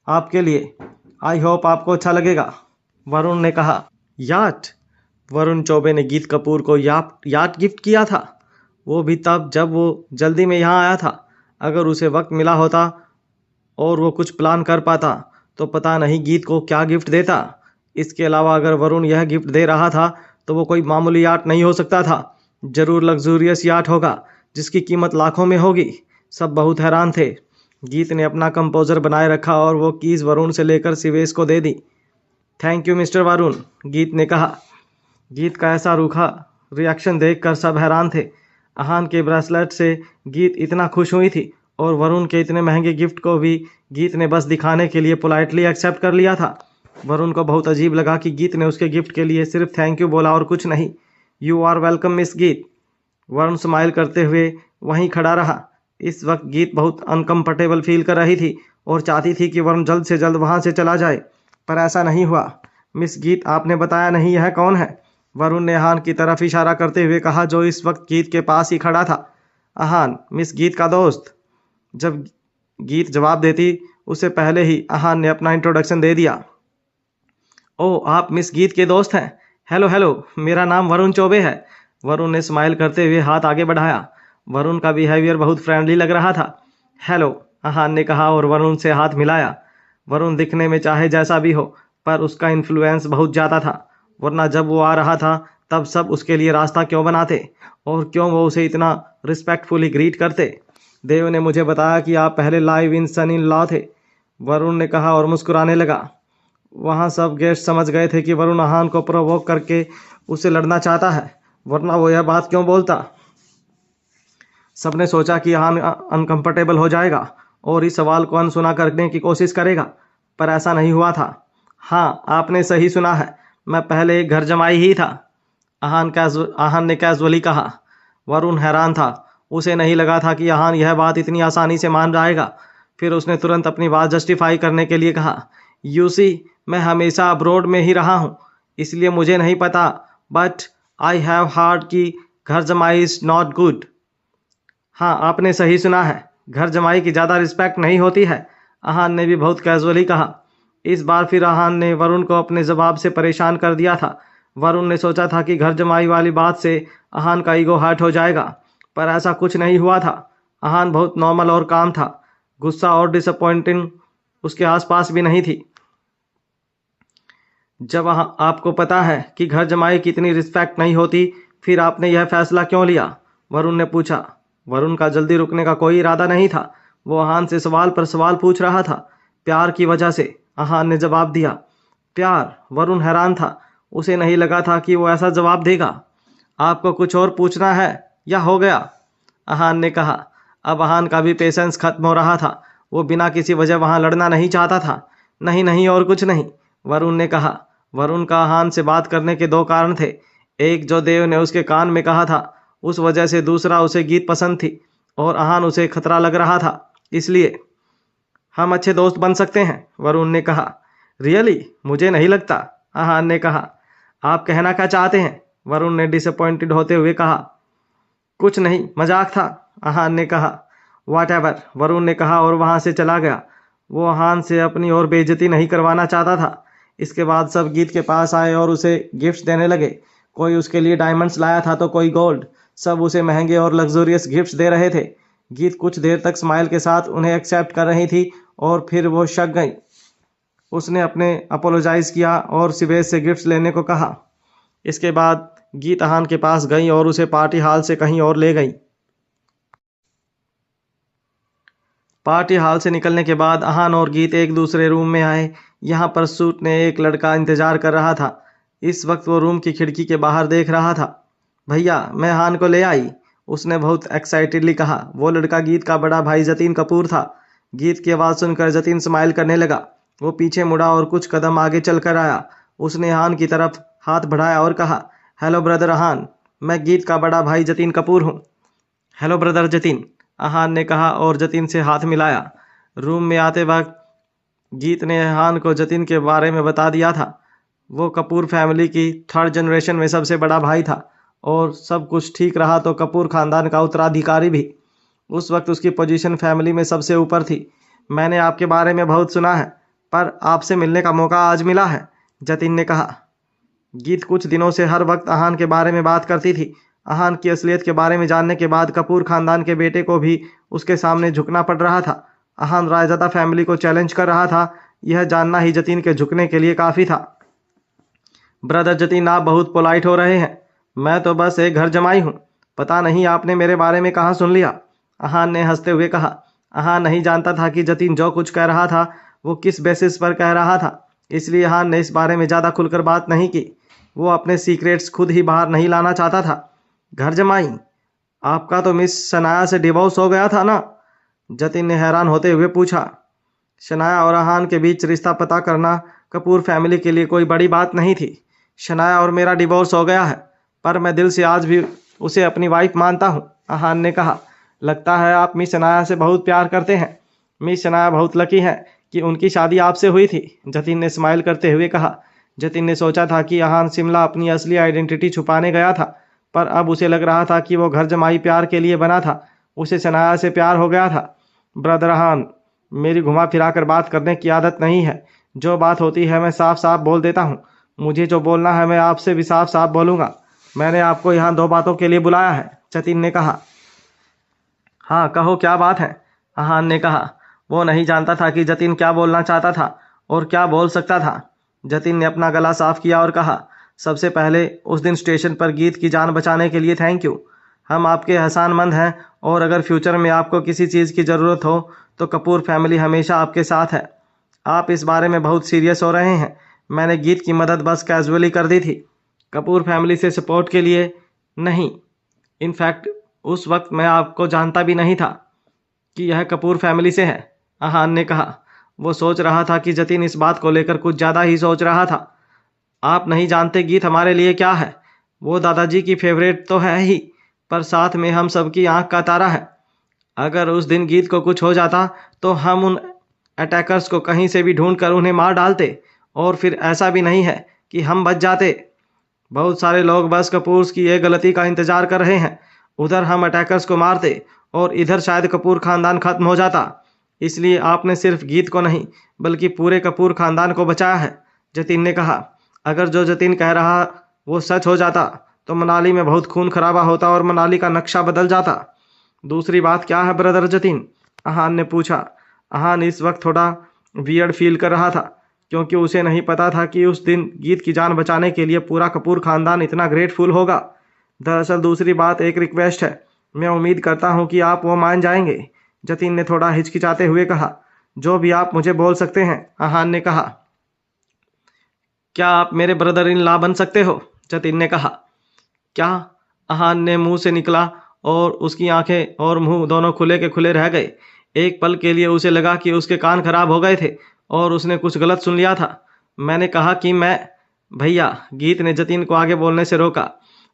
आपके लिए। आई होप आपको अच्छा लगेगा। वरुण ने कहा। याट? वरुण चौबे ने गीत कपूर को याट गिफ्ट किया था, वो भी तब जब वो जल्दी में यहाँ आया था। अगर उसे वक्त मिला होता और वो कुछ प्लान कर पाता तो पता नहीं गीत को क्या गिफ्ट देता। इसके अलावा अगर वरुण यह गिफ्ट दे रहा था तो वो कोई मामूली याट नहीं हो सकता था, जरूर लग्जूरियस याट होगा जिसकी कीमत लाखों में होगी। सब बहुत हैरान थे। गीत ने अपना कंपोजर बनाए रखा और वो कीज वरुण से लेकर सिवेश को दे दी। थैंक यू मिस्टर वरुण, गीत ने कहा। गीत का ऐसा रूखा रिएक्शन देखकर सब हैरान थे। आहान के ब्रेसलेट से गीत इतना खुश हुई थी और वरुण के इतने महंगे गिफ्ट को भी गीत ने बस दिखाने के लिए पोलाइटली एक्सेप्ट कर लिया था। वरुण को बहुत अजीब लगा कि गीत ने उसके गिफ्ट के लिए सिर्फ थैंक यू बोला और कुछ नहीं। यू आर वेलकम मिस गीत। वरुण स्माइल करते हुए वहीं खड़ा रहा। इस वक्त गीत बहुत अनकंफर्टेबल फील कर रही थी और चाहती थी कि वरुण जल्द से जल्द वहां से चला जाए, पर ऐसा नहीं हुआ। मिस गीत, आपने बताया नहीं यह कौन है? वरुण ने आहान की तरफ इशारा करते हुए कहा, जो इस वक्त गीत के पास ही खड़ा था। आहान, मिस गीत का दोस्त। जब गीत जवाब देती उससे पहले ही आहान ने अपना इंट्रोडक्शन दे दिया। ओह, आप मिस गीत के दोस्त हैं? हेलो हेलो, मेरा नाम वरुण चौबे है। वरुण ने स्माइल करते हुए हाथ आगे बढ़ाया। वरुण का बिहेवियर बहुत फ्रेंडली लग रहा था। हेलो, आहान ने कहा और वरुण से हाथ मिलाया। वरुण दिखने में चाहे जैसा भी हो, पर उसका इन्फ्लुएंस बहुत ज़्यादा था, वरना जब वो आ रहा था तब सब उसके लिए रास्ता क्यों बनाते और क्यों वो उसे इतना रिस्पेक्टफुली ग्रीट करते। देव ने मुझे बताया कि आप पहले live in sun in law थे, वरुण ने कहा और मुस्कुराने लगा। वहाँ सब गेस्ट समझ गए थे कि वरुण आहान को प्रोवोक करके उससे लड़ना चाहता है, वरना वो यह बात क्यों बोलता। सबने सोचा कि आहान अनकंफर्टेबल हो जाएगा और इस सवाल को अनसुना करने की कोशिश करेगा, पर ऐसा नहीं हुआ था। हाँ, आपने सही सुना है, मैं पहले एक घर जमाई ही था, आहान ने कैजुअली कहा। वरुण हैरान था। उसे नहीं लगा था कि आहान यह बात इतनी आसानी से मान जाएगा। फिर उसने तुरंत अपनी बात जस्टिफाई करने के लिए कहा, यू सी, मैं हमेशा अब्रोड में ही रहा हूँ, इसलिए मुझे नहीं पता, बट आई हैव हार्ड कि घर जमाई इज़ नॉट गुड। हाँ, आपने सही सुना है, घर जमाई की ज़्यादा रिस्पेक्ट नहीं होती है, आहान ने भी बहुत कैजुअली कहा। इस बार फिर आहान ने वरुण को अपने जवाब से परेशान कर दिया था। वरुण ने सोचा था कि घर जमाई वाली बात से आहान का ईगो हर्ट हो जाएगा, पर ऐसा कुछ नहीं हुआ था। आहान बहुत नॉर्मल और काम था। गुस्सा और डिसअपॉइंटिंग उसके आसपास भी नहीं थी। जब आपको पता है कि घर जमाई की इतनी रिस्पेक्ट नहीं होती, फिर आपने यह फैसला क्यों लिया? वरुण ने पूछा। वरुण का जल्दी रुकने का कोई इरादा नहीं था। वो आहान से सवाल पर सवाल पूछ रहा था। प्यार की वजह से, आहान ने जवाब दिया। प्यार? वरुण हैरान था। उसे नहीं लगा था कि वो ऐसा जवाब देगा। आपको कुछ और पूछना है या हो गया? आहान ने कहा। अब आहान का भी पेशेंस खत्म हो रहा था। वो बिना किसी वजह वहाँ लड़ना नहीं चाहता था। नहीं नहीं, और कुछ नहीं, वरुण ने कहा। वरुण का आहान से बात करने के दो कारण थे। एक जो देव ने उसके कान में कहा था, उस वजह से। दूसरा, उसे गीत पसंद थी और आहान उसे खतरा लग रहा था, इसलिए। हम अच्छे दोस्त बन सकते हैं, वरुण ने कहा। रियली? मुझे नहीं लगता, आहान ने कहा। आप कहना क्या चाहते हैं? वरुण ने डिसअपॉइंटेड होते हुए कहा। कुछ नहीं, मजाक था, आहान ने कहा। वाट एवर, वरुण ने कहा और वहाँ से चला गया। वो आहान से अपनी और बेइज्जती नहीं करवाना चाहता था। इसके बाद सब गीत के पास आए और उसे गिफ्ट्स देने लगे। कोई उसके लिए डायमंड्स लाया था तो कोई गोल्ड। सब उसे महंगे और लग्जूरियस गिफ्ट्स दे रहे थे। गीत कुछ देर तक स्माइल के साथ उन्हें एक्सेप्ट कर रही थी और फिर वो शक गई। उसने अपने अपोलोजाइज किया और सिवेश से गिफ्ट्स लेने को कहा। इसके बाद गीत आहान के पास गई और उसे पार्टी हॉल से कहीं और ले गई। पार्टी हॉल से निकलने के बाद आहान और गीत एक दूसरे रूम में आए। यहाँ पर सूट ने एक लड़का इंतजार कर रहा था। इस वक्त वो रूम की खिड़की के बाहर देख रहा था। भैया, मैं आहान को ले आई, उसने बहुत एक्साइटेडली कहा। वो लड़का गीत का बड़ा भाई जतीन कपूर था। गीत की आवाज़ सुनकर जतीन स्माइल करने लगा। वो पीछे मुड़ा और कुछ कदम आगे चल कर आया। उसने आहान की तरफ हाथ बढ़ाया और कहा, हेलो ब्रदर आहान, मैं गीत का बड़ा भाई जतीन कपूर हूँ। हेलो ब्रदर जतीन, आहान ने कहा और जतीन से हाथ मिलाया। रूम में आते वक्त गीत ने अहान को जतिन के बारे में बता दिया था। वो कपूर फैमिली की 3rd जनरेशन में सबसे बड़ा भाई था और सब कुछ ठीक रहा तो कपूर खानदान का उत्तराधिकारी भी। उस वक्त उसकी पोजीशन फैमिली में सबसे ऊपर थी। मैंने आपके बारे में बहुत सुना है पर आपसे मिलने का मौका आज मिला है, जतिन ने कहा। गीत कुछ दिनों से हर वक्त अहान के बारे में बात करती थी। अहान की असलियत के बारे में जानने के बाद कपूर खानदान के बेटे को भी उसके सामने झुकना पड़ रहा था। अहान रायज़ादा फैमिली को चैलेंज कर रहा था। यह जानना ही जतिन के झुकने के लिए काफ़ी था। ब्रदर जतिन, आप बहुत पोलाइट हो रहे हैं। मैं तो बस एक घर जमाई हूँ। पता नहीं आपने मेरे बारे में कहाँ सुन लिया, अहान ने हंसते हुए कहा। अहान नहीं जानता था कि जतिन जो कुछ कह रहा था वो किस बेसिस पर कह रहा था, इसलिए अहान ने इस बारे में ज़्यादा खुलकर बात नहीं की। वो अपने सीक्रेट्स खुद ही बाहर नहीं लाना चाहता था। घर जमाई? आपका तो मिस शनाया से डिवोर्स हो गया था ना? जतिन ने हैरान होते हुए पूछा। शनाया और अहान के बीच रिश्ता पता करना कपूर फैमिली के लिए कोई बड़ी बात नहीं थी। शनाया और मेरा डिवोर्स हो गया है पर मैं दिल से आज भी उसे अपनी वाइफ मानता हूँ, अहान ने कहा। लगता है आप मिस शनाया से बहुत प्यार करते हैं। मिस शनाया बहुत लकी है कि उनकी शादी आपसे हुई थी, जतिन ने स्माइल करते हुए कहा। जतिन ने सोचा था कि अहान शिमला अपनी असली आइडेंटिटी छुपाने गया था पर अब उसे लग रहा था कि वो घर जमाई प्यार के लिए बना था। उसे शनाया से प्यार हो गया था। ब्रदर अहान, मेरी घुमा फिरा कर बात करने की आदत नहीं है। जो बात होती है मैं साफ साफ बोल देता हूँ। मुझे जो बोलना है मैं आपसे भी साफ साफ बोलूँगा। मैंने आपको यहाँ 2 बातों के लिए बुलाया है, जतिन ने कहा। हाँ कहो, क्या बात है, अहान ने कहा। वो नहीं जानता था कि जतिन क्या बोलना चाहता था और क्या बोल सकता था। जतिन ने अपना गला साफ किया और कहा, सबसे पहले उस दिन स्टेशन पर गीत की जान बचाने के लिए थैंक यू। हम आपके एहसानमंद हैं और अगर फ्यूचर में आपको किसी चीज़ की ज़रूरत हो तो कपूर फैमिली हमेशा आपके साथ है। आप इस बारे में बहुत सीरियस हो रहे हैं। मैंने गीत की मदद बस कैजुअली कर दी थी, कपूर फैमिली से सपोर्ट के लिए नहीं। इनफैक्ट उस वक्त मैं आपको जानता भी नहीं था कि यह कपूर फैमिली से है, अहान ने कहा। वो सोच रहा था कि जतिन इस बात को लेकर कुछ ज़्यादा ही सोच रहा था। आप नहीं जानते गीत हमारे लिए क्या है। वो दादाजी की फेवरेट तो है ही पर साथ में हम सबकी आंख का तारा है। अगर उस दिन गीत को कुछ हो जाता तो हम उन अटैकर्स को कहीं से भी ढूंढ कर उन्हें मार डालते और फिर ऐसा भी नहीं है कि हम बच जाते। बहुत सारे लोग बस कपूर्स की एक गलती का इंतजार कर रहे हैं। उधर हम अटैकर्स को मारते और इधर शायद कपूर खानदान खत्म हो जाता। इसलिए आपने सिर्फ गीत को नहीं बल्कि पूरे कपूर खानदान को बचाया है, जतिन ने कहा। अगर जो जतिन कह रहा वो सच हो जाता तो मनाली में बहुत खून खराबा होता और मनाली का नक्शा बदल जाता। दूसरी बात क्या है ब्रदर जतिन, अहान ने पूछा। अहान इस वक्त थोड़ा वियर्ड फील कर रहा था क्योंकि उसे नहीं पता था कि उस दिन गीत की जान बचाने के लिए पूरा कपूर खानदान इतना ग्रेटफुल होगा। दरअसल दूसरी बात एक रिक्वेस्ट है। मैं उम्मीद करता हूँ कि आप वो मान जाएंगे, जतिन ने थोड़ा हिचकिचाते हुए कहा। जो भी आप मुझे बोल सकते हैं, अहान ने कहा। क्या आप मेरे ब्रदर इन लॉ बन सकते हो, जतिन ने कहा। क्या, अहान ने मुंह से निकला और उसकी आंखें और मुंह दोनों खुले के खुले रह गए। एक पल के लिए उसे लगा कि उसके कान खराब हो गए थे और उसने कुछ गलत सुन लिया था। मैंने कहा कि मैं भैया, गीत ने जतिन को आगे बोलने से रोका।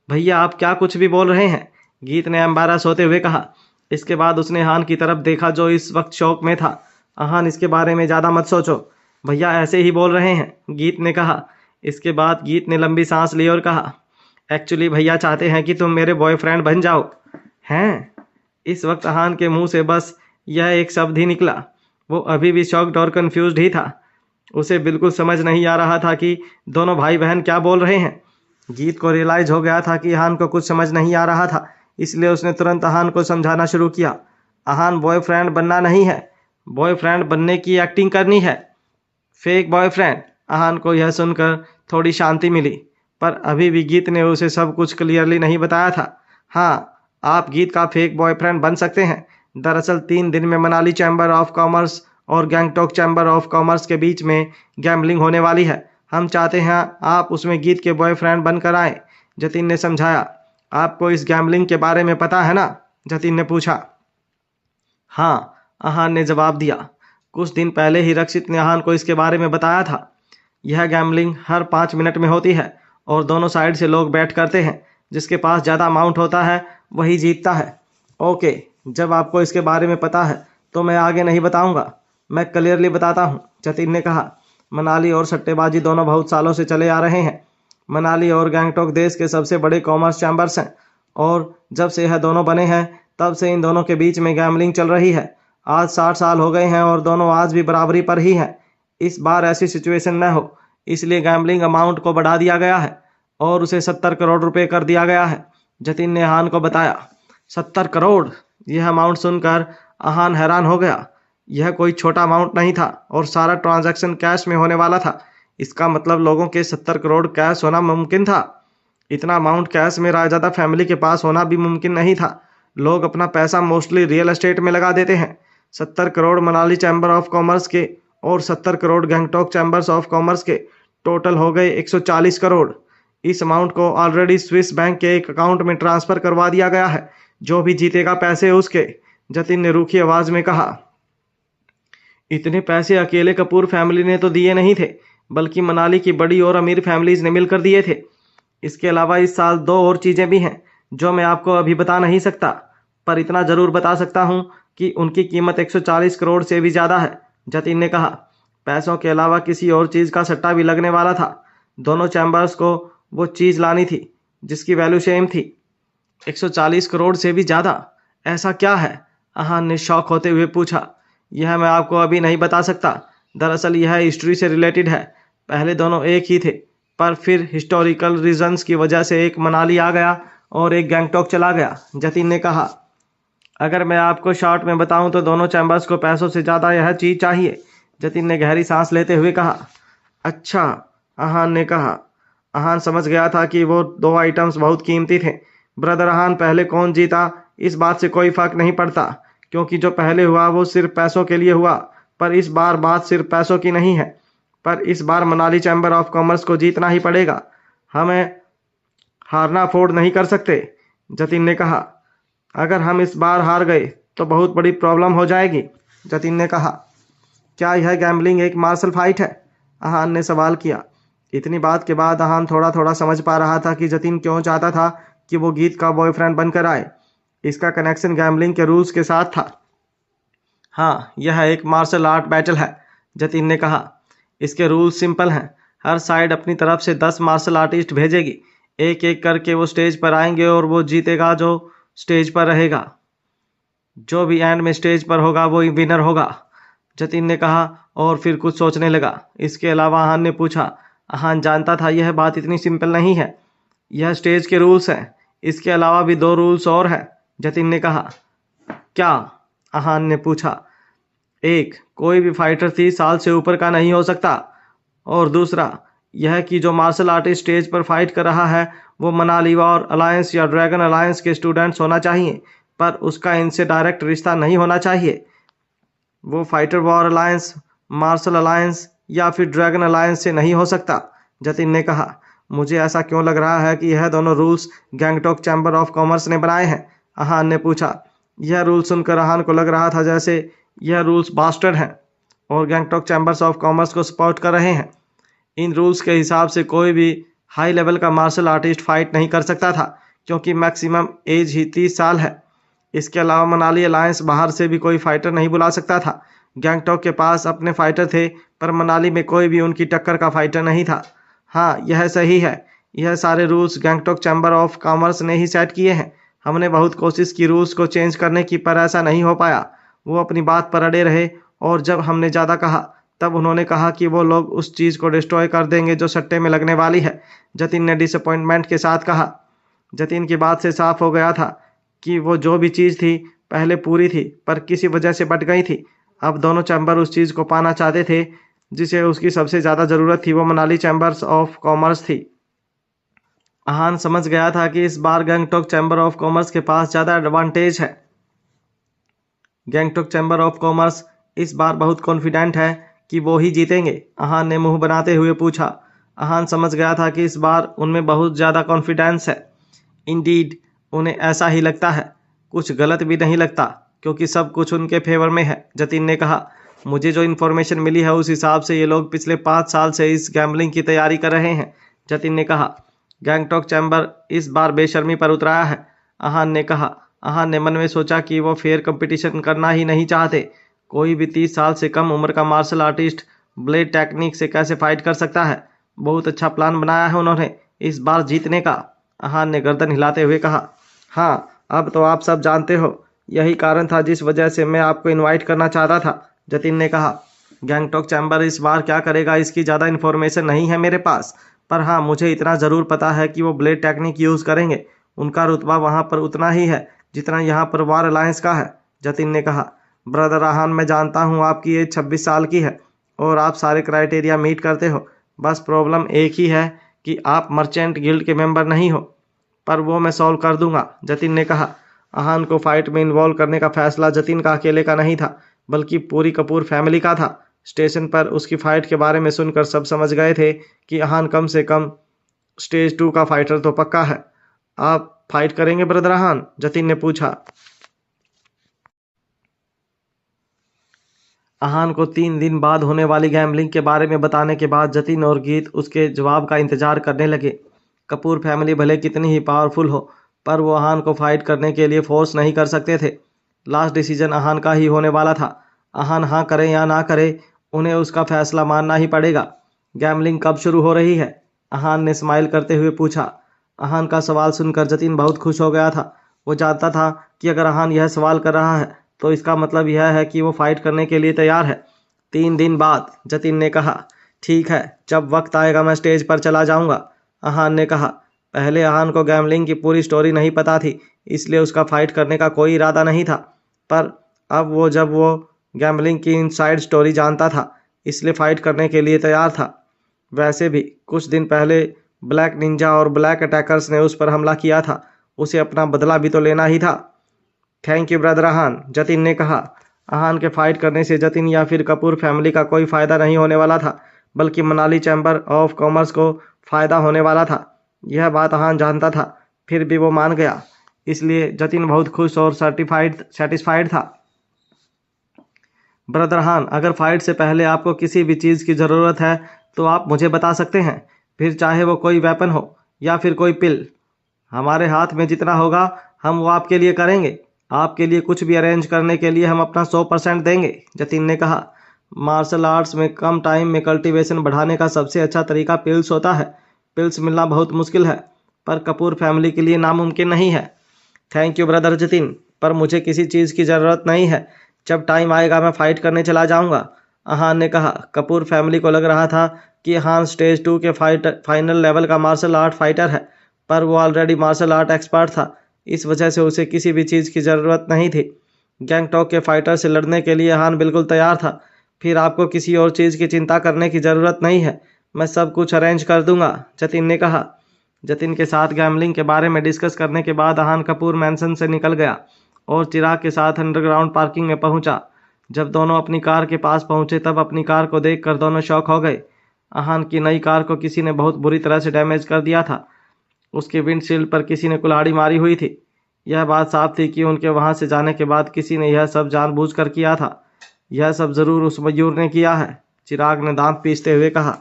भैया आप क्या कुछ भी बोल रहे हैं, गीत ने एम्बारस होते हुए कहा। इसके बाद उसने अहान की तरफ देखा जो इस वक्त शौक में था। अहान इसके बारे में ज़्यादा मत सोचो, भैया ऐसे ही बोल रहे हैं, गीत ने कहा। इसके बाद गीत ने लंबी सांस ली और कहा, एक्चुअली भैया चाहते हैं कि तुम मेरे बॉयफ्रेंड बन जाओ। हैं? इस वक्त अहान के मुंह से बस यह एक शब्द ही निकला। वो अभी भी शॉक्ड और कंफ्यूज्ड ही था। उसे बिल्कुल समझ नहीं आ रहा था कि दोनों भाई बहन क्या बोल रहे हैं। गीत को रियलाइज हो गया था कि अहान को कुछ समझ नहीं आ रहा था, इसलिए उसने तुरंत अहान को समझाना शुरू किया। अहान, बॉयफ्रेंड बनना नहीं है, बॉयफ्रेंड बनने की एक्टिंग करनी है। Fake boyfriend. अहान को यह सुनकर थोड़ी शांति मिली पर अभी भी गीत ने उसे सब कुछ क्लियरली नहीं बताया था। हाँ, आप गीत का फेक बॉयफ्रेंड बन सकते हैं। दरअसल 3 दिन में मनाली चैम्बर ऑफ कॉमर्स और गैंगटॉक चैम्बर ऑफ कॉमर्स के बीच में गैम्बलिंग होने वाली है। हम चाहते हैं आप उसमें गीत के बॉयफ्रेंड बनकर आए, जतिन ने समझाया। आपको इस गैम्बलिंग के बारे में पता है ना, जतिन ने पूछा। हाँ, अहान ने जवाब दिया। कुछ दिन पहले ही रक्षित ने अहान को इसके बारे में बताया था। यह गैम्बलिंग हर 5 मिनट में होती है और दोनों साइड से लोग बैट करते हैं। जिसके पास ज़्यादा अमाउंट होता है वही जीतता है। ओके, जब आपको इसके बारे में पता है तो मैं आगे नहीं बताऊंगा। मैं क्लियरली बताता हूँ, जतिन ने कहा। मनाली और सट्टेबाजी दोनों बहुत सालों से चले आ रहे हैं। मनाली और गैंगटॉक देश के सबसे बड़े कॉमर्स चैम्बर्स हैं और जब से यह दोनों बने हैं तब से इन दोनों के बीच में गैम्बलिंग चल रही है। आज 60 साल हो गए हैं और दोनों आज भी बराबरी पर ही हैं। इस बार ऐसी सिचुएशन न हो, इसलिए गैम्बलिंग अमाउंट को बढ़ा दिया गया है और उसे 70 करोड़ रुपए कर दिया गया है, जतिन ने अहान को बताया। 70 करोड़! यह अमाउंट सुनकर अहान हैरान हो गया। यह कोई छोटा अमाउंट नहीं था और सारा ट्रांजैक्शन कैश में होने वाला था। इसका मतलब लोगों के 70 करोड़ कैश होना मुमकिन था। इतना अमाउंट कैश में रायजादा फैमिली के पास होना भी मुमकिन नहीं था। लोग अपना पैसा मोस्टली रियल एस्टेट में लगा देते हैं। 70 crore Manali chamber of commerce के और 70 crore Gangtok chambers of commerce के टोटल हो गए 140 करोड़। इस अमाउंट को ऑलरेडी स्विस बैंक के एक अकाउंट में ट्रांसफर करवा दिया गया है। जो भी जीतेगा पैसे उसके, जतिन ने रूखी आवाज में कहा। इतने पैसे अकेले कपूर फैमिली ने तो दिए नहीं थे, बल्कि मनाली की बड़ी और अमीर फैमिलीज ने मिलकर दिए थे। इसके अलावा इस साल 2 और चीजें भी हैं जो मैं आपको अभी बता नहीं सकता, पर इतना जरूर बता सकता हूं कि उनकी कीमत 140 करोड़ से भी ज्यादा है, जतिन ने कहा। पैसों के अलावा किसी और चीज का सट्टा भी लगने वाला था। दोनों चैम्बर्स को वो चीज लानी थी जिसकी वैल्यू सेम थी। 140 करोड़ से भी ज्यादा? ऐसा क्या है? अहान ने शौक होते हुए पूछा। यह मैं आपको अभी नहीं बता सकता। दरअसल यह हिस्ट्री से रिलेटेड है। पहले दोनों एक ही थे, पर फिर हिस्टोरिकल रीजंस की वजह से एक मनाली आ गया और एक गैंगटॉक चला गया, जतिन ने कहा। अगर मैं आपको शॉर्ट में बताऊं तो दोनों चैम्बर्स को पैसों से ज़्यादा यह चीज़ चाहिए, जतिन ने गहरी सांस लेते हुए कहा। अच्छा, अहान ने कहा। अहान समझ गया था कि वो 2 आइटम्स बहुत कीमती थे। ब्रदर अहान, पहले कौन जीता इस बात से कोई फर्क नहीं पड़ता, क्योंकि जो पहले हुआ वो सिर्फ पैसों के लिए हुआ। पर इस बार बात सिर्फ पैसों की नहीं है, पर इस बार मनाली चैम्बर ऑफ कॉमर्स को जीतना ही पड़ेगा। हमें हारना अफोर्ड नहीं कर सकते, जतिन ने कहा। अगर हम इस बार हार गए तो बहुत बड़ी प्रॉब्लम हो जाएगी, जतिन ने कहा। क्या यह गैम्बलिंग एक मार्शल फाइट है? अहान ने सवाल किया। इतनी बात के बाद अहान थोड़ा थोड़ा समझ पा रहा था कि जतिन क्यों चाहता था कि वो गीत का बॉयफ्रेंड बनकर आए। इसका कनेक्शन गैम्बलिंग के रूल्स के साथ था। हाँ, यह एक मार्शल आर्ट बैटल है, जतिन ने कहा। इसके रूल्स सिंपल हैं। हर साइड अपनी तरफ से 10 मार्शल आर्टिस्ट भेजेगी। एक एक करके वो स्टेज पर आएंगे और वो जीतेगा जो स्टेज पर रहेगा। जो भी एंड में स्टेज पर होगा वो विनर होगा, जतिन ने कहा और फिर कुछ सोचने लगा। इसके अलावा अहान ने पूछा। अहान जानता था यह बात इतनी सिंपल नहीं है। यह स्टेज के रूल्स हैं। इसके अलावा भी 2 रूल्स और हैं, जतिन ने कहा। क्या? अहान ने पूछा। एक, कोई भी फाइटर 30 साल से ऊपर का नहीं हो सकता, और दूसरा यह कि जो मार्शल आर्टिस्ट स्टेज पर फाइट कर रहा है वो मनाली वॉर अलायंस या ड्रैगन अलायंस के स्टूडेंट्स होना चाहिए, पर उसका इनसे डायरेक्ट रिश्ता नहीं होना चाहिए। वो fighter war alliance, martial alliance या फिर ड्रैगन अलायंस से नहीं हो सकता, जतिन ने कहा। मुझे ऐसा क्यों लग रहा है कि यह दोनों rules Gangtok chamber of commerce ने बनाए हैं? अहान ने पूछा। यह रूल सुनकर अहान को लग रहा था जैसे यह रूल्स बास्टर्ड हैं और गैंगटॉक चैम्बर्स ऑफ कॉमर्स को सपोर्ट कर रहे हैं। इन रूल्स के हिसाब से कोई भी हाई लेवल का मार्शल आर्टिस्ट फाइट नहीं कर सकता था, क्योंकि मैक्सिमम एज ही 30 साल है। इसके अलावा मनाली अलायंस बाहर से भी कोई फाइटर नहीं बुला सकता था। गैंगटॉक के पास अपने फाइटर थे, पर मनाली में कोई भी उनकी टक्कर का फाइटर नहीं था। हाँ, यह सही है। यह सारे rules Gangtok chamber of commerce ने ही सेट किए हैं। हमने बहुत कोशिश की रूल्स को चेंज करने की, पर ऐसा नहीं हो पाया। वो अपनी बात पर अड़े रहे और जब हमने ज़्यादा कहा तब उन्होंने कहा कि वो लोग उस चीज़ को डिस्ट्रॉय कर देंगे जो सट्टे में लगने वाली है, जतिन ने डिसअपॉइंटमेंट के साथ कहा। जतिन की बात से साफ हो गया था कि वो जो भी चीज़ थी पहले पूरी थी, पर किसी वजह से बट गई थी। अब दोनों चैम्बर उस चीज़ को पाना चाहते थे जिसे उसकी सबसे ज़्यादा ज़रूरत थी। वो मनाली चैम्बर्स ऑफ कॉमर्स थी। अहान समझ गया था कि इस बार गैंगटॉक चैम्बर ऑफ कॉमर्स के पास ज़्यादा एडवांटेज है। गैंगटॉक चैम्बर ऑफ कॉमर्स इस बार बहुत कॉन्फिडेंट है कि वो ही जीतेंगे, अहान ने मुंह बनाते हुए पूछा। अहान समझ गया था कि इस बार उनमें बहुत ज़्यादा कॉन्फिडेंस है। इंडीड, उन्हें ऐसा ही लगता है। कुछ गलत भी नहीं लगता, क्योंकि सब कुछ उनके फेवर में है, जतिन ने कहा। मुझे जो इन्फॉर्मेशन मिली है उस हिसाब से ये लोग पिछले 5 साल से इस गैम्बलिंग की तैयारी कर रहे हैं, जतिन ने कहा। गैंगटॉक चैम्बर इस बार बेशर्मी पर उतरा है, अहान ने कहा। अहान ने मन में सोचा कि वो फेयर कंपटीशन करना ही नहीं चाहते। कोई भी 30 साल से कम उम्र का मार्शल आर्टिस्ट ब्लेड टेक्निक से कैसे फाइट कर सकता है। बहुत अच्छा प्लान बनाया है उन्होंने इस बार जीतने का। आहान ने गर्दन हिलाते हुए कहा। हाँ, अब तो आप सब जानते हो, यही कारण था जिस वजह से मैं आपको इनवाइट करना चाहता था, जतिन ने कहा। गैंगटॉक चैम्बर इस बार क्या करेगा इसकी ज़्यादा इन्फॉर्मेशन नहीं है मेरे पास, पर हाँ मुझे इतना ज़रूर पता है कि वो ब्लेड टेक्निक यूज़ करेंगे। उनका रुतबा वहाँ पर उतना ही है जितना यहाँ पर वार अलायंस का है, जतिन ने कहा। ब्रदर आहान, मैं जानता हूँ आपकी एज 26 साल की है और आप सारे क्राइटेरिया मीट करते हो। बस प्रॉब्लम एक ही है कि आप मर्चेंट गिल्ड के मेंबर नहीं हो, पर वो मैं सॉल्व कर दूंगा, जतिन ने कहा। आहान को फाइट में इन्वॉल्व करने का फैसला जतिन का अकेले का नहीं था, बल्कि पूरी कपूर फैमिली का था। स्टेशन पर उसकी फाइट के बारे में सुनकर सब समझ गए थे कि आहान कम से कम स्टेज 2 का फाइटर तो पक्का है। आप फाइट करेंगे ब्रदर आहान, जतिन ने पूछा। आहान को 3 दिन बाद होने वाली गैम्बलिंग के बारे में बताने के बाद जतिन और गीत उसके जवाब का इंतजार करने लगे। कपूर फैमिली भले कितनी ही पावरफुल हो, पर वो आहान को फाइट करने के लिए फोर्स नहीं कर सकते थे। लास्ट डिसीजन आहान का ही होने वाला था। आहान हाँ करे या ना करे, उन्हें उसका फैसला मानना ही पड़ेगा। गैम्बलिंग कब शुरू हो रही है, आहान ने स्माइल करते हुए पूछा। आहान का सवाल सुनकर जतिन बहुत खुश हो गया था। वो जानता था कि अगर आहान यह सवाल कर रहा है तो इसका मतलब यह है कि वो फाइट करने के लिए तैयार है। 3 दिन बाद, जतिन ने कहा। ठीक है, जब वक्त आएगा मैं स्टेज पर चला जाऊंगा, आहान ने कहा। पहले आहान को गैम्बलिंग की पूरी स्टोरी नहीं पता थी, इसलिए उसका फाइट करने का कोई इरादा नहीं था। पर अब जब वो गैम्बलिंग की इनसाइड स्टोरी जानता था, इसलिए फाइट करने के लिए तैयार था। वैसे भी कुछ दिन पहले ब्लैक निंजा और ब्लैक अटैकर्स ने उस पर हमला किया था, उसे अपना बदला भी तो लेना ही था। थैंक यू ब्रदर आहान, जतिन ने कहा। आहान के फाइट करने से जतिन या फिर कपूर फैमिली का कोई फ़ायदा नहीं होने वाला था, बल्कि मनाली चैम्बर ऑफ कॉमर्स को फ़ायदा होने वाला था। यह बात आहान जानता था, फिर भी वो मान गया। इसलिए जतिन बहुत खुश और सेटिस्फाइड था। ब्रदर आहान, अगर फाइट से पहले आपको किसी भी चीज़ की ज़रूरत है तो आप मुझे बता सकते हैं, फिर चाहे वो कोई वेपन हो या फिर कोई पिल। हमारे हाथ में जितना होगा हम वो आपके लिए करेंगे। आपके लिए कुछ भी अरेंज करने के लिए हम अपना 100% देंगे, जतिन ने कहा। मार्शल आर्ट्स में कम टाइम में कल्टीवेशन बढ़ाने का सबसे अच्छा तरीका पिल्स होता है। पिल्स मिलना बहुत मुश्किल है, पर कपूर फैमिली के लिए नामुमकिन नहीं है। थैंक यू ब्रदर जतिन, पर मुझे किसी चीज़ की ज़रूरत नहीं है। जब टाइम आएगा मैं फ़ाइट करने चला जाऊंगा, आहान ने कहा। कपूर फैमिली को लग रहा था कि आहान स्टेज 2 के फाइनल लेवल का मार्शल आर्ट फाइटर है, पर वो ऑलरेडी मार्शल आर्ट एक्सपर्ट था। इस वजह से उसे किसी भी चीज़ की ज़रूरत नहीं थी। गैंगटॉक के फाइटर से लड़ने के लिए आहान बिल्कुल तैयार था। फिर आपको किसी और चीज़ की चिंता करने की ज़रूरत नहीं है, मैं सब कुछ अरेंज कर दूंगा, जतिन ने कहा। जतिन के साथ गैम्बलिंग के बारे में डिस्कस करने के बाद आहान कपूर मैंसन से निकल गया और चिराग के साथ अंडरग्राउंड पार्किंग में पहुंचा। जब दोनों अपनी कार के पास पहुंचे तब अपनी कार को देखकर दोनों शॉक हो गए। आहान की नई कार को किसी ने बहुत बुरी तरह से डैमेज कर दिया था। उसके विंडशील्ड पर किसी ने कुल्हाड़ी मारी हुई थी। यह बात साफ थी कि उनके वहां से जाने के बाद किसी ने यह सब जानबूझकर किया था। यह सब ज़रूर उस मयूर ने किया है, चिराग ने दांत पीसते हुए कहा।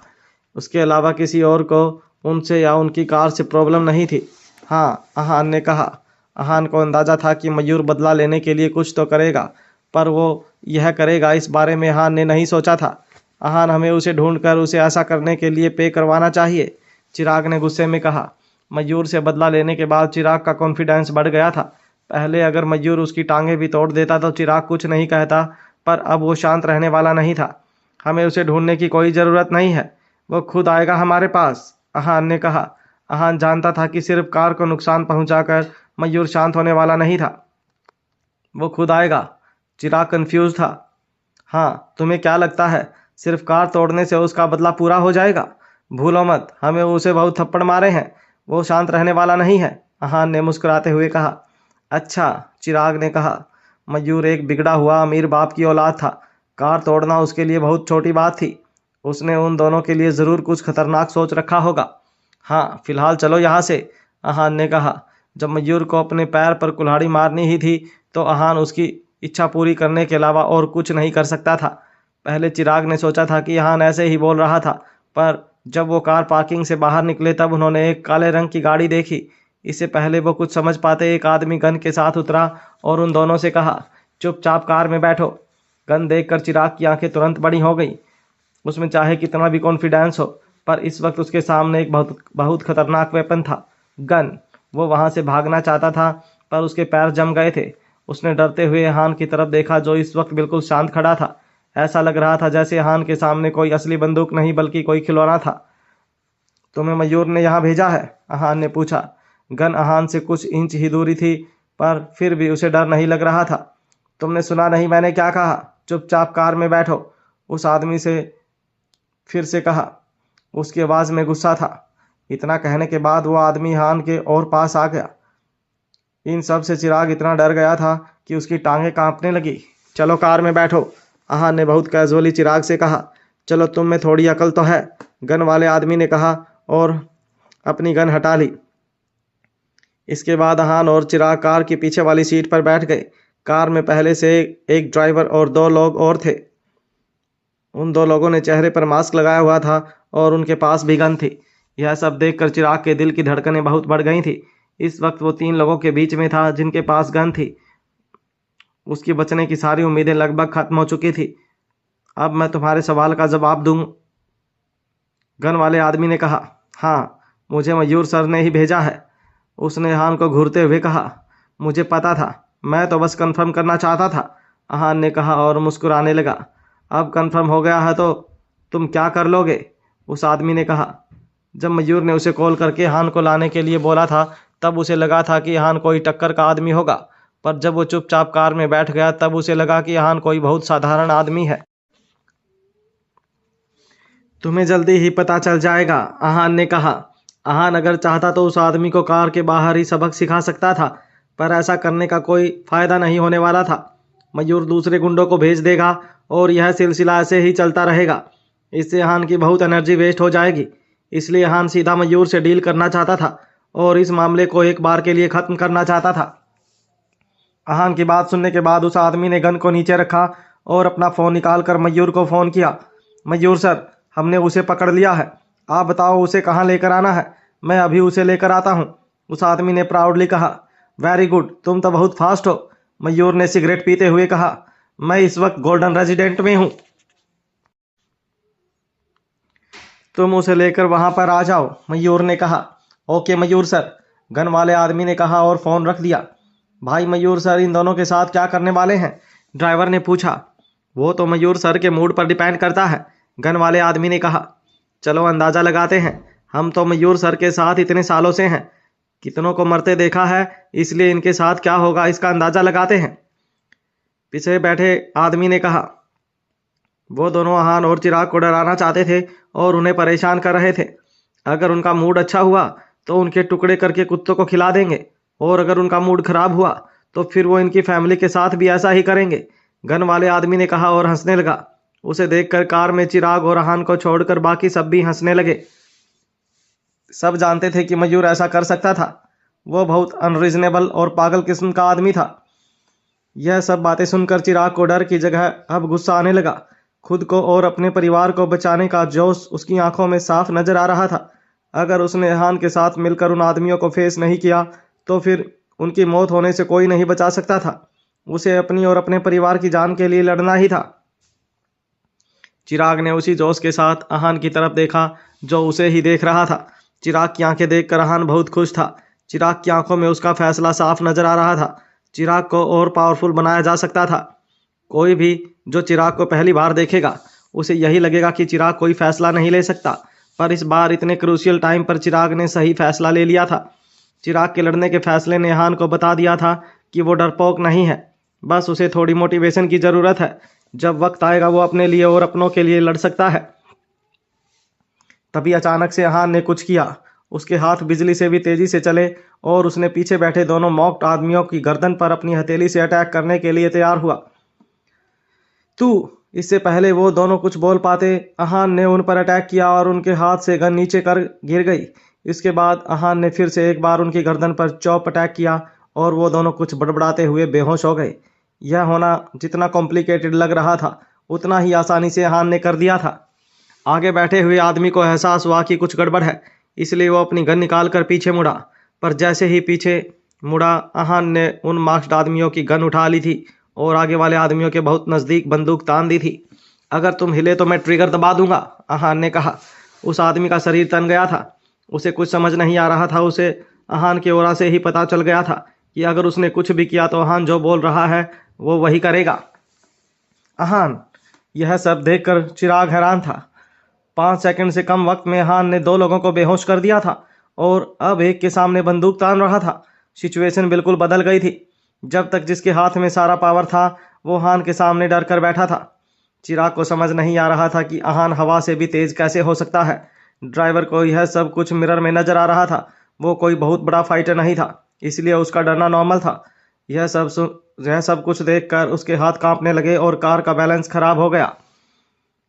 उसके अलावा किसी और को उनसे या उनकी कार से प्रॉब्लम नहीं थी। हाँ, आहान ने कहा। आहान को अंदाज़ा था कि मयूर बदला लेने के लिए कुछ तो करेगा, पर वो यह करेगा इस बारे में आहान ने नहीं सोचा था। आहान, हमें उसे ढूंढकर उसे ऐसा करने के लिए पे करवाना चाहिए, चिराग ने गुस्से में कहा। मयूर से बदला लेने के बाद चिराग का कॉन्फिडेंस बढ़ गया था। पहले अगर मयूर उसकी टांगें भी तोड़ देता तो चिराग कुछ नहीं कहता, पर अब वो शांत रहने वाला नहीं था। हमें उसे ढूंढने की कोई ज़रूरत नहीं है, वो खुद आएगा हमारे पास, आहान ने कहा। आहान जानता था कि सिर्फ कार को नुकसान पहुंचाकर मयूर शांत होने वाला नहीं था। वो खुद आएगा। चिराग कंफ्यूज था। हाँ, तुम्हें क्या लगता है सिर्फ कार तोड़ने से उसका बदला पूरा हो जाएगा? भूलो मत, हमें उसे बहुत थप्पड़ मारे हैं, वो शांत रहने वाला नहीं है, आहान ने मुस्कुराते हुए कहा। अच्छा, चिराग ने कहा। मयूर एक बिगड़ा हुआ अमीर बाप की औलाद था। कार तोड़ना उसके लिए बहुत छोटी बात थी। उसने उन दोनों के लिए ज़रूर कुछ खतरनाक सोच रखा होगा। हाँ, फिलहाल चलो यहाँ से, आहान ने कहा। जब मयूर को अपने पैर पर कुल्हाड़ी मारनी ही थी तो आहान उसकी इच्छा पूरी करने के अलावा और कुछ नहीं कर सकता था। पहले चिराग ने सोचा था कि आहान ऐसे ही बोल रहा था, पर जब वो कार पार्किंग से बाहर निकले तब उन्होंने एक काले रंग की गाड़ी देखी। इससे पहले वो कुछ समझ पाते एक आदमी गन के साथ उतरा और उन दोनों से कहा, चुपचाप कार में बैठो। गन देखकर चिराग की आंखें तुरंत बड़ी हो गई। उसमें चाहे कितना भी कॉन्फिडेंस हो, पर इस वक्त उसके सामने एक बहुत बहुत खतरनाक वेपन था, गन। वो वहां से भागना चाहता था, पर उसके पैर जम गए थे। उसने डरते हुए हान की तरफ देखा, जो इस वक्त बिल्कुल शांत खड़ा था। ऐसा लग रहा था जैसे हान के सामने कोई असली बंदूक नहीं बल्कि कोई खिलौना था। तुम्हें मयूर ने यहाँ भेजा है? अहान ने पूछा। गन अहान से कुछ इंच ही दूरी थी, पर फिर भी उसे डर नहीं लग रहा था। तुमने सुना नहीं मैंने क्या कहा? चुपचाप कार में बैठो, उस आदमी से फिर से कहा। उसकी आवाज़ में गुस्सा था। इतना कहने के बाद वो आदमी हान के और पास आ गया। इन सब से चिराग इतना डर गया था कि उसकी टांगें कांपने लगी। चलो कार में बैठो, अहान ने बहुत कैजुअली चिराग से कहा। चलो, तुम में थोड़ी अकल तो है, गन वाले आदमी ने कहा और अपनी गन हटा ली। इसके बाद अहान और चिराग कार की पीछे वाली सीट पर बैठ गए। कार में पहले से एक ड्राइवर और 2 लोग और थे। उन 2 लोगों ने चेहरे पर मास्क लगाया हुआ था और उनके पास भी गन थी। यह सब देखकर चिराग के दिल की धड़कनें बहुत बढ़ गई थी। इस वक्त वो 3 लोगों के बीच में था जिनके पास गन थी। उसकी बचने की सारी उम्मीदें लगभग खत्म हो चुकी थी। अब मैं तुम्हारे सवाल का जवाब दूं, गन वाले आदमी ने कहा। हाँ, मुझे मयूर सर ने ही भेजा है, उसने अहान को घूरते हुए कहा। मुझे पता था, मैं तो बस कंफर्म करना चाहता था, अहान ने कहा और मुस्कुराने लगा। अब कंफर्म हो गया है तो तुम क्या कर लोगे? उस आदमी ने कहा। जब मयूर ने उसे कॉल करके अहान को लाने के लिए बोला था, तब उसे लगा था कि अहान कोई टक्कर का आदमी होगा, पर जब वो चुपचाप कार में बैठ गया तब उसे लगा कि अहान कोई बहुत साधारण आदमी है। तुम्हें जल्दी ही पता चल जाएगा, अहान ने कहा। अहान अगर चाहता तो उस आदमी को कार के बाहर ही सबक सिखा सकता था, पर ऐसा करने का कोई फायदा नहीं होने वाला था। मयूर दूसरे गुंडों को भेज देगा और यह सिलसिला ऐसे ही चलता रहेगा। इससे अहान की बहुत एनर्जी वेस्ट हो जाएगी। इसलिए अहान सीधा मयूर से डील करना चाहता था और इस मामले को एक बार के लिए ख़त्म करना चाहता था। अहान की बात सुनने के बाद उस आदमी ने गन को नीचे रखा और अपना फ़ोन निकालकर मयूर को फ़ोन किया। मयूर सर, हमने उसे पकड़ लिया है। आप बताओ उसे कहाँ लेकर आना है? मैं अभी उसे लेकर आता हूँ, उस आदमी ने प्राउडली कहा। वेरी गुड, तुम तो बहुत फास्ट हो, मयूर ने सिगरेट पीते हुए कहा। मैं इस वक्त गोल्डन रेजिडेंट में हूँ, तुम उसे लेकर वहां पर आ जाओ, मयूर ने कहा। ओके मयूर सर, गन वाले आदमी ने कहा और फ़ोन रख दिया। भाई मयूर सर, इन दोनों के साथ क्या करने वाले हैं? ड्राइवर ने पूछा। वो तो मयूर सर के मूड पर डिपेंड करता है, गन वाले आदमी ने कहा। चलो अंदाज़ा लगाते हैं, हम तो मयूर सर के साथ इतने सालों से हैं, कितनों को मरते देखा है, इसलिए इनके साथ क्या होगा इसका अंदाज़ा लगाते हैं, पीछे बैठे आदमी ने कहा। वो दोनों अहान और चिराग को डराना चाहते थे और उन्हें परेशान कर रहे थे। अगर उनका मूड अच्छा हुआ तो उनके टुकड़े करके कुत्तों को खिला देंगे, और अगर उनका मूड खराब हुआ तो फिर वो इनकी फैमिली के साथ भी ऐसा ही करेंगे, गन वाले आदमी ने कहा और हंसने लगा। उसे देखकर कार में चिराग और अहान को छोड़कर बाकी सब भी हंसने लगे। सब जानते थे कि मयूर ऐसा कर सकता था। वो बहुत अनरीजनेबल और पागल किस्म का आदमी था। यह सब बातें सुनकर चिराग को डर की जगह अब गुस्सा आने लगा। खुद को और अपने परिवार को बचाने का जोश उसकी आंखों में साफ नजर आ रहा था। अगर उसने अहान के साथ मिलकर उन आदमियों को फेस नहीं किया तो फिर उनकी मौत होने से कोई नहीं बचा सकता था। उसे अपनी और अपने परिवार की जान के लिए लड़ना ही था। चिराग ने उसी जोश के साथ अहान की तरफ देखा जो उसे ही देख रहा था। चिराग की आंखें देखकर अहान बहुत खुश था। चिराग की आंखों में उसका फैसला साफ नजर आ रहा था। चिराग को और पावरफुल बनाया जा सकता था। कोई भी जो चिराग को पहली बार देखेगा उसे यही लगेगा कि चिराग कोई फैसला नहीं ले सकता, पर इस बार इतने क्रूशियल टाइम पर चिराग ने सही फैसला ले लिया था। चिराग के लड़ने के फैसले ने अहान को बता दिया था कि वो डरपोक नहीं है, बस उसे थोड़ी मोटिवेशन की ज़रूरत है। जब वक्त आएगा वो अपने लिए और अपनों के लिए लड़ सकता है। तभी अचानक से अहान ने कुछ किया। उसके हाथ बिजली से भी तेजी से चले और उसने पीछे बैठे दोनों मॉक्ड आदमियों की गर्दन पर अपनी हथेली से अटैक करने के लिए तैयार हुआ। तू, इससे पहले वो दोनों कुछ बोल पाते, अहान ने उन पर अटैक किया और उनके हाथ से गन नीचे कर गिर गई। इसके बाद अहान ने फिर से एक बार उनकी गर्दन पर चॉप अटैक किया और वो दोनों कुछ बड़बड़ाते हुए बेहोश हो गए। यह होना जितना कॉम्प्लिकेटेड लग रहा था उतना ही आसानी से अहान ने कर दिया था। आगे बैठे हुए आदमी को एहसास हुआ कि कुछ गड़बड़ है, इसलिए वो अपनी गन निकाल कर पीछे मुड़ा, पर जैसे ही पीछे मुड़ा अहान ने उन मास्क्ड आदमियों की गन उठा ली थी और आगे वाले आदमियों के बहुत नज़दीक बंदूक तान दी थी। अगर तुम हिले तो मैं ट्रिगर दबा दूंगा, अहान ने कहा। उस आदमी का शरीर तन गया था। उसे कुछ समझ नहीं आ रहा था। उसे अहान के ओरा से ही पता चल गया था कि अगर उसने कुछ भी किया तो अहान जो बोल रहा है वो वही करेगा। अहान, यह सब देखकर चिराग हैरान था। 5 सेकंड से कम वक्त में अहान ने 2 लोगों को बेहोश कर दिया था और अब एक के सामने बंदूक तान रहा था। सिचुएशन बिल्कुल बदल गई थी। जब तक जिसके हाथ में सारा पावर था वो अहान के सामने डर कर बैठा था। चिराग को समझ नहीं आ रहा था कि अहान हवा से भी तेज कैसे हो सकता है। ड्राइवर को यह सब कुछ मिरर में नजर आ रहा था। वो कोई बहुत बड़ा फाइटर नहीं था, इसलिए उसका डरना नॉर्मल था। यह सब कुछ देखकर उसके हाथ कांपने लगे और कार का बैलेंस खराब हो गया।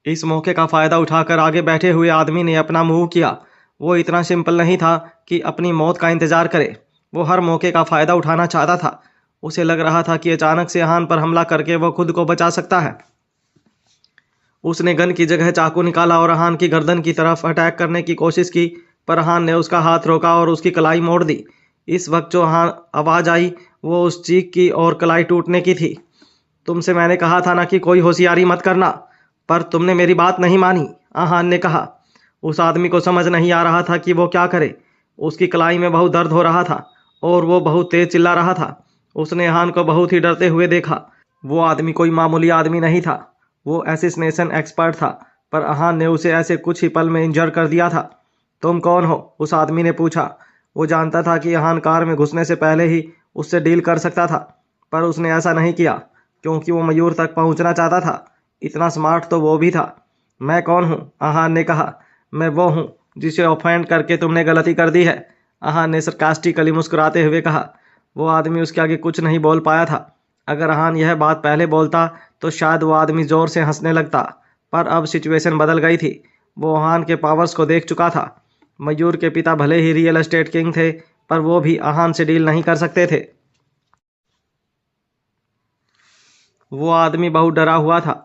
इस मौके का फायदा उठाकर आगे बैठे हुए आदमी ने अपना मूव किया। वो इतना सिंपल नहीं था कि अपनी मौत का इंतजार करे। वो हर मौके का फायदा उठाना चाहता था। उसे लग रहा था कि अचानक से अहान पर हमला करके वो खुद को बचा सकता है। उसने गन की जगह चाकू निकाला और अहान की गर्दन की तरफ अटैक करने की कोशिश की, पर अहान ने उसका हाथ रोका और उसकी कलाई मोड़ दी। इस वक्त जो अहान आवाज आई वो उस चीख की और कलाई टूटने की थी। तुमसे मैंने कहा था ना कि कोई होशियारी मत करना, पर तुमने मेरी बात नहीं मानी, अहान ने कहा। उस आदमी को समझ नहीं आ रहा था कि वो क्या करे। उसकी कलाई में बहुत दर्द हो रहा था और वो बहुत तेज चिल्ला रहा था। उसने अहान को बहुत ही डरते हुए देखा। वो आदमी कोई मामूली आदमी नहीं था। वो असैसिनेशन एक्सपर्ट था, पर अहान ने उसे ऐसे कुछ ही पल में इंजर कर दिया था। तुम कौन हो? उस आदमी ने पूछा। वो जानता था कि अहान कार में घुसने से पहले ही उससे डील कर सकता था, पर उसने ऐसा नहीं किया क्योंकि वो मयूर तक पहुंचना चाहता था। इतना स्मार्ट तो वो भी था। मैं कौन हूँ? अहान ने कहा। मैं वो हूँ जिसे ऑफेंड करके तुमने गलती कर दी है, अहान ने सरकास्टिकली मुस्कुराते हुए कहा। वो आदमी उसके आगे कुछ नहीं बोल पाया था। अगर अहान यह बात पहले बोलता तो शायद वो आदमी जोर से हंसने लगता, पर अब सिचुएशन बदल गई थी। वो अहान के पावर्स को देख चुका था। मयूर के पिता भले ही रियल एस्टेट किंग थे, पर वो भी अहान से डील नहीं कर सकते थे। वो आदमी बहुत डरा हुआ था।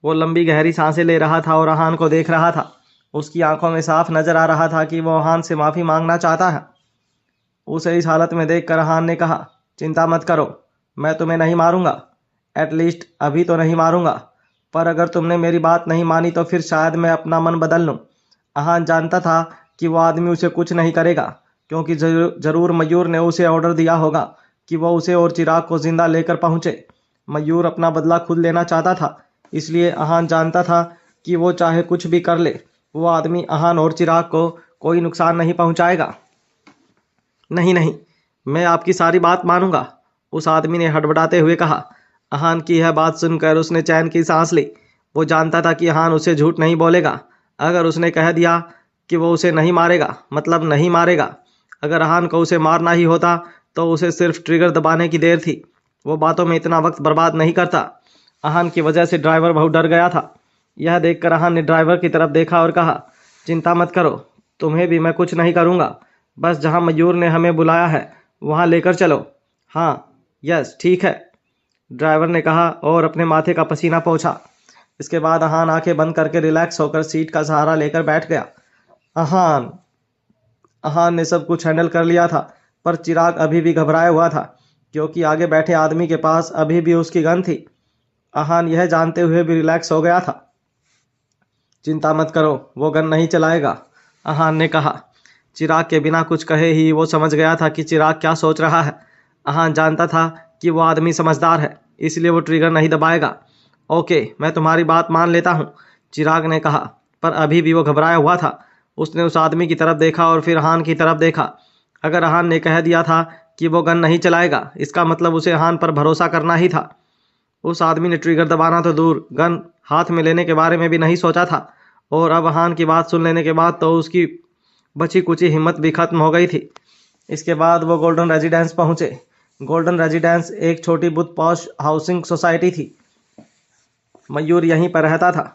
वो लंबी गहरी सांसें ले रहा था और अहान को देख रहा था। उसकी आंखों में साफ नजर आ रहा था कि वो अहान से माफी मांगना चाहता है। उसे इस हालत में देखकर अहान ने कहा, चिंता मत करो, मैं तुम्हें नहीं मारूंगा। एटलीस्ट अभी तो नहीं मारूंगा, पर अगर तुमने मेरी बात नहीं मानी तो फिर शायद मैं अपना मन बदल लूं। अहान जानता था कि वो आदमी उसे कुछ नहीं करेगा, क्योंकि जरूर मयूर ने उसे ऑर्डर दिया होगा कि वो उसे और चिराग को जिंदा लेकर पहुंचे। मयूर अपना बदला खुद लेना चाहता था, इसलिए अहान जानता था कि वो चाहे कुछ भी कर ले, वो आदमी अहान और चिराग को कोई नुकसान नहीं पहुंचाएगा। नहीं नहीं, मैं आपकी सारी बात मानूंगा, उस आदमी ने हड़बड़ाते हुए कहा। अहान की यह बात सुनकर उसने चैन की सांस ली। वो जानता था कि अहान उसे झूठ नहीं बोलेगा। अगर उसने कह दिया कि वो उसे नहीं मारेगा, मतलब नहीं मारेगा। अगर अहान को उसे मारना ही होता तो उसे सिर्फ ट्रिगर दबाने की देर थी। वो बातों में इतना वक्त बर्बाद नहीं करता। अहान की वजह से ड्राइवर बहुत डर गया था। यह देखकर अहान ने ड्राइवर की तरफ देखा और कहा, चिंता मत करो, तुम्हें भी मैं कुछ नहीं करूँगा। बस जहाँ मयूर ने हमें बुलाया है वहाँ लेकर चलो। हाँ, यस, ठीक है, ड्राइवर ने कहा और अपने माथे का पसीना पोंछा। इसके बाद अहान आंखें बंद करके रिलैक्स होकर सीट का सहारा लेकर बैठ गया। अहान अहान ने सब कुछ हैंडल कर लिया था, पर चिराग अभी भी घबराया हुआ था, क्योंकि आगे बैठे आदमी के पास अभी भी उसकी गन थी। अहान यह जानते हुए भी रिलैक्स हो गया था। चिंता मत करो, वो गन नहीं चलाएगा, अहान ने कहा। चिराग के बिना कुछ कहे ही वो समझ गया था कि चिराग क्या सोच रहा है। अहान जानता था कि वो आदमी समझदार है, इसलिए वो ट्रिगर नहीं दबाएगा। ओके, मैं तुम्हारी बात मान लेता हूँ, चिराग ने कहा, पर अभी भी वो घबराया हुआ था। उसने उस आदमी की तरफ देखा और फिर अहान की तरफ देखा। अगर अहान ने कह दिया था कि वो गन नहीं चलाएगा, इसका मतलब उसे अहान पर भरोसा करना ही था। उस आदमी ने ट्रिगर दबाना तो दूर, गन हाथ में लेने के बारे में भी नहीं सोचा था। और अब अहान की बात सुन लेने के बाद तो उसकी बची कुची हिम्मत भी खत्म हो गई थी। इसके बाद वो गोल्डन रेजिडेंस पहुंचे। गोल्डन रेजिडेंस एक छोटी बुत पॉश हाउसिंग सोसाइटी थी। मयूर यहीं पर रहता था।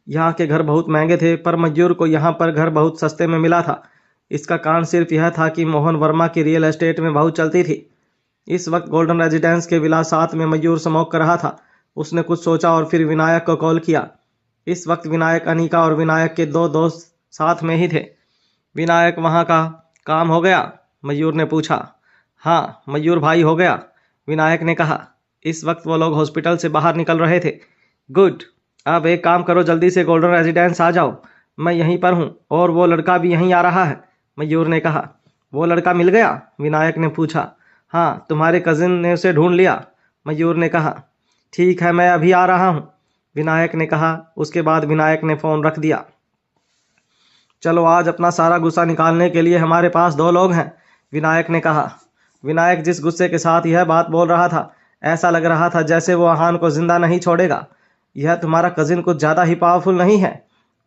यहाँ के घर बहुत महंगे थे, पर मयूर को यहाँ पर घर बहुत सस्ते में मिला था। इसका कारण सिर्फ यह था कि मोहन वर्मा की रियल एस्टेट में बहुत चलती थी। इस वक्त गोल्डन रेजिडेंस के विला 7 में मयूर स्मोक कर रहा था। उसने कुछ सोचा और फिर विनायक को कॉल किया। इस वक्त विनायक, अनीका और विनायक के 2 दोस्त साथ में ही थे। विनायक, वहाँ का काम हो गया? मयूर ने पूछा। हाँ मयूर भाई, हो गया, विनायक ने कहा। इस वक्त वो लोग हॉस्पिटल से बाहर निकल रहे थे। गुड, अब एक काम करो, जल्दी से गोल्डन रेजिडेंस आ जाओ, मैं यहीं पर हूँ और वो लड़का भी यहीं आ रहा है, मयूर ने कहा। वो लड़का मिल गया? विनायक ने पूछा। हाँ, तुम्हारे कजिन ने उसे ढूंढ लिया, मयूर ने कहा। ठीक है, मैं अभी आ रहा हूँ, विनायक ने कहा। उसके बाद विनायक ने फ़ोन रख दिया। चलो, आज अपना सारा गुस्सा निकालने के लिए हमारे पास 2 लोग हैं, विनायक ने कहा। विनायक जिस गुस्से के साथ यह बात बोल रहा था, ऐसा लग रहा था जैसे वो आहान को जिंदा नहीं छोड़ेगा। यह तुम्हारा कजिन कुछ ज़्यादा ही पावरफुल नहीं है?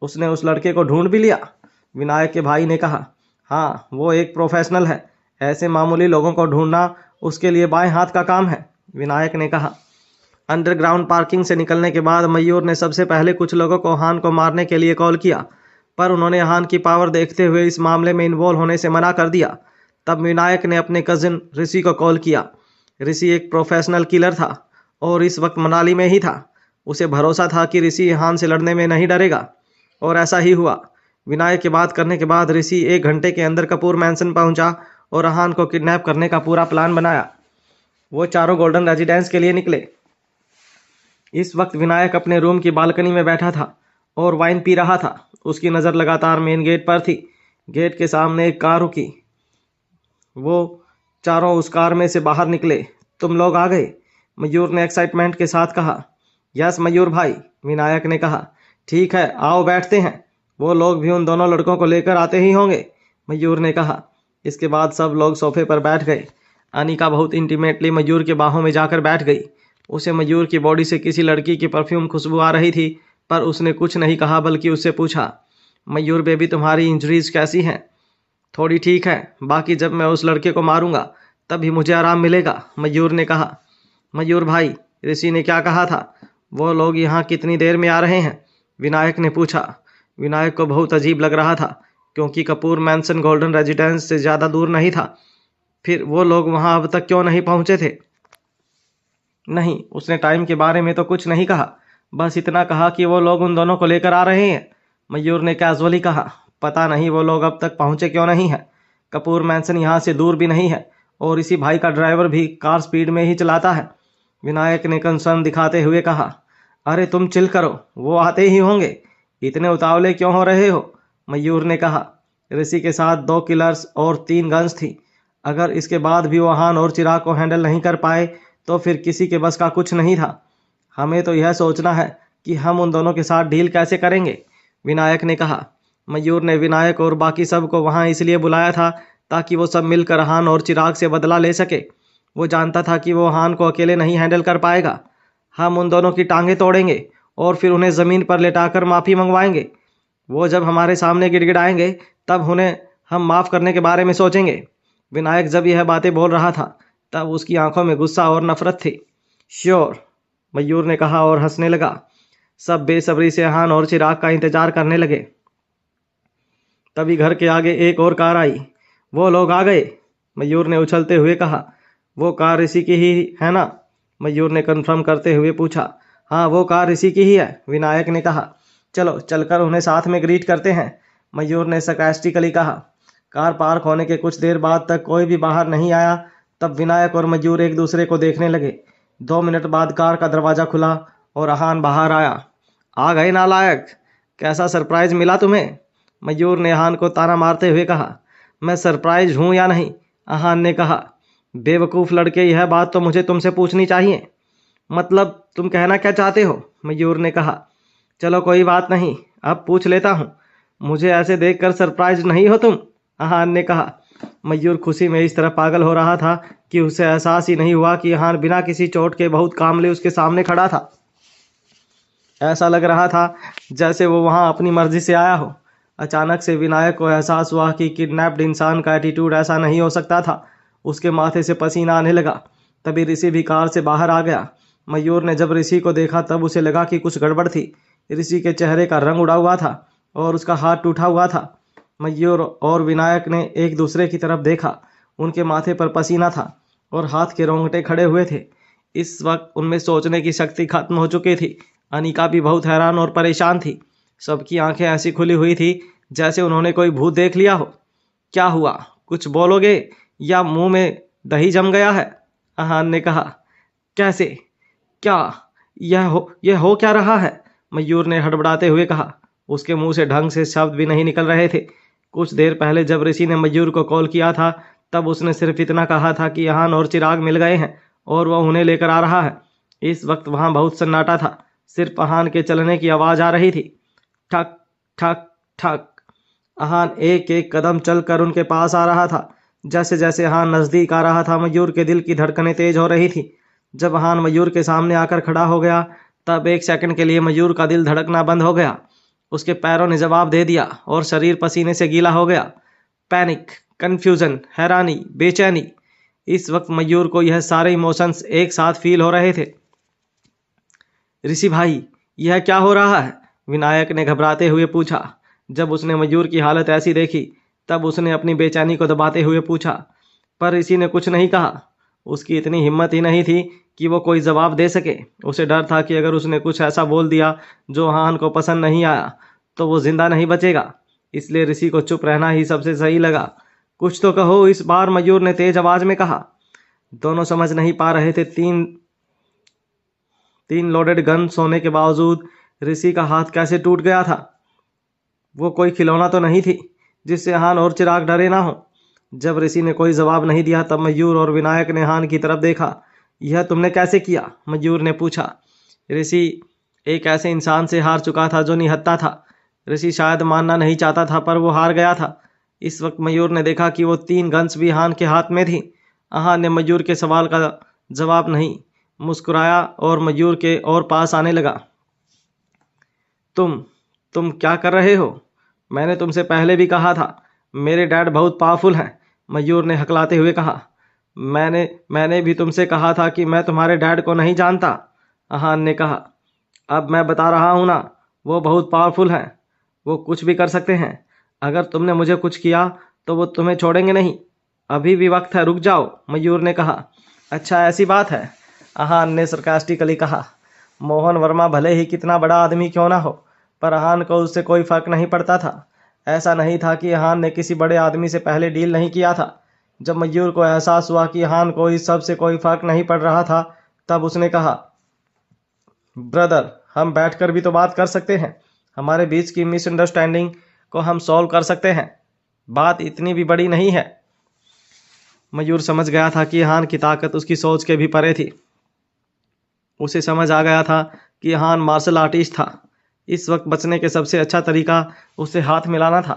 उसने उस लड़के को ढूंढ भी लिया, विनायक के भाई ने कहा। हाँ, वो एक प्रोफेशनल है, ऐसे मामूली लोगों को ढूंढना उसके लिए बाएं हाथ का काम है, विनायक ने कहा। अंडरग्राउंड पार्किंग से निकलने के बाद मयूर ने सबसे पहले कुछ लोगों को आहान को मारने के लिए कॉल किया, पर उन्होंने आहान की पावर देखते हुए इस मामले में इन्वॉल्व होने से मना कर दिया। तब विनायक ने अपने कजिन ऋषि को कॉल किया। ऋषि एक प्रोफेशनल किलर था और इस वक्त मनाली में ही था। उसे भरोसा था कि ऋषि आहान से लड़ने में नहीं डरेगा, और ऐसा ही हुआ। विनायक की बात करने के बाद ऋषि 1 घंटे के अंदर कपूर मैंसन पहुंचा और आहान को किडनैप करने का पूरा प्लान बनाया। वो चारों गोल्डन रेजिडेंस के लिए निकले। इस वक्त विनायक अपने रूम की बालकनी में बैठा था और वाइन पी रहा था। उसकी नज़र लगातार मेन गेट पर थी। गेट के सामने एक कार रुकी। वो चारों उस कार में से बाहर निकले। तुम लोग आ गए, मयूर ने एक्साइटमेंट के साथ कहा। यस मयूर भाई, विनायक ने कहा। ठीक है, आओ बैठते हैं। वो लोग भी उन दोनों लड़कों को लेकर आते ही होंगे, मयूर ने कहा। इसके बाद सब लोग सोफे पर बैठ गए। अनिका बहुत इंटीमेटली मयूर के बाहों में जाकर बैठ गई। उसे मयूर की बॉडी से किसी लड़की की परफ्यूम खुशबू आ रही थी, पर उसने कुछ नहीं कहा, बल्कि उससे पूछा, मयूर बेबी, तुम्हारी इंजरीज कैसी हैं? थोड़ी ठीक है, बाकी जब मैं उस लड़के को मारूंगा तभी मुझे आराम मिलेगा, मयूर ने कहा। मयूर भाई, ऋषि ने क्या कहा था? वो लोग यहाँ कितनी देर में आ रहे हैं? विनायक ने पूछा। विनायक को बहुत अजीब लग रहा था, क्योंकि कपूर मैंसन गोल्डन रेजिडेंस से ज़्यादा दूर नहीं था। फिर वो लोग वहाँ अब तक क्यों नहीं पहुँचे थे? नहीं, उसने टाइम के बारे में तो कुछ नहीं कहा, बस इतना कहा कि वो लोग उन दोनों को लेकर आ रहे हैं, मयूर ने कैजुअली कहा। पता नहीं वो लोग अब तक पहुंचे क्यों नहीं है। कपूर मैंसन यहाँ से दूर भी नहीं है और इसी भाई का ड्राइवर भी कार स्पीड में ही चलाता है, विनायक ने कंसर्न दिखाते हुए कहा। अरे तुम चिल करो, वो आते ही होंगे, इतने उतावले क्यों हो रहे हो, मयूर ने कहा। ऋषि के साथ 2 किलर्स और 3 गन्स थी। अगर इसके बाद भी वो आहान और चिराग को हैंडल नहीं कर पाए तो फिर किसी के बस का कुछ नहीं था। हमें तो यह सोचना है कि हम उन दोनों के साथ डील कैसे करेंगे, विनायक ने कहा। मयूर ने विनायक और बाकी सब को वहाँ इसलिए बुलाया था ताकि वो सब मिलकर आहान और चिराग से बदला ले सके। वो जानता था कि वो आहान को अकेले नहीं हैंडल कर पाएगा। हम उन दोनों की टांगें तोड़ेंगे और फिर उन्हें ज़मीन पर लेटाकर माफ़ी मंगवाएंगे। वो जब हमारे सामने गिड़गिड़ाएंगे तब उन्हें हम माफ़ करने के बारे में सोचेंगे। विनायक जब यह बातें बोल रहा था तब उसकी आंखों में गुस्सा और नफरत थी। श्योर, मयूर ने कहा और हंसने लगा। सब बेसब्री से आहान और चिराग का इंतजार करने लगे। तभी घर के आगे एक और कार आई। वो लोग आ गए, मयूर ने उछलते हुए कहा। वो कार ऋषि की ही है ना, मयूर ने कन्फर्म करते हुए पूछा। हाँ, वो कार ऋषि की ही है, विनायक ने कहा। चलो चलकर उन्हें साथ में ग्रीट करते हैं, मयूर ने सरकास्टिकली कहा। कार पार्क होने के कुछ देर बाद तक कोई भी बाहर नहीं आया। तब विनायक और मयूर एक दूसरे को देखने लगे। 2 मिनट बाद कार का दरवाज़ा खुला और आहान बाहर आया। आ गए नालायक, कैसा सरप्राइज़ मिला तुम्हें, मयूर ने आहान को ताना मारते हुए कहा। मैं सरप्राइज हूँ या नहीं, आहान ने कहा। बेवकूफ़ लड़के, यह बात तो मुझे तुमसे पूछनी चाहिए। मतलब तुम कहना क्या चाहते हो, मयूर ने कहा। चलो कोई बात नहीं, अब पूछ लेता हूँ। मुझे ऐसे देखकर सरप्राइज नहीं हो तुम, आहान ने कहा। मयूर खुशी में इस तरह पागल हो रहा था कि उसे एहसास ही नहीं हुआ कि आहान बिना किसी चोट के बहुत कामले उसके सामने खड़ा था। ऐसा लग रहा था जैसे वो वहाँ अपनी मर्जी से आया हो। अचानक से विनायक को एहसास हुआ कि किडनैप्ड इंसान का एटीट्यूड ऐसा नहीं हो सकता था। उसके माथे से पसीना आने लगा। तभी ऋषि भी कार से बाहर आ गया। मयूर ने जब ऋषि को देखा तब उसे लगा कि कुछ गड़बड़ थी। ऋषि के चेहरे का रंग उड़ा हुआ था और उसका हाथ टूटा हुआ था। मयूर और विनायक ने एक दूसरे की तरफ देखा। उनके माथे पर पसीना था और हाथ के रोंगटे खड़े हुए थे। इस वक्त उनमें सोचने की शक्ति खत्म हो चुकी थी। अनिका भी बहुत हैरान और परेशान थी। सबकी आंखें ऐसी खुली हुई थी जैसे उन्होंने कोई भूत देख लिया हो। क्या हुआ, कुछ बोलोगे या मुंह में दही जम गया है, आहान ने कहा। कैसे? क्या? यह हो क्या रहा है? मयूर ने हड़बड़ाते हुए कहा। उसके मुंह से ढंग से शब्द भी नहीं निकल रहे थे। कुछ देर पहले जब ऋषि ने मयूर को कॉल किया था तब उसने सिर्फ इतना कहा था कि यहान और चिराग मिल गए हैं और वह उन्हें लेकर आ रहा है। इस वक्त वहां बहुत सन्नाटा था। सिर्फ अहान के चलने की आवाज आ रही थी। ठक ठक ठक। अहान एक एक कदम चलकर उनके पास आ रहा था। जैसे जैसे अहान नजदीक आ रहा था मयूर के दिल की धड़कनें तेज हो रही थी। जब अहान मयूर के सामने आकर खड़ा हो गया तब एक सेकंड के लिए मयूर का दिल धड़कना बंद हो गया। उसके पैरों ने जवाब दे दिया और शरीर पसीने से गीला हो गया। पैनिक, कंफ्यूजन, हैरानी, बेचैनी, इस वक्त मयूर को यह सारे इमोशंस एक साथ फील हो रहे थे। ऋषि भाई, यह क्या हो रहा है? विनायक ने घबराते हुए पूछा। जब उसने मयूर की हालत ऐसी देखी तब उसने अपनी बेचैनी को दबाते हुए पूछा, पर ऋषि ने कुछ नहीं कहा। उसकी इतनी हिम्मत ही नहीं थी कि वो कोई जवाब दे सके। उसे डर था कि अगर उसने कुछ ऐसा बोल दिया जो अहान को पसंद नहीं आया तो वो जिंदा नहीं बचेगा। इसलिए ऋषि को चुप रहना ही सबसे सही लगा। कुछ तो कहो, इस बार मयूर ने तेज आवाज में कहा। दोनों समझ नहीं पा रहे थे। तीन लोडेड गन होने के बावजूद ऋषि का हाथ कैसे टूट गया था? वो कोई खिलौना तो नहीं थी जिससे हान और चिराग डरे ना हो। जब ऋषि ने कोई जवाब नहीं दिया तब मयूर और विनायक ने हान की तरफ देखा। यह तुमने कैसे किया? मयूर ने पूछा। ऋषि एक ऐसे इंसान से हार चुका था जो निहत्था था। ऋषि शायद मानना नहीं चाहता था पर वो हार गया था। इस वक्त मयूर ने देखा कि वो 3 गन्स भी हान के हाथ में थी। हान ने मयूर के सवाल का जवाब नहीं, मुस्कुराया और मयूर के और पास आने लगा। तुम क्या कर रहे हो? मैंने तुमसे पहले भी कहा था, मेरे डैड बहुत पावरफुल हैं, मयूर ने हकलाते हुए कहा। मैंने भी तुमसे कहा था कि मैं तुम्हारे डैड को नहीं जानता, अहान ने कहा। अब मैं बता रहा हूं ना, वो बहुत पावरफुल हैं। वो कुछ भी कर सकते हैं। अगर तुमने मुझे कुछ किया तो वो तुम्हें छोड़ेंगे नहीं। अभी भी वक्त है, रुक जाओ, मयूर ने कहा। अच्छा, ऐसी बात है, अहान ने सरकास्टिकली कहा। मोहन वर्मा भले ही कितना बड़ा आदमी क्यों ना हो, पर अहान को उससे कोई फर्क नहीं पड़ता था। ऐसा नहीं था कि अहान ने किसी बड़े आदमी से पहले डील नहीं किया था। जब मयूर को एहसास हुआ कि अहान को इस सब से कोई फर्क नहीं पड़ रहा था तब उसने कहा, ब्रदर, हम बैठकर भी तो बात कर सकते हैं। हमारे बीच की मिसअंडरस्टैंडिंग को हम सॉल्व कर सकते हैं। बात इतनी भी बड़ी नहीं है। मयूर समझ गया था कि अहान की ताकत उसकी सोच के भी परे थी। उसे समझ आ गया था कि अहान मार्शल आर्टिस्ट था। इस वक्त बचने के सबसे अच्छा तरीका उसे हाथ मिलाना था।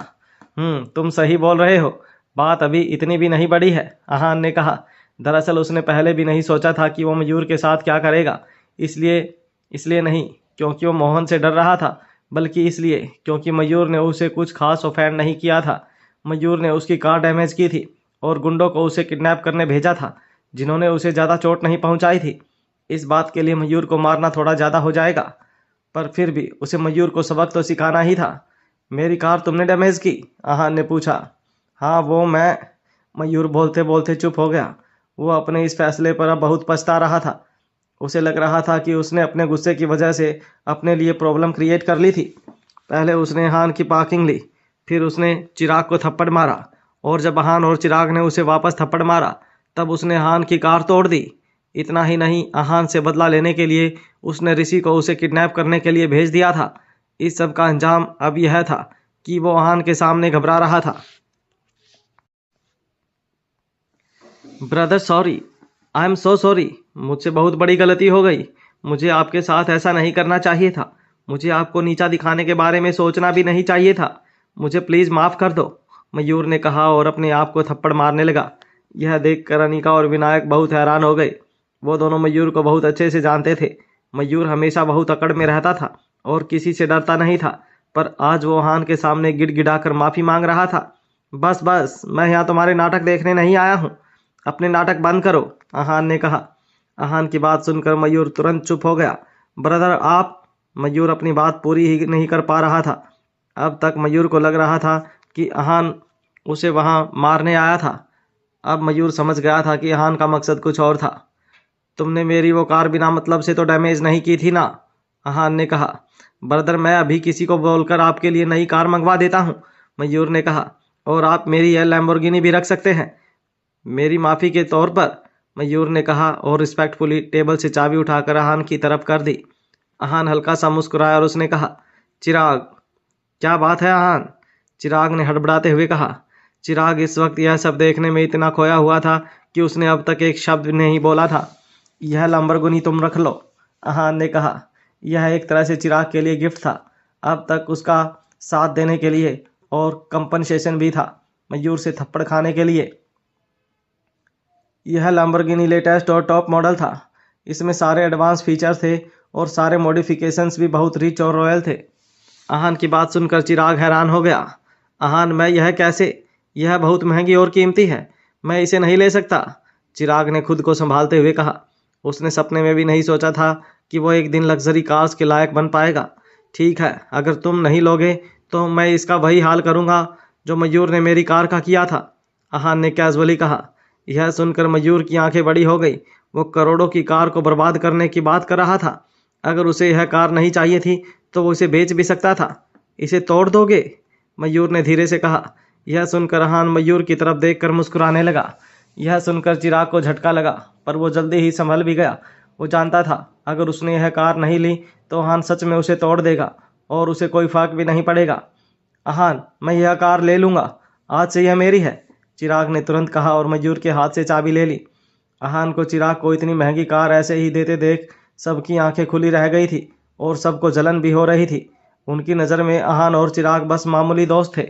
तुम सही बोल रहे हो, बात अभी इतनी भी नहीं बड़ी है, अहान ने कहा। दरअसल उसने पहले भी नहीं सोचा था कि वो मयूर के साथ क्या करेगा। इसलिए नहीं क्योंकि वो मोहन से डर रहा था, बल्कि इसलिए क्योंकि मयूर ने उसे कुछ खास ऑफेंड नहीं किया था। मयूर ने उसकी कार डैमेज की थी और गुंडों को उसे किडनैप करने भेजा था, जिन्होंने उसे ज़्यादा चोट नहीं पहुंचाई थी। इस बात के लिए मयूर को मारना थोड़ा ज़्यादा हो जाएगा, पर फिर भी उसे मयूर को सबक तो सिखाना ही था। मेरी कार तुमने डैमेज की? अहान ने पूछा। हाँ, वो मैं, मयूर बोलते बोलते चुप हो गया। वो अपने इस फैसले पर अब बहुत पछता रहा था। उसे लग रहा था कि उसने अपने गुस्से की वजह से अपने लिए प्रॉब्लम क्रिएट कर ली थी। पहले उसने अहान की पार्किंग ली, फिर उसने चिराग को थप्पड़ मारा, और जब अहान और चिराग ने उसे वापस थप्पड़ मारा तब उसने अहान की कार तोड़ दी। इतना ही नहीं, अहान से बदला लेने के लिए उसने ऋषि को उसे किडनैप करने के लिए भेज दिया था। इस सब का अंजाम अब यह था कि वो अहान के सामने घबरा रहा था। Brother, sorry, I am so sorry. मुझसे बहुत बड़ी गलती हो गई। मुझे आपके साथ ऐसा नहीं करना चाहिए था। मुझे आपको नीचा दिखाने के बारे में सोचना भी नहीं चाहिए था। मुझे प्लीज़ माफ़ कर दो, मयूर ने कहा और अपने आप को थप्पड़ मारने लगा। यह देखकर अनिका और विनायक बहुत हैरान हो गए। वो दोनों मयूर को बहुत अच्छे से जानते थे। मयूर हमेशा बहुत अकड़ में रहता था और किसी से डरता नहीं था, पर आज वो अहान के सामने गिड़गिड़ाकर माफ़ी मांग रहा था। बस बस, मैं यहाँ तुम्हारे नाटक देखने नहीं आया हूँ। अपने नाटक बंद करो, अहान ने कहा। अहान की बात सुनकर मयूर तुरंत चुप हो गया। ब्रदर, आप, मयूर अपनी बात पूरी ही नहीं कर पा रहा था। अब तक मयूर को लग रहा था कि अहान उसे वहाँ मारने आया था। अब मयूर समझ गया था कि अहान का मकसद कुछ और था। तुमने मेरी वो कार बिना मतलब से तो डैमेज नहीं की थी ना, अहान ने कहा। ब्रदर, मैं अभी किसी को बोलकर आपके लिए नई कार मंगवा देता हूँ, मयूर ने कहा, और आप मेरी यह लैम्बोर्गिनी भी रख सकते हैं। मेरी माफ़ी के तौर पर। मयूर ने कहा और रिस्पेक्टफुली टेबल से चाबी उठाकर अहान की तरफ कर दी। अहान हल्का सा मुस्कुराया और उसने कहा, चिराग। क्या बात है अहान? चिराग ने हड़बड़ाते हुए कहा। चिराग इस वक्त यह सब देखने में इतना खोया हुआ था कि उसने अब तक एक शब्द नहीं बोला था। यह लंबरगिनी तुम रख लो, अहान ने कहा। यह एक तरह से चिराग के लिए गिफ्ट था, अब तक उसका साथ देने के लिए, और कंपनसेशन भी था मयूर से थप्पड़ खाने के लिए। यह लैम्बोर्गिनी लेटेस्ट और टॉप मॉडल था। इसमें सारे एडवांस फीचर्स थे और सारे मॉडिफिकेशंस भी बहुत रिच और रॉयल थे। अहान की बात सुनकर चिराग हैरान हो गया। अहान, मैं यह कैसे? यह बहुत महंगी और कीमती है, मैं इसे नहीं ले सकता, चिराग ने खुद को संभालते हुए कहा। उसने सपने में भी नहीं सोचा था कि वो एक दिन लग्जरी कार्स के लायक बन पाएगा। ठीक है, अगर तुम नहीं लोगे तो मैं इसका वही हाल करूँगा जो मयूर ने मेरी कार का किया था, अहान ने कैजुअली कहा। यह सुनकर मयूर की आंखें बड़ी हो गई। वो करोड़ों की कार को बर्बाद करने की बात कर रहा था। अगर उसे यह कार नहीं चाहिए थी तो वो इसे बेच भी सकता था। इसे तोड़ दोगे? मयूर ने धीरे से कहा। यह सुनकर अहान मयूर की तरफ देखकर मुस्कुराने लगा। यह सुनकर चिराग को झटका लगा, पर वो जल्दी ही संभल भी गया। वो जानता था अगर उसने यह कार नहीं ली तो अहान सच में उसे तोड़ देगा और उसे कोई फर्क भी नहीं पड़ेगा। अहान, मैं यह कार ले लूँगा, आज से यह मेरी है, चिराग ने तुरंत कहा और मयूर के हाथ से चाबी ले ली। अहान को चिराग को इतनी महंगी कार ऐसे ही देते देख सबकी आंखें खुली रह गई थी और सबको जलन भी हो रही थी। उनकी नज़र में अहान और चिराग बस मामूली दोस्त थे।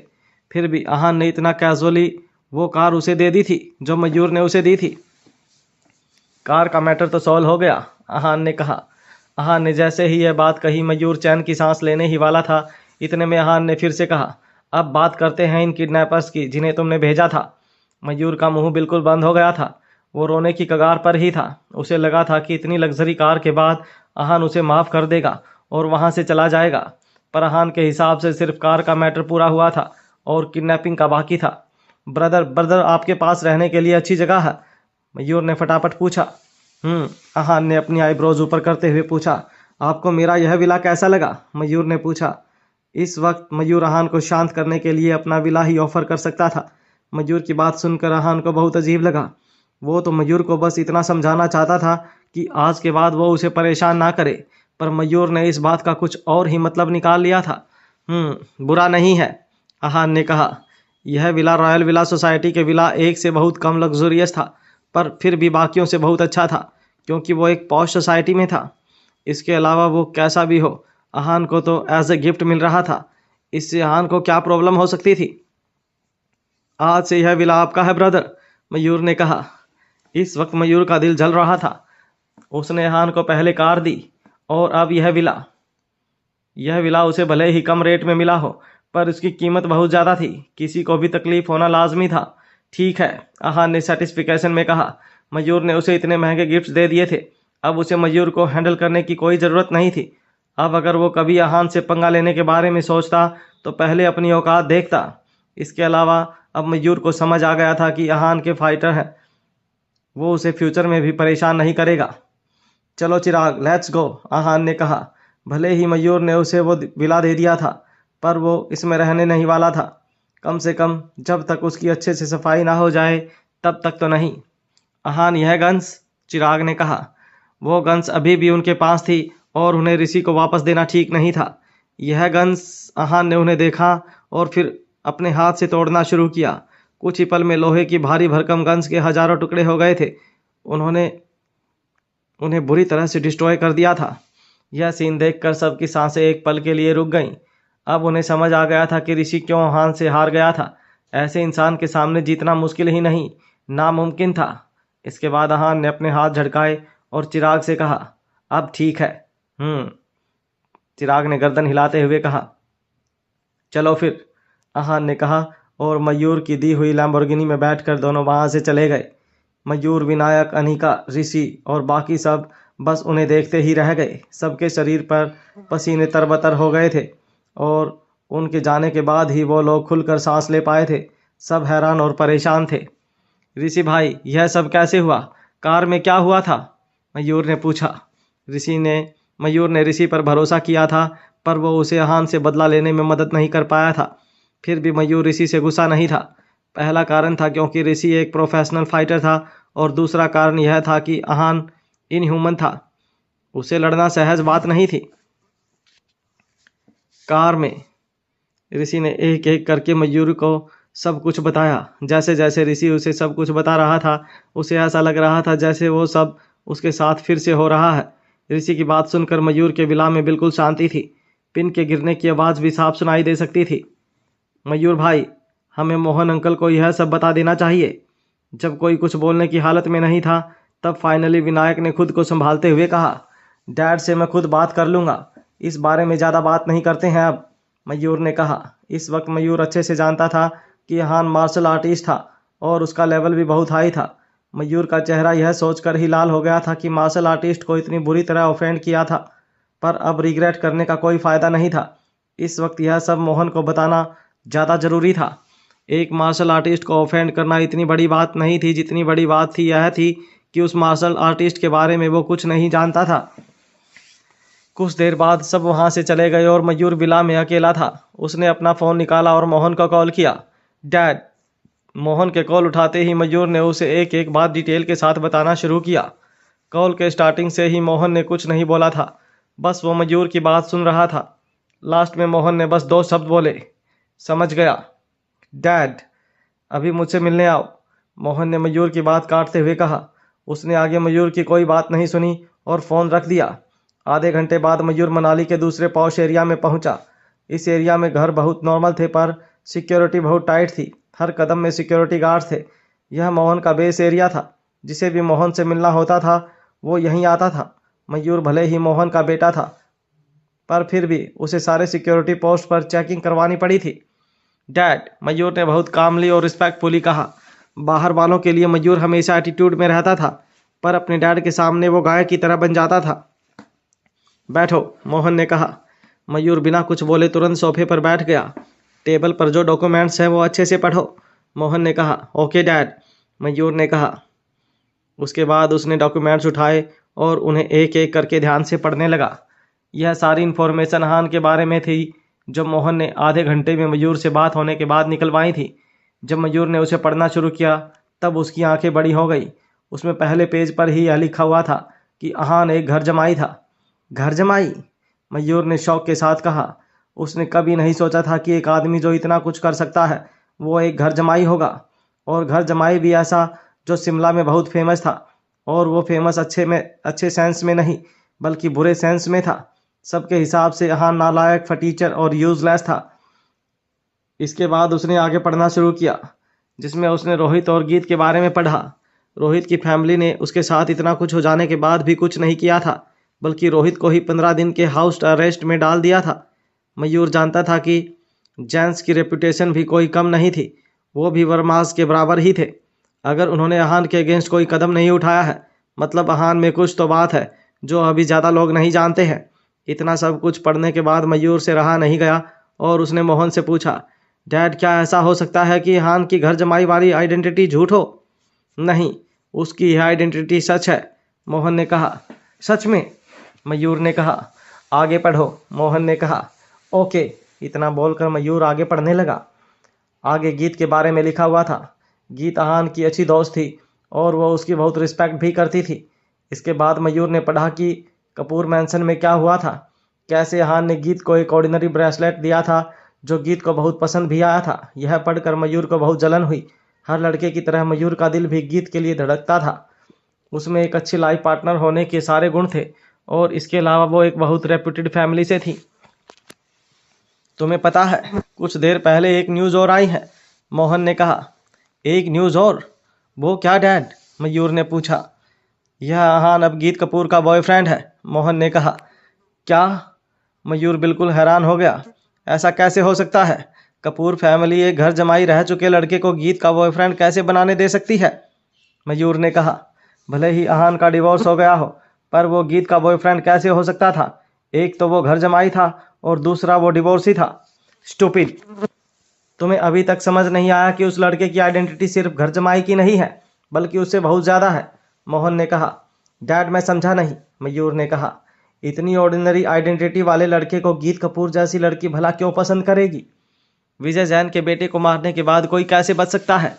फिर भी अहान ने इतना कैजुअली वो कार उसे दे दी थी जो मयूर ने उसे दी थी। कार का मैटर तो सॉल्व हो गया, अहान ने कहा। अहान ने जैसे ही यह बात कही मयूर चैन की सांस लेने ही वाला था, इतने में अहान ने फिर से कहा, अब बात करते हैं इन किडनैपर्स की जिन्हें तुमने भेजा था। मयूर का मुंह बिल्कुल बंद हो गया था। वो रोने की कगार पर ही था। उसे लगा था कि इतनी लग्जरी कार के बाद अहान उसे माफ़ कर देगा और वहाँ से चला जाएगा, पर अहान के हिसाब से सिर्फ कार का मैटर पूरा हुआ था और किडनैपिंग का बाकी था। ब्रदर आपके पास रहने के लिए अच्छी जगह है? मयूर ने फटाफट पूछा। अहान ने अपनी आईब्रोज ऊपर करते हुए पूछा। आपको मेरा यह विला कैसा लगा? मयूर ने पूछा। इस वक्त मयूर अहान को शांत करने के लिए अपना विला ही ऑफर कर सकता था। मयूर की बात सुनकर अहान को बहुत अजीब लगा। वो तो मयूर को बस इतना समझाना चाहता था कि आज के बाद वो उसे परेशान ना करे, पर मयूर ने इस बात का कुछ और ही मतलब निकाल लिया था। बुरा नहीं है, अहान ने कहा। यह विला रॉयल विला सोसाइटी के विला एक से बहुत कम लग्जूरियस था, पर फिर भी बाकियों से बहुत अच्छा था क्योंकि वो एक पॉश सोसाइटी में था। इसके अलावा वो कैसा भी हो, अहान को तो एज ए गिफ्ट मिल रहा था। इससे अहान को क्या प्रॉब्लम हो सकती थी? आज से यह विला आपका है ब्रदर, मयूर ने कहा। इस वक्त मयूर का दिल जल रहा था। उसने अहान को पहले कार दी और अब यह विला उसे भले ही कम रेट में मिला हो, पर इसकी कीमत बहुत ज़्यादा थी। किसी को भी तकलीफ होना लाजमी था। ठीक है, अहान ने सेटिस्फिकेशन में कहा। मयूर ने उसे इतने महंगे गिफ्ट्स दे दिए थे, अब उसे मयूर को हैंडल करने की कोई ज़रूरत नहीं थी। अब अगर वो कभी अहान से पंगा लेने के बारे में सोचता तो पहले अपनी औकात देखता। इसके अलावा अब मयूर को समझ आ गया था कि अहान के फाइटर हैं, वो उसे फ्यूचर में भी परेशान नहीं करेगा। चलो चिराग, लेट्स गो, अहान ने कहा। भले ही मयूर ने उसे वो विला दे दिया था, पर वो इसमें रहने नहीं वाला था। कम से कम जब तक उसकी अच्छे से सफाई ना हो जाए तब तक तो नहीं। अहान, यह गन्स, चिराग ने कहा। वो गन्स अभी भी उनके पास थी और उन्हें ऋषि को वापस देना ठीक नहीं था। यह गन्स, अहान ने उन्हें देखा और फिर अपने हाथ से तोड़ना शुरू किया। कुछ ही पल में लोहे की भारी भरकम गन्स के हजारों टुकड़े हो गए थे। उन्होंने उन्हें बुरी तरह से डिस्ट्रॉय कर दिया था। यह सीन देखकर सबकी सांसें एक पल के लिए रुक गईं। अब उन्हें समझ आ गया था कि ऋषि क्यों अहान से हार गया था। ऐसे इंसान के सामने जीतना मुश्किल ही नहीं, नामुमकिन था। इसके बाद अहान ने अपने हाथ झटकाए और चिराग से कहा, अब ठीक है। चिराग ने गर्दन हिलाते हुए कहा। चलो फिर, अहान ने कहा और मयूर की दी हुई लैम्बोर्गिनी में बैठकर दोनों वहाँ से चले गए। मयूर, विनायक, अनिका, ऋषि और बाकी सब बस उन्हें देखते ही रह गए। सबके शरीर पर पसीने तरबतर हो गए थे और उनके जाने के बाद ही वो लोग खुलकर सांस ले पाए थे। सब हैरान और परेशान थे। ऋषि भाई, यह सब कैसे हुआ? कार में क्या हुआ था? मयूर ने पूछा। मयूर ने ऋषि पर भरोसा किया था, पर वो उसे अहान से बदला लेने में मदद नहीं कर पाया था। फिर भी मयूर ऋषि से गुस्सा नहीं था। पहला कारण था क्योंकि ऋषि एक प्रोफेशनल फाइटर था और दूसरा कारण यह था कि अहान इनह्यूमन था, उसे लड़ना सहज बात नहीं थी। कार में ऋषि ने एक एक करके मयूर को सब कुछ बताया। जैसे जैसे ऋषि उसे सब कुछ बता रहा था, उसे ऐसा लग रहा था जैसे वो सब उसके साथ फिर से हो रहा है। ऋषि की बात सुनकर मयूर के विला में बिल्कुल शांति थी। पिन के गिरने की आवाज़ भी साफ सुनाई दे सकती थी। मयूर भाई, हमें मोहन अंकल को यह सब बता देना चाहिए। जब कोई कुछ बोलने की हालत में नहीं था, तब फाइनली विनायक ने खुद को संभालते हुए कहा, डैड से मैं खुद बात कर लूँगा, इस बारे में ज़्यादा बात नहीं करते हैं अब। मयूर ने कहा। इस वक्त मयूर अच्छे से जानता था कि अहान मार्शल आर्टिस्ट था और उसका लेवल भी बहुत हाई था। मयूर का चेहरा यह सोचकर ही लाल हो गया था कि मार्शल आर्टिस्ट को इतनी बुरी तरह ऑफेंड किया था, पर अब रिग्रेट करने का कोई फ़ायदा नहीं था। इस वक्त यह सब मोहन को बताना ज़्यादा ज़रूरी था। एक मार्शल आर्टिस्ट को ऑफेंड करना इतनी बड़ी बात नहीं थी, जितनी बड़ी बात थी यह थी कि उस मार्शल आर्टिस्ट के बारे में वो कुछ नहीं जानता था। कुछ देर बाद सब वहाँ से चले गए और मयूर विला में अकेला था। उसने अपना फ़ोन निकाला और मोहन को कॉल किया। डैड। मोहन के कॉल उठाते ही मयूर ने उसे एक एक बात डिटेल के साथ बताना शुरू किया। कॉल के स्टार्टिंग से ही मोहन ने कुछ नहीं बोला था, बस वो मयूर की बात सुन रहा था। लास्ट में मोहन ने बस 2 शब्द बोले, समझ गया। डैड, अभी मुझसे मिलने आओ, मोहन ने मयूर की बात काटते हुए कहा। उसने आगे मयूर की कोई बात नहीं सुनी और फ़ोन रख दिया। आधे घंटे बाद मयूर मनाली के दूसरे पॉश एरिया में पहुंचा। इस एरिया में घर बहुत नॉर्मल थे, पर सिक्योरिटी बहुत टाइट थी। हर कदम में सिक्योरिटी गार्ड्स थे। यह मोहन का बेस एरिया था। जिसे भी मोहन से मिलना होता था वो यहीं आता था। मयूर भले ही मोहन का बेटा था, पर फिर भी उसे सारे सिक्योरिटी पोस्ट पर चेकिंग करवानी पड़ी थी। डैड, मयूर ने बहुत कामली और रिस्पेक्टफुली कहा। बाहर वालों के लिए मयूर हमेशा एटीट्यूड में रहता था, पर अपने डैड के सामने वो गाय की तरह बन जाता था। बैठो, मोहन ने कहा। मयूर बिना कुछ बोले तुरंत सोफे पर बैठ गया। टेबल पर जो डॉक्यूमेंट्स हैं वो अच्छे से पढ़ो, मोहन ने कहा। ओके डैड, मयूर ने कहा। उसके बाद उसने डॉक्यूमेंट्स उठाए और उन्हें एक एक करके ध्यान से पढ़ने लगा। यह सारी इन्फॉर्मेशन अहान के बारे में थी, जो मोहन ने आधे घंटे में मयूर से बात होने के बाद निकलवाई थी। जब मयूर ने उसे पढ़ना शुरू किया तब उसकी आंखें बड़ी हो गई। उसमें पहले पेज पर ही यह लिखा हुआ था कि अहान एक घर जमाई था। घर जमाई? मयूर ने शौक के साथ कहा। उसने कभी नहीं सोचा था कि एक आदमी जो इतना कुछ कर सकता है वो एक घर जमाई होगा, और घर जमाई भी ऐसा जो शिमला में बहुत फेमस था। और वो फेमस अच्छे सेंस में नहीं, बल्कि बुरे सेंस में था। सबके हिसाब से अहान नालायक, फटीचर और यूजलेस था। इसके बाद उसने आगे पढ़ना शुरू किया, जिसमें उसने रोहित और गीत के बारे में पढ़ा। रोहित की फैमिली ने उसके साथ इतना कुछ हो जाने के बाद भी कुछ नहीं किया था, बल्कि रोहित को ही 15 दिन के हाउस अरेस्ट में डाल दिया था। मयूर जानता था कि जेंस की रेपुटेशन भी कोई कम नहीं थी, वो भी वर्मास के बराबर ही थे। अगर उन्होंने अहान के अगेंस्ट कोई कदम नहीं उठाया है, मतलब अहान में कुछ तो बात है जो अभी ज़्यादा लोग नहीं जानते हैं। इतना सब कुछ पढ़ने के बाद मयूर से रहा नहीं गया और उसने मोहन से पूछा, डैड, क्या ऐसा हो सकता है कि अहान की घर जमाई वाली आइडेंटिटी झूठ हो? नहीं, उसकी यह आइडेंटिटी सच है, मोहन ने कहा। सच में? मयूर ने कहा। आगे पढ़ो, मोहन ने कहा। ओके, इतना बोलकर मयूर आगे पढ़ने लगा। आगे गीत के बारे में लिखा हुआ था। गीत अहान की अच्छी दोस्त थी और वह उसकी बहुत रिस्पेक्ट भी करती थी। इसके बाद मयूर ने पढ़ा कि कपूर मैंसन में क्या हुआ था। कैसे अहान ने गीत को एक ऑर्डिनरी ब्रेसलेट दिया था जो गीत को बहुत पसंद भी आया था। यह पढ़कर मयूर को बहुत जलन हुई। हर लड़के की तरह मयूर का दिल भी गीत के लिए धड़कता था। उसमें एक अच्छी लाइफ पार्टनर होने के सारे गुण थे और इसके अलावा वो एक बहुत रेप्यूटेड फैमिली से थी। तुम्हें पता है, कुछ देर पहले एक न्यूज़ और आई है, मोहन ने कहा। एक न्यूज़ और? वो क्या डैड? मयूर ने पूछा। यह अहान अब गीत कपूर का बॉयफ्रेंड है, मोहन ने कहा। क्या? मयूर बिल्कुल हैरान हो गया। ऐसा कैसे हो सकता है? कपूर फैमिली एक घर जमाई रह चुके लड़के को गीत का बॉयफ्रेंड कैसे बनाने दे सकती है? मयूर ने कहा। भले ही अहान का डिवोर्स हो गया हो, पर वो गीत का बॉयफ्रेंड कैसे हो सकता था? एक तो वो घर जमाई था और दूसरा वो डिवोर्सी था। स्टूपिड! तुम्हें अभी तक समझ नहीं आया कि उस लड़के की आइडेंटिटी सिर्फ घर जमाई की नहीं है, बल्कि उससे बहुत ज़्यादा है, मोहन ने कहा। डैड, मैं समझा नहीं, मयूर ने कहा। इतनी ऑर्डिनरी आइडेंटिटी वाले लड़के को गीत कपूर जैसी लड़की भला क्यों पसंद करेगी? विजय जैन के बेटे को मारने के बाद कोई कैसे बच सकता है?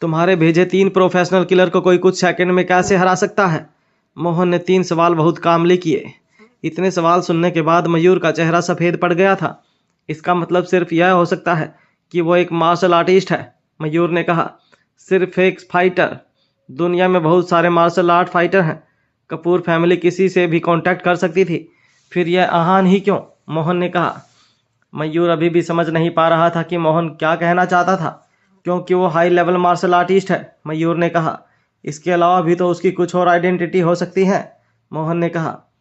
तुम्हारे भेजे 3 प्रोफेशनल किलर को कोई कुछ सेकंड में कैसे हरा सकता है? मोहन ने 3 सवाल बहुत कामली किए। इतने सवाल सुनने के बाद मयूर का चेहरा सफ़ेद पड़ गया था। इसका मतलब सिर्फ यह हो सकता है कि वो एक मार्शल आर्टिस्ट है, मयूर ने कहा। सिर्फ एक फाइटर? दुनिया में बहुत सारे मार्शल आर्ट फाइटर हैं। कपूर फैमिली किसी से भी कांटेक्ट कर सकती थी, फिर यह आहान ही क्यों? मोहन ने कहा। मयूर अभी भी समझ नहीं पा रहा था कि मोहन क्या कहना चाहता था। क्योंकि वो हाई लेवल मार्शल आर्टिस्ट है, मयूर ने कहा। इसके अलावा भी तो उसकी कुछ और आइडेंटिटी हो सकती है, मोहन ने कहा।